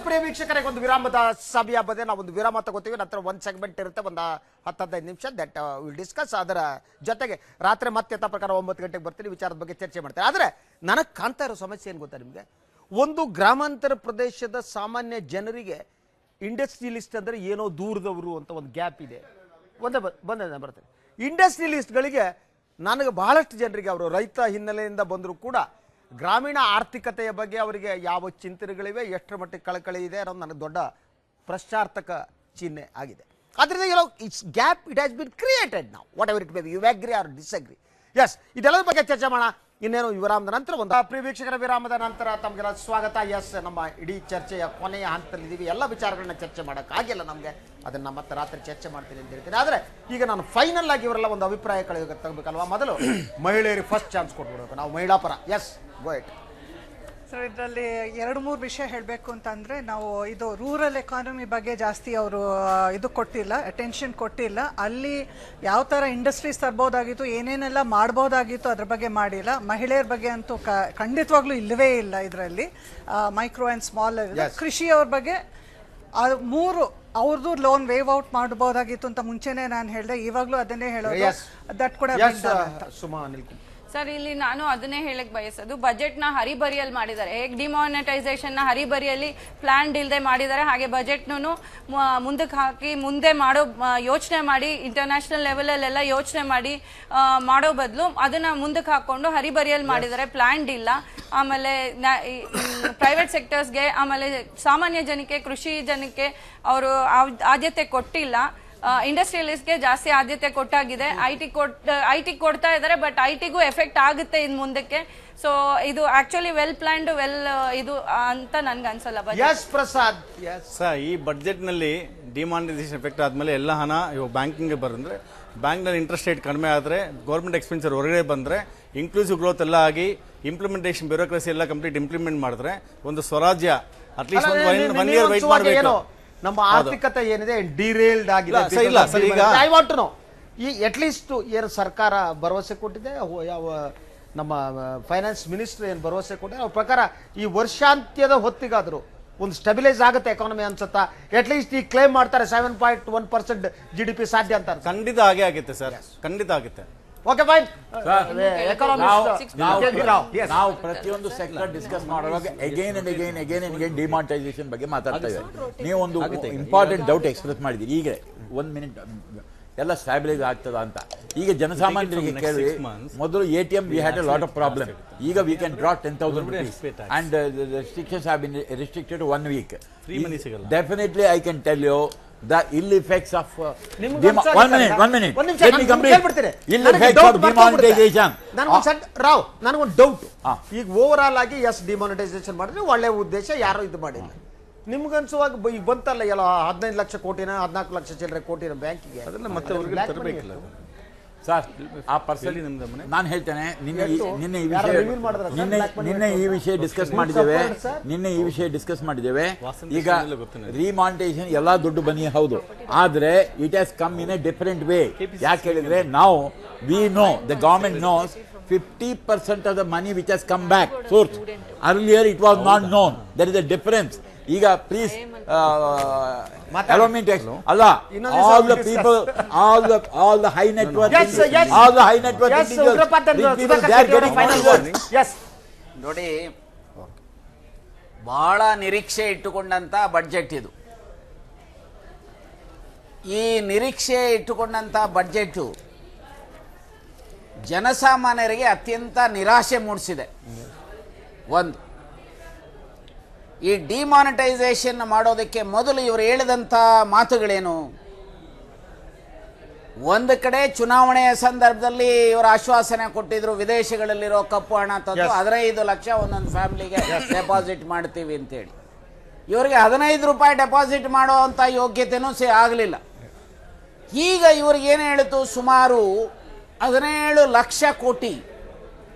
ಪ್ರಿಯ ವೀಕ್ಷಕರಿಗೆ ಒಂದು ವಿರಾಮದ ಸಭೆಯ ಬಗ್ಗೆ ನಾವು ಒಂದು ವಿರಾಮ ತಗೋತೀವಿ. ನಂತರ ಒಂದು ಸೆಗ್ಮೆಂಟ್ ಇರುತ್ತೆ, ಒಂದು 10-15 ನಿಮಿಷ. That will discuss. ಅದರ ಜೊತೆಗೆ ರಾತ್ರಿ ಮತ್ತೆ ಯಥಾ ಪ್ರಕಾರ 9 ಗಂಟೆಗೆ ಬರ್ತೀನಿ, ವಿಚಾರದ ಬಗ್ಗೆ ಚರ್ಚೆ ಮಾಡ್ತಾರೆ. ಆದರೆ ನನಗೆ ಕಾಣ್ತಾ ಇರೋ ಸಮಸ್ಯೆ ಏನು ಗೊತ್ತಾ ನಿಮಗೆ? ಒಂದು ಗ್ರಾಮಾಂತರ ಪ್ರದೇಶದ ಸಾಮಾನ್ಯ ಜನರಿಗೆ ಇಂಡಸ್ಟ್ರಿಯಲಿಸ್ಟ್ ಅಂದರೆ ಏನೋ ದೂರದವರು ಅಂತ ಒಂದು ಗ್ಯಾಪ್ ಇದೆ. ಬರ್ತೇನೆ. ಇಂಡಸ್ಟ್ರಿಯಲಿಸ್ಟ್ಗಳಿಗೆ ನನಗೆ ಬಹಳಷ್ಟು ಜನರಿಗೆ ಅವರು ರೈತ ಹಿನ್ನೆಲೆಯಿಂದ ಬಂದರೂ ಕೂಡ ಗ್ರಾಮೀಣ ಆರ್ಥಿಕತೆಯ ಬಗ್ಗೆ ಅವರಿಗೆ ಯಾವ ಚಿಂತನೆಗಳಿವೆ, ಎಷ್ಟರ ಮಟ್ಟಿಗೆ ಕಳಕಳಿ ಇದೆ ಅನ್ನೋದು ನನಗೆ ದೊಡ್ಡ ಪ್ರಶ್ನಾರ್ಥಕ ಚಿಹ್ನೆ ಆಗಿದೆ. ಅದರಿಂದ it's gap it has been created ನಾವು, whatever it may be, you agree or disagree. Yes, ಇದೆಲ್ಲದ ಬಗ್ಗೆ ಚರ್ಚೆ ಮಾಡೋಣ. ಇನ್ನೇನು ವಿರಾಮದ ನಂತರ ಒಂದು ಪ್ರಿಯ ವೀಕ್ಷಕರ ವಿರಾಮದ ನಂತರ ತಮಗೆಲ್ಲ ಸ್ವಾಗತ. ಎಸ್, ನಮ್ಮ ಇಡೀ ಚರ್ಚೆಯ ಕೊನೆಯ ಹಂತದಲ್ಲಿದ್ದೀವಿ. ಎಲ್ಲ ವಿಚಾರಗಳನ್ನ ಚರ್ಚೆ ಮಾಡೋಕ್ಕಾಗಿಲ್ಲ ನಮಗೆ, ಅದನ್ನು ಮತ್ತೆ ರಾತ್ರಿ ಚರ್ಚೆ ಮಾಡ್ತೀನಿ ಅಂತ ಹೇಳ್ತೀನಿ. ಆದರೆ ಈಗ ನಾನು ಫೈನಲ್ ಆಗಿ ಇವರೆಲ್ಲ ಒಂದು ಅಭಿಪ್ರಾಯ ತಗೋಬೇಕಲ್ವಾ? ಮೊದಲು ಮಹಿಳೆಯರಿಗೆ ಫಸ್ಟ್ ಚಾನ್ಸ್ ಕೊಟ್ಬಿಡ್ಬೇಕು ನಾವು, ಮಹಿಳಾ ಪರ. S, go it. ಸರ್, ಇದರಲ್ಲಿ 2-3 ವಿಷಯ ಹೇಳಬೇಕು ಅಂತಂದರೆ, ನಾವು ಇದು ರೂರಲ್ ಎಕಾನಮಿ ಬಗ್ಗೆ ಜಾಸ್ತಿ ಅವರು ಇದು ಕೊಟ್ಟಿಲ್ಲ, ಅಟೆನ್ಷನ್ ಕೊಟ್ಟಿಲ್ಲ. ಅಲ್ಲಿ ಯಾವ ಥರ ಇಂಡಸ್ಟ್ರೀಸ್ ತರ್ಬೋದಾಗಿತ್ತು, ಏನೇನೆಲ್ಲ ಮಾಡ್ಬೋದಾಗಿತ್ತು ಅದ್ರ ಬಗ್ಗೆ ಮಾಡಿಲ್ಲ. ಮಹಿಳೆಯರ ಬಗ್ಗೆ ಅಂತೂ ಖಂಡಿತವಾಗ್ಲೂ ಇಲ್ಲವೇ ಇಲ್ಲ ಇದರಲ್ಲಿ. ಮೈಕ್ರೋ ಆ್ಯಂಡ್ ಸ್ಮಾಲ್ ಕೃಷಿಯವ್ರ ಬಗ್ಗೆ 3 ಅವ್ರದ್ದು ಲೋನ್ ವೇವ್ ಔಟ್ ಮಾಡಬಹುದಾಗಿತ್ತು ಅಂತ ಮುಂಚೆನೆ ನಾನು ಹೇಳಿದೆ. ಇವಾಗಲೂ ಅದನ್ನೇ ಹೇಳೋದು. ದಟ್ ಕೂಡ ಸುಮಾ ಅನಿಲ್ ಕುಮಾರ್ ಸರ್, ಇಲ್ಲಿ ನಾನು ಅದನ್ನೇ ಹೇಳಕ್ ಬಯಸೋದು, ಬಜೆಟ್ ನ ಹರಿಬರಿಯಲ್ಲಿ ಮಾಡಿದ್ದಾರೆ. ಹೇಗೆ ಡಿಮಾನಿಟೈಸೇಷನ್ ನ ಹರಿಬರಿಯಲ್ಲಿ ಪ್ಲಾನ್ ಇಲ್ಲದೆ ಮಾಡಿದ್ದಾರೆ, ಹಾಗೆ ಬಜೆಟ್ ಮುಂದಕ್ಕೆ ಹಾಕಿ ಮುಂದೆ ಮಾಡೋ ಯೋಚನೆ ಮಾಡಿ ಇಂಟರ್ನ್ಯಾಷನಲ್ ಲೆವೆಲಲ್ಲೆಲ್ಲ ಯೋಚನೆ ಮಾಡಿ ಮಾಡೋ ಬದಲು ಅದನ್ನ ಮುಂದಕ್ಕೆ ಹಾಕೊಂಡು ಹರಿಬರಿಯಲ್ಲಿ ಮಾಡಿದ್ದಾರೆ, ಪ್ಲಾನ್ ಇಲ್ಲ. ಆಮೇಲೆ ಪ್ರೈವೇಟ್ ಸೆಕ್ಟರ್ಸ್ಗೆ, ಆಮೇಲೆ ಸಾಮಾನ್ಯ ಜನಕ್ಕೆ, ಕೃಷಿ ಜನಕ್ಕೆ ಅವರು ಆದ್ಯತೆ ಕೊಟ್ಟಿಲ್ಲ. ಇಂಡಸ್ಟ್ರಿಯಲಿಸ್ಟ್ಗೆ ಜಾಸ್ತಿ ಆದ್ಯತೆ ಕೊಟ್ಟಾಗಿದೆ. ಐಟಿ ಕೊಡ್ತಾ ಇದ್ದಾರೆ, ಬಟ್ ಐಟಿಗೂ ಎಫೆಕ್ಟ್ ಆಗುತ್ತೆ ಇನ್ ಮುಂದಕ್ಕೆ. ಸೊ ಇದು ಆಕ್ಚುಲಿ ವೆಲ್ ಪ್ಲಾನ್ಡ್, ಇದು ಅಂತ ನನ್ಗೆ ಅನ್ಸಲ್ಲ. ಪ್ರಸಾದ್ ಸರ್, ಈ ಬಡ್ಜೆಟ್ ನಲ್ಲಿ ಡಿಮಾನಿಟೈಸೇಷನ್ ಎಫೆಕ್ಟ್ ಆದ್ಮೇಲೆ ಎಲ್ಲ ಹಣ ಇವಾಗ ಬ್ಯಾಂಕಿಂಗ್ ಬಂದ್ರೆ, ಬ್ಯಾಂಕ್ನಲ್ಲಿ ಇಂಟ್ರೆಸ್ಟ್ ರೇಟ್ ಕಡಿಮೆ ಆದರೆ, ಗೌರ್ಮೆಂಟ್ ಎಕ್ಸ್ಪೆನ್ಸರ್ ಹೊರಗಡೆ ಬಂದರೆ, ಇನ್ಕ್ಲೂಸಿವ್ ಗ್ರೋತ್ ಎಲ್ಲ ಆಗಿ ಇಂಪ್ಲಿಮೆಂಟೇಷನ್ ಬ್ಯೂರೋಕ್ರಸಿ ಎಲ್ಲ ಕಂಪ್ಲೀಟ್ ಇಂಪ್ಲಿಮೆಂಟ್ ಮಾಡಿದ್ರೆ ಒಂದು ಸ್ವರಾಜ್ಯ ಅಟ್ಲೀಸ್ಟ್ 1 year ವೆಯ್ಟ್ ಮಾಡಬೇಕು. ನಮ್ಮ ಆರ್ಥಿಕತೆ ಏನಿದೆ ಡಿರೇಲ್ಡ್ ಆಗಿದೆ. ಐ ವಾಂಟ್ ಟು ನೋ, ಈ ಅಟ್ಲೀಸ್ಟ್ ಏನು ಸರ್ಕಾರ ಭರವಸೆ ಕೊಟ್ಟಿದೆ, ಯಾವ ನಮ್ಮ ಫೈನಾನ್ಸ್ ಮಿನಿಸ್ಟರ್ ಏನು ಭರವಸೆ ಕೊಟ್ಟಿದೆ, ಅವ್ರ ಪ್ರಕಾರ ಈ ವರ್ಷಾಂತ್ಯದ ಹೊತ್ತಿಗಾದರೂ ಒಂದು ಸ್ಟೆಬಿಲೈಸ್ ಆಗುತ್ತೆ ಎಕಾನಮಿ ಅನ್ಸುತ್ತಾ? ಅಟ್ಲೀಸ್ಟ್ ಈ ಕ್ಲೇಮ್ ಮಾಡ್ತಾರೆ 7.1% GDP ಸಾಧ್ಯ ಅಂತ. ಖಂಡಿತ ಹಾಗೆ ಆಗುತ್ತೆ ಸರ್, ಖಂಡಿತ ಆಗುತ್ತೆ. Okay, fine. ನಾವು ಪ್ರತಿಯೊಂದು ಸೆಕ್ಟರ್ ಡಿಸ್ಕಸ್ ಮಾಡುವಾಗ ಅಗೇನ್ ಅಂಡ್ ಅಗೇನ್ ಡಿಮಾನಿಟೈಸೇಷನ್ ಬಗ್ಗೆ ಮಾತಾಡ್ತಾ ಇದ್ದಾರೆ. ನೀವು ಒಂದು ಇಂಪಾರ್ಟೆಂಟ್ ಡೌಟ್ ಎಕ್ಸ್ಪ್ರೆಸ್ ಮಾಡಿದ್ದೀರಿ. ಈಗ 1 minute ಎಲ್ಲ ಸ್ಟ್ಯಾಬಿಲೈಸ್ ಆಗ್ತದ ಅಂತ. ಈಗ ಜನಸಾಮಾನ್ಯರಿಗೆ ಕೇಳಿ, ಮೊದಲು ATM we had a lot of problem. ಈಗ we can draw 10,000 rupees and restrictions have been restricted 1 week. Definitely I can tell you the ill effects of one minute let me complete ill effects of demonetization. ನನಗೊಂದು ಡೌಟ್. ಈಗ ಓವರ್ ಆಲ್ ಆಗಿ ಡಿಮಾನಿಟೈಸೇಷನ್ ಮಾಡಿದ್ರೆ ಒಳ್ಳೆ ಉದ್ದೇಶ, ಯಾರು ಇದು ಮಾಡಿಲ್ಲ. ನಿಮ್ಗನ್ಸುವಾಗ ಈಗ ಬಂತಲ್ಲ ಎಲ್ಲ 15 ಲಕ್ಷ ಕೋಟಿನ 14 ಲಕ್ಷ ಚಿಲ್ಲರೆ ಕೋಟಿನ ಬ್ಯಾಂಕಿಗೆ ಅದನ್ನ ಮತ್ತೆ ಅವ್ರಿಗೆ ತರಬೇಕಿಲ್ಲ ಸರ್ ಆ ಪರ್ಸೆಂಟ್ ನಾನು ಹೇಳ್ತೇನೆ ನಿನ್ನೆ ಈ ವಿಷಯ ಡಿಸ್ಕಸ್ ಮಾಡಿದ್ದೇವೆ ಈಗ ರಿಮಾನಿಟೈಸೇಷನ್ ಎಲ್ಲಾ ದುಡ್ಡು ಬನ್ನಿ ಹೌದು, ಆದ್ರೆ it has come in a different way. ಯಾಕೆ ಹೇಳಿದ್ರೆ ನಾವು we know the government knows 50% of the money which has come back source. Earlier it was not known. There is a difference. ಈಗ please allow me to Allah, all the people, all the high net worth individuals, all the high net worth individuals, they are getting money. Yes. ನೋಡಿ, ಬಹಳ ನಿರೀಕ್ಷೆ ಇಟ್ಟುಕೊಂಡಂತ ಬಡ್ಜೆಟ್ ಇದು. ಈ ನಿರೀಕ್ಷೆ ಇಟ್ಟುಕೊಂಡಂತ ಬಡ್ಜೆಟ್ ಜನಸಾಮಾನ್ಯರಿಗೆ ಅತ್ಯಂತ ನಿರಾಶೆ ಮೂಡಿಸಿದೆ. ಒಂದು, ಈ ಡಿಮಾನಿಟೈಸೇಷನ್ ಮಾಡೋದಕ್ಕೆ ಮೊದಲು ಇವರು ಹೇಳಿದಂಥ ಮಾತುಗಳೇನು? ಒಂದು ಕಡೆ ಚುನಾವಣೆಯ ಸಂದರ್ಭದಲ್ಲಿ ಇವರು ಆಶ್ವಾಸನೆ ಕೊಟ್ಟಿದ್ರು, ವಿದೇಶಗಳಲ್ಲಿರೋ ಕಪ್ಪು ಹಣ ತಂದು 15 ಲಕ್ಷ ಒಂದೊಂದು ಫ್ಯಾಮಿಲಿಗೆ ಡೆಪಾಸಿಟ್ ಮಾಡ್ತೀವಿ ಅಂತೇಳಿ. ಇವರಿಗೆ 15 ರೂಪಾಯಿ ಡೆಪಾಸಿಟ್ ಮಾಡುವಂಥ ಯೋಗ್ಯತೆನೂ ಆಗಲಿಲ್ಲ. ಈಗ ಇವ್ರಿಗೆ ಏನು ಹೇಳಿತು? ಸುಮಾರು 17 ಲಕ್ಷ ಕೋಟಿ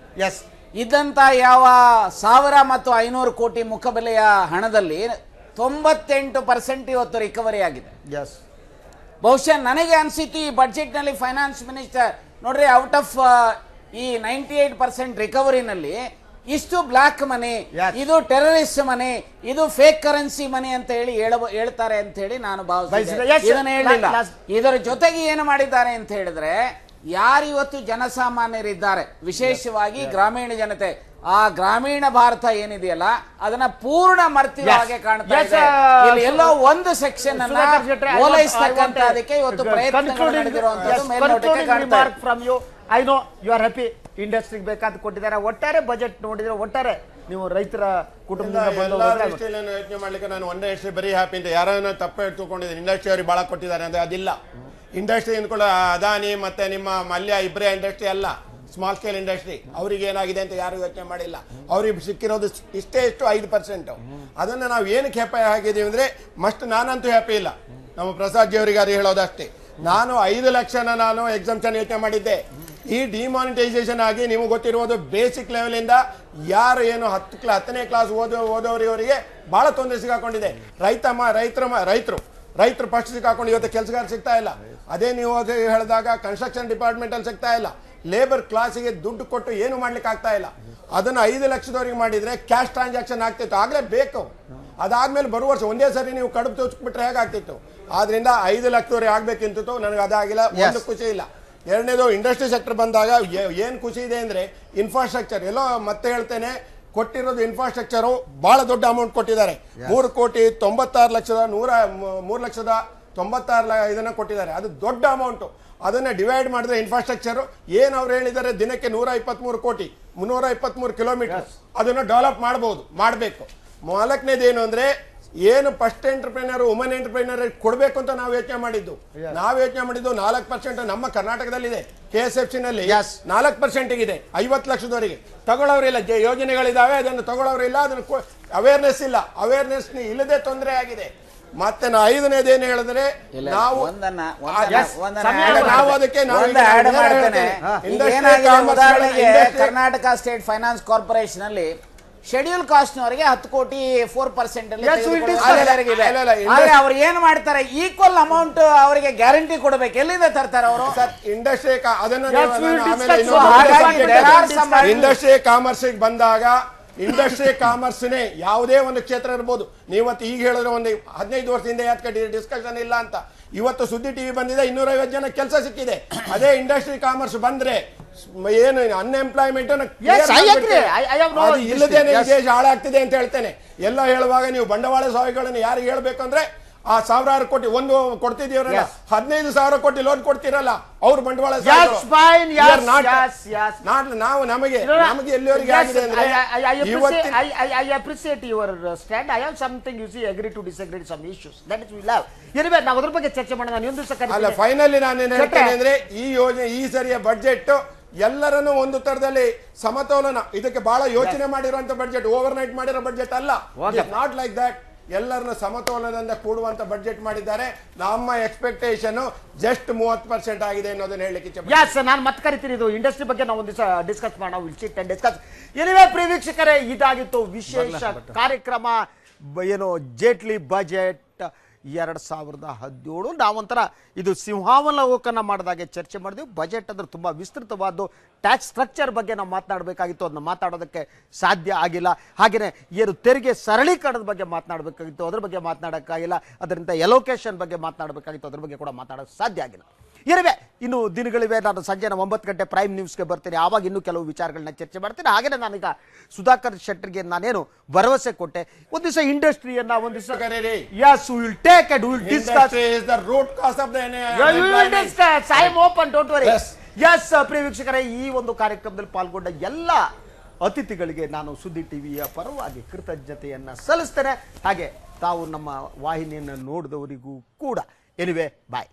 ಇದ್ದಂಥ ಯಾವ 1000 ಮತ್ತು 500 ಕೋಟಿ ಮುಖಬೆಲೆಯ ಹಣದಲ್ಲಿ 98% ಇವತ್ತು ರಿಕವರಿ ಆಗಿದೆ. ಬಹುಶಃ ನನಗೆ ಅನಿಸಿತು ಈ ಬಡ್ಜೆಟ್ನಲ್ಲಿ ಫೈನಾನ್ಸ್ ಮಿನಿಸ್ಟರ್ ನೋಡ್ರಿ, ಔಟ್ ಆಫ್ ಈ 98% ರಿಕವರಿನಲ್ಲಿ ಇಷ್ಟು ಬ್ಲಾಕ್ ಮನಿ, ಇದು ಟೆರರಿಸ್ಟ್ ಮನಿ, ಇದು ಫೇಕ್ ಕರೆನ್ಸಿ ಮನಿ ಅಂತ ಹೇಳ್ತಾರೆ ಅಂತ ಹೇಳಿ ನಾನು ಭಾವಿಸಿದೆ. ಇದನ್ನ ಹೇಳಿಲ್ಲ. ಇದರ ಜೊತೆಗೆ ಏನು ಮಾಡಿದ್ದಾರೆ ಅಂತ ಹೇಳಿದ್ರೆ, ಯಾರಿವತ್ತು ಜನಸಾಮಾನ್ಯರಿದ್ದಾರೆ, ವಿಶೇಷವಾಗಿ ಗ್ರಾಮೀಣ ಜನತೆ, ಆ ಗ್ರಾಮೀಣ ಭಾರತ ಏನಿದೆಯಲ್ಲ ಅದನ್ನ ಪೂರ್ಣ ಮರ್ತಿರೋ ಹಾಗೆ ಕಾಣ್ತಾ ಇದೆ. ಇಲ್ಲಿ ಎಲ್ಲೋ ಒಂದು ಸೆಕ್ಷನ್ ಅನ್ನ ಓಲೈಸ್ತಕ್ಕಂತದಕ್ಕೆ ಇವತ್ತು ಪ್ರಯತ್ನಗಳು ನಡೆದಿರುವಂತದ್ದು ಮೇಲ್ನೋಟಕ್ಕೆ ಕಾಣ್ತಾ ಇದೆ. I know you are happy, ಇಂಡಸ್ಟ್ರಿಗೆ ಬೇಕಾದ ಕೊಟ್ಟಿದ್ದಾರೆ. ಒಟ್ಟಾರೆ ಬಜೆಟ್ ನೋಡಿದ್ರೆ, ಒಟ್ಟಾರೆ ನೀವು ರೈತರ ಕುಟುಂಬದಿಂದ ಯೋಚನೆ ಮಾಡ್ಲಿಕ್ಕೆ ನಾನು ಒಂದೇ ಇಂಡಸ್ಟ್ರಿ ಬರೀ ಹ್ಯಾಪಿ ಅಂತ ಯಾರನ್ನ ತಪ್ಪು ಹೇಳ್ತಿಕೊಂಡಿದ್ದೀನಿ. ಇಂಡಸ್ಟ್ರಿ ಅವ್ರಿಗೆ ಬಹಳ ಕೊಟ್ಟಿದ್ದಾರೆ ಅಂದ್ರೆ ಅದಿಲ್ಲ. ಇಂಡಸ್ಟ್ರಿ ಅಂದ್ಕೊಳ್ಳೋ ಅದಾನಿ ಮತ್ತೆ ನಿಮ್ಮ ಮಲ್ಯ ಇಬ್ಬರೇ ಇಂಡಸ್ಟ್ರಿ ಅಲ್ಲ, ಸ್ಮಾಲ್ ಸ್ಕೇಲ್ ಇಂಡಸ್ಟ್ರಿ. ಅವ್ರಿಗೆ ಏನಾಗಿದೆ ಅಂತ ಯಾರು ಯೋಚನೆ ಮಾಡಿಲ್ಲ. ಅವ್ರಿಗೆ ಸಿಕ್ಕಿರೋದು ಇಷ್ಟೇ 5%. ಅದನ್ನು ನಾವು ಏನಕ್ಕೆ ಹ್ಯಾಪಿ ಆಗಿದ್ದೀವಿ ಅಂದರೆ, ನಾನಂತೂ ಹ್ಯಾಪಿ ಇಲ್ಲ. ನಮ್ಮ ಪ್ರಸಾದ್ ಜಿ ಅವರಿಗೆ ಹೇಳೋದಷ್ಟೇ. ನಾನು 5 ಲಕ್ಷನ ನಾನು ಎಕ್ಸಾಮ್ಷನ್ ಯೋಚನೆ ಮಾಡಿದ್ದೆ. ಈ ಡಿಮಾನಿಟೈಸೇಷನ್ ಆಗಿ ನಿಮಗೆ ಗೊತ್ತಿರುವುದು ಬೇಸಿಕ್ ಲೆವೆಲಿಂದ ಯಾರು ಏನು 10ನೇ ಕ್ಲಾಸ್ ಓದೋರಿಗೆ ಬಹಳ ತೊಂದರೆ ಸಿಗಾಕೊಂಡಿದೆ. ರೈತರು ಫಸ್ಟ್ ಸಿಕ್ಕಾಕೊಂಡು ಇವತ್ತು ಕೆಲಸಗಾರ ಸಿಗ್ತಾ ಇಲ್ಲ. ಅದೇ ನೀವು ಹೇಳಿದಾಗ ಕನ್ಸ್ಟ್ರಕ್ಷನ್ ಡಿಪಾರ್ಟ್ಮೆಂಟ್ ಅಲ್ಲಿ ಸಿಗ್ತಾ ಇಲ್ಲ. ಲೇಬರ್ ಕ್ಲಾಸಿಗೆ ದುಡ್ಡು ಕೊಟ್ಟು ಏನು ಮಾಡ್ಲಿಕ್ಕೆ ಆಗ್ತಾ ಇಲ್ಲ. ಅದನ್ನು 5 ಲಕ್ಷದವರೆಗೆ ಮಾಡಿದ್ರೆ ಕ್ಯಾಶ್ ಟ್ರಾನ್ಸಾಕ್ಷನ್ ಆಗ್ತಿತ್ತು, ಆಗಲೇ ಬೇಕು. ಅದಾದ್ಮೇಲೆ ಬರುವ ವರ್ಷ ಒಂದೇ ಸರಿ ನೀವು ಕಡುಬು ತೋಚ್ಬಿಟ್ರೆ ಹೇಗಾಗ್ತಿತ್ತು. ಆದ್ರಿಂದ 5 ಲಕ್ಷದವರೆಗೆ ಆಗ್ಬೇಕಿಂತಿತ್ತು. ನನಗೆ ಅದಾಗಿಲ್ಲ. ಒಂದು ಖುಷಿ ಇಲ್ಲ. ಎರಡನೇದು, ಇಂಡಸ್ಟ್ರಿ ಸೆಕ್ಟರ್ ಬಂದಾಗ ಏನು ಖುಷಿ ಇದೆ ಅಂದರೆ, ಇನ್ಫ್ರಾಸ್ಟ್ರಕ್ಚರ್ ಎಲ್ಲೋ ಮತ್ತೆ ಹೇಳ್ತೇನೆ, ಕೊಟ್ಟಿರೋದು ಇನ್ಫ್ರಾಸ್ಟ್ರಕ್ಚರು ಬಹಳ ದೊಡ್ಡ ಅಮೌಂಟ್ ಕೊಟ್ಟಿದ್ದಾರೆ. 3,96,3,96,96 ಇದನ್ನ ಕೊಟ್ಟಿದ್ದಾರೆ. ಅದು ದೊಡ್ಡ ಅಮೌಂಟು. ಅದನ್ನ ಡಿವೈಡ್ ಮಾಡಿದ್ರೆ ಇನ್ಫ್ರಾಸ್ಟ್ರಕ್ಚರ್ ಏನು ಅವ್ರು ಹೇಳಿದ್ದಾರೆ, ದಿನಕ್ಕೆ 123 ಕೋಟಿ 323 ಕಿಲೋಮೀಟರ್ ಅದನ್ನು ಡೆವಲಪ್ ಮಾಡಬೇಕು. ನಾಲ್ಕನೇದೇನು ಅಂದ್ರೆ, ಏನು ಫಸ್ಟ್ ಎಂಟರ್ಪ್ರಿನರ್ ವುಮನ್ ಎಂಟರ್ಪ್ರಿನರ್ ಕೊಡಬೇಕು ಅಂತ ನಾವು ಯೋಚನೆ ಮಾಡಿದ್ದು 4% ನಮ್ಮ ಕರ್ನಾಟಕದಲ್ಲಿದೆ. KSFC ನಲ್ಲಿ 4% ಇದೆ 50 ಲಕ್ಷದವರೆಗೆ. ತಗೊಳ್ಳೋರಿಲ್ಲ. ಯೋಜನೆಗಳಿದಾವೆ, ಅದನ್ನು ತಗೊಳ್ಳೋರಿಲ್ಲ. ಅದನ್ನು ಅವೇರ್ನೆಸ್ ಇಲ್ಲ. ಅವೇರ್ನೆಸ್ ಇಲ್ಲದೆ ತೊಂದರೆ ಆಗಿದೆ. ಮತ್ತೆ 5ನೇದೇನು ಹೇಳಿದ್ರೆ, ನಾವು ಅದಕ್ಕೆ ಕರ್ನಾಟಕ ಸ್ಟೇಟ್ ಫೈನಾನ್ಸ್ ಕಾರ್ಪೊರೇಷನ್ ಅಲ್ಲಿ ಶೆಡ್ಯೂಲ್ ಕಾಸ್ಟ್ ನವರಿಗೆ 10 ಕೋಟಿ 4% ಅವ್ರು ಏನ್ ಮಾಡ್ತಾರೆ, ಈಕ್ವಲ್ ಅಮೌಂಟ್ ಅವರಿಗೆ ಗ್ಯಾರಂಟಿ ಕೊಡಬೇಕು. ಎಲ್ಲಿಂದ ತರ್ತಾರೆ ಅವರು? ಇಂಡಸ್ಟ್ರಿ ಕಾಮರ್ಸ್ ಬಂದಾಗ ಇಂಡಸ್ಟ್ರಿ ಕಾಮರ್ಸ್ನೇ ಯಾವುದೇ ಒಂದು ಕ್ಷೇತ್ರ ಇರ್ಬೋದು. ನೀವತ್ತು ಈಗ ಹೇಳಿದ್ರೆ ಒಂದು 15 ವರ್ಷದಿಂದ ಯಾಕೆ ಡಿಸ್ಕಷನ್ ಇಲ್ಲ ಅಂತ. ಇವತ್ತು ಸುದ್ದಿ ಟಿವಿ ಬಂದಿದೆ, 250 ಜನ ಕೆಲಸ ಸಿಕ್ಕಿದೆ. ಅದೇ ಇಂಡಸ್ಟ್ರಿ ಕಾಮರ್ಸ್ ಬಂದ್ರೆ ಏನು ಅನ್ಎಂಪ್ಲಾಯ್ಮೆಂಟ್ ಇಲ್ಲದೇನೆ ದೇಶ ಹಾಳಾಗ್ತಿದೆ ಅಂತ ಹೇಳ್ತೇನೆ. ಎಲ್ಲ ಹೇಳುವಾಗ ನೀವು ಬಂಡವಾಳ ಸ್ವಾಮಿಗಳನ್ನು ಯಾರಿಗೆ ಹೇಳ್ಬೇಕು ಅಂದ್ರೆ, ಆ 1000 ಕೋಟಿ ಒಂದು ಕೊಡ್ತಿದ್ದೀರಲ್ಲ, 15,000 ಕೋಟಿ ಲೋನ್ ಕೊಡ್ತಿರಲ್ಲ, ಅವ್ರು ಬಂಡವಾಳ ನಾವು ನಮಗೆ ಎಲ್ಲಿವರೆಗೆ ಆಗಿದೆ ಅಂದ್ರೆ, I appreciate your stand. I have something you see agree to disagree some issues. That is we love. Anyway, ನಾವು ಅದ್ರ ಬಗ್ಗೆ ಚರ್ಚೆ ಮಾಡೋಣ. ಇನ್ನೊಂದು ದಿವಸ ಅಲ್ಲ, ಫೈನಲಿ ನಾನು ಏನು ಹೇಳ್ತೇನೆ ಅಂದ್ರೆ, ಈ ಯೋಜನೆ ಈ ಸರಿಯ ಬಡ್ಜೆಟ್ ಎಲ್ಲರನ್ನು ಒಂದು ತರದಲ್ಲಿ ಸಮತೋಲನ, ಇದಕ್ಕೆ ಬಹಳ ಯೋಚನೆ ಮಾಡಿರುವಂತ ಬಡ್ಜೆಟ್, ಓವರ್ ನೈಟ್ ಮಾಡಿರೋ ಬಡ್ಜೆಟ್ ಅಲ್ಲ. Not like that. ಎಲ್ಲರನ್ನು ಸಮತೋಲನದಿಂದ ಕೂಡುವಂತ ಬಡ್ಜೆಟ್ ಮಾಡಿದ್ದಾರೆ. ನಮ್ಮ ಎಕ್ಸ್ಪೆಕ್ಟೇಷನ್ ಜಸ್ಟ್ 30% ಆಗಿದೆ ಅನ್ನೋದನ್ನ ಹೇಳಲಿಕ್ಕೆ ಎಸ್ ನಾನು ಮತ್ತೆ ಕರಿತೀನಿ. ಇದು ಇಂಡಸ್ಟ್ರಿ ಬಗ್ಗೆ ನಾವು ಒಂದು ದಿವಸ ಡಿಸ್ಕಸ್ ಮಾಡೋಣ. Will sit and discuss. Anyway ಪ್ರಿಯ ವೀಕ್ಷಕರೇ, ಇದಾಗಿತ್ತು ವಿಶೇಷ ಕಾರ್ಯಕ್ರಮ. ಏನು ಜೇಟ್ಲಿ ಬಜೆಟ್ 2017. ನಾವೊಂಥರ ಇದು ಸಿಂಹಾವಲೋಕನ ಮಾಡಿದಾಗೆ ಚರ್ಚೆ ಮಾಡಿದ್ವಿ. ಬಜೆಟ್ ಅಂದ್ರೆ ತುಂಬ ವಿಸ್ತೃತವಾದ್ದು. ಟ್ಯಾಕ್ಸ್ ಸ್ಟ್ರಕ್ಚರ್ ಬಗ್ಗೆ ನಾವು ಮಾತನಾಡಬೇಕಾಗಿತ್ತು, ಅದನ್ನ ಮಾತಾಡೋದಕ್ಕೆ ಸಾಧ್ಯ ಆಗಿಲ್ಲ. ಹಾಗೆಯೇ ಏನು ತೆರಿಗೆ ಸರಳೀಕರಣದ ಬಗ್ಗೆ ಮಾತನಾಡಬೇಕಾಗಿತ್ತು, ಅದ್ರ ಬಗ್ಗೆ ಮಾತನಾಡೋಕ್ಕಾಗಿಲ್ಲ. ಅದರಿಂದ ಎಲೋಕೇಶನ್ ಬಗ್ಗೆ ಮಾತನಾಡಬೇಕಾಗಿತ್ತು, ಅದ್ರ ಬಗ್ಗೆ ಕೂಡ ಮಾತಾಡೋಕ್ಕೆ ಸಾಧ್ಯ ಆಗಿಲ್ಲ. ಇರುವೆ ಇನ್ನು ದಿನಗಳಿವೆ. ನಾನು ಸಂಜೆ 9 ಗಂಟೆ ಪ್ರೈಮ್ ನ್ಯೂಸ್ಗೆ ಬರ್ತೀನಿ. ಆವಾಗ ಇನ್ನೂ ಕೆಲವು ವಿಚಾರಗಳನ್ನ ಚರ್ಚೆ ಮಾಡ್ತೀನಿ. ಹಾಗೆಯೇ ನಾನೀಗ ಸುಧಾಕರ್ ಶೆಟ್ಟರ್ಗೆ ನಾನೇನು ಭರವಸೆ ಕೊಟ್ಟೆ, ಒಂದು ದಿವಸ ಇಂಡಸ್ಟ್ರಿಯನ್ನ ಒಂದು ದಿವಸ yes we will take and we will discuss. is the root cause of the we will discuss. I am open, don't worry. yes ಪ್ರಿಯ ವೀಕ್ಷಕರೇ, ಈ ಒಂದು ಕಾರ್ಯಕ್ರಮದಲ್ಲಿ ಪಾಲ್ಗೊಂಡ ಎಲ್ಲ ಅತಿಥಿಗಳಿಗೆ ನಾನು ಸುದ್ದಿ ಟಿವಿಯ ಪರವಾಗಿ ಕೃತಜ್ಞತೆಯನ್ನ ಸಲ್ಲಿಸ್ತೇನೆ. ಹಾಗೆ ತಾವು ನಮ್ಮ ವಾಹಿನಿಯನ್ನು ನೋಡಿದವರಿಗೂ ಕೂಡ. ಎನಿವೆ ಬಾಯ್.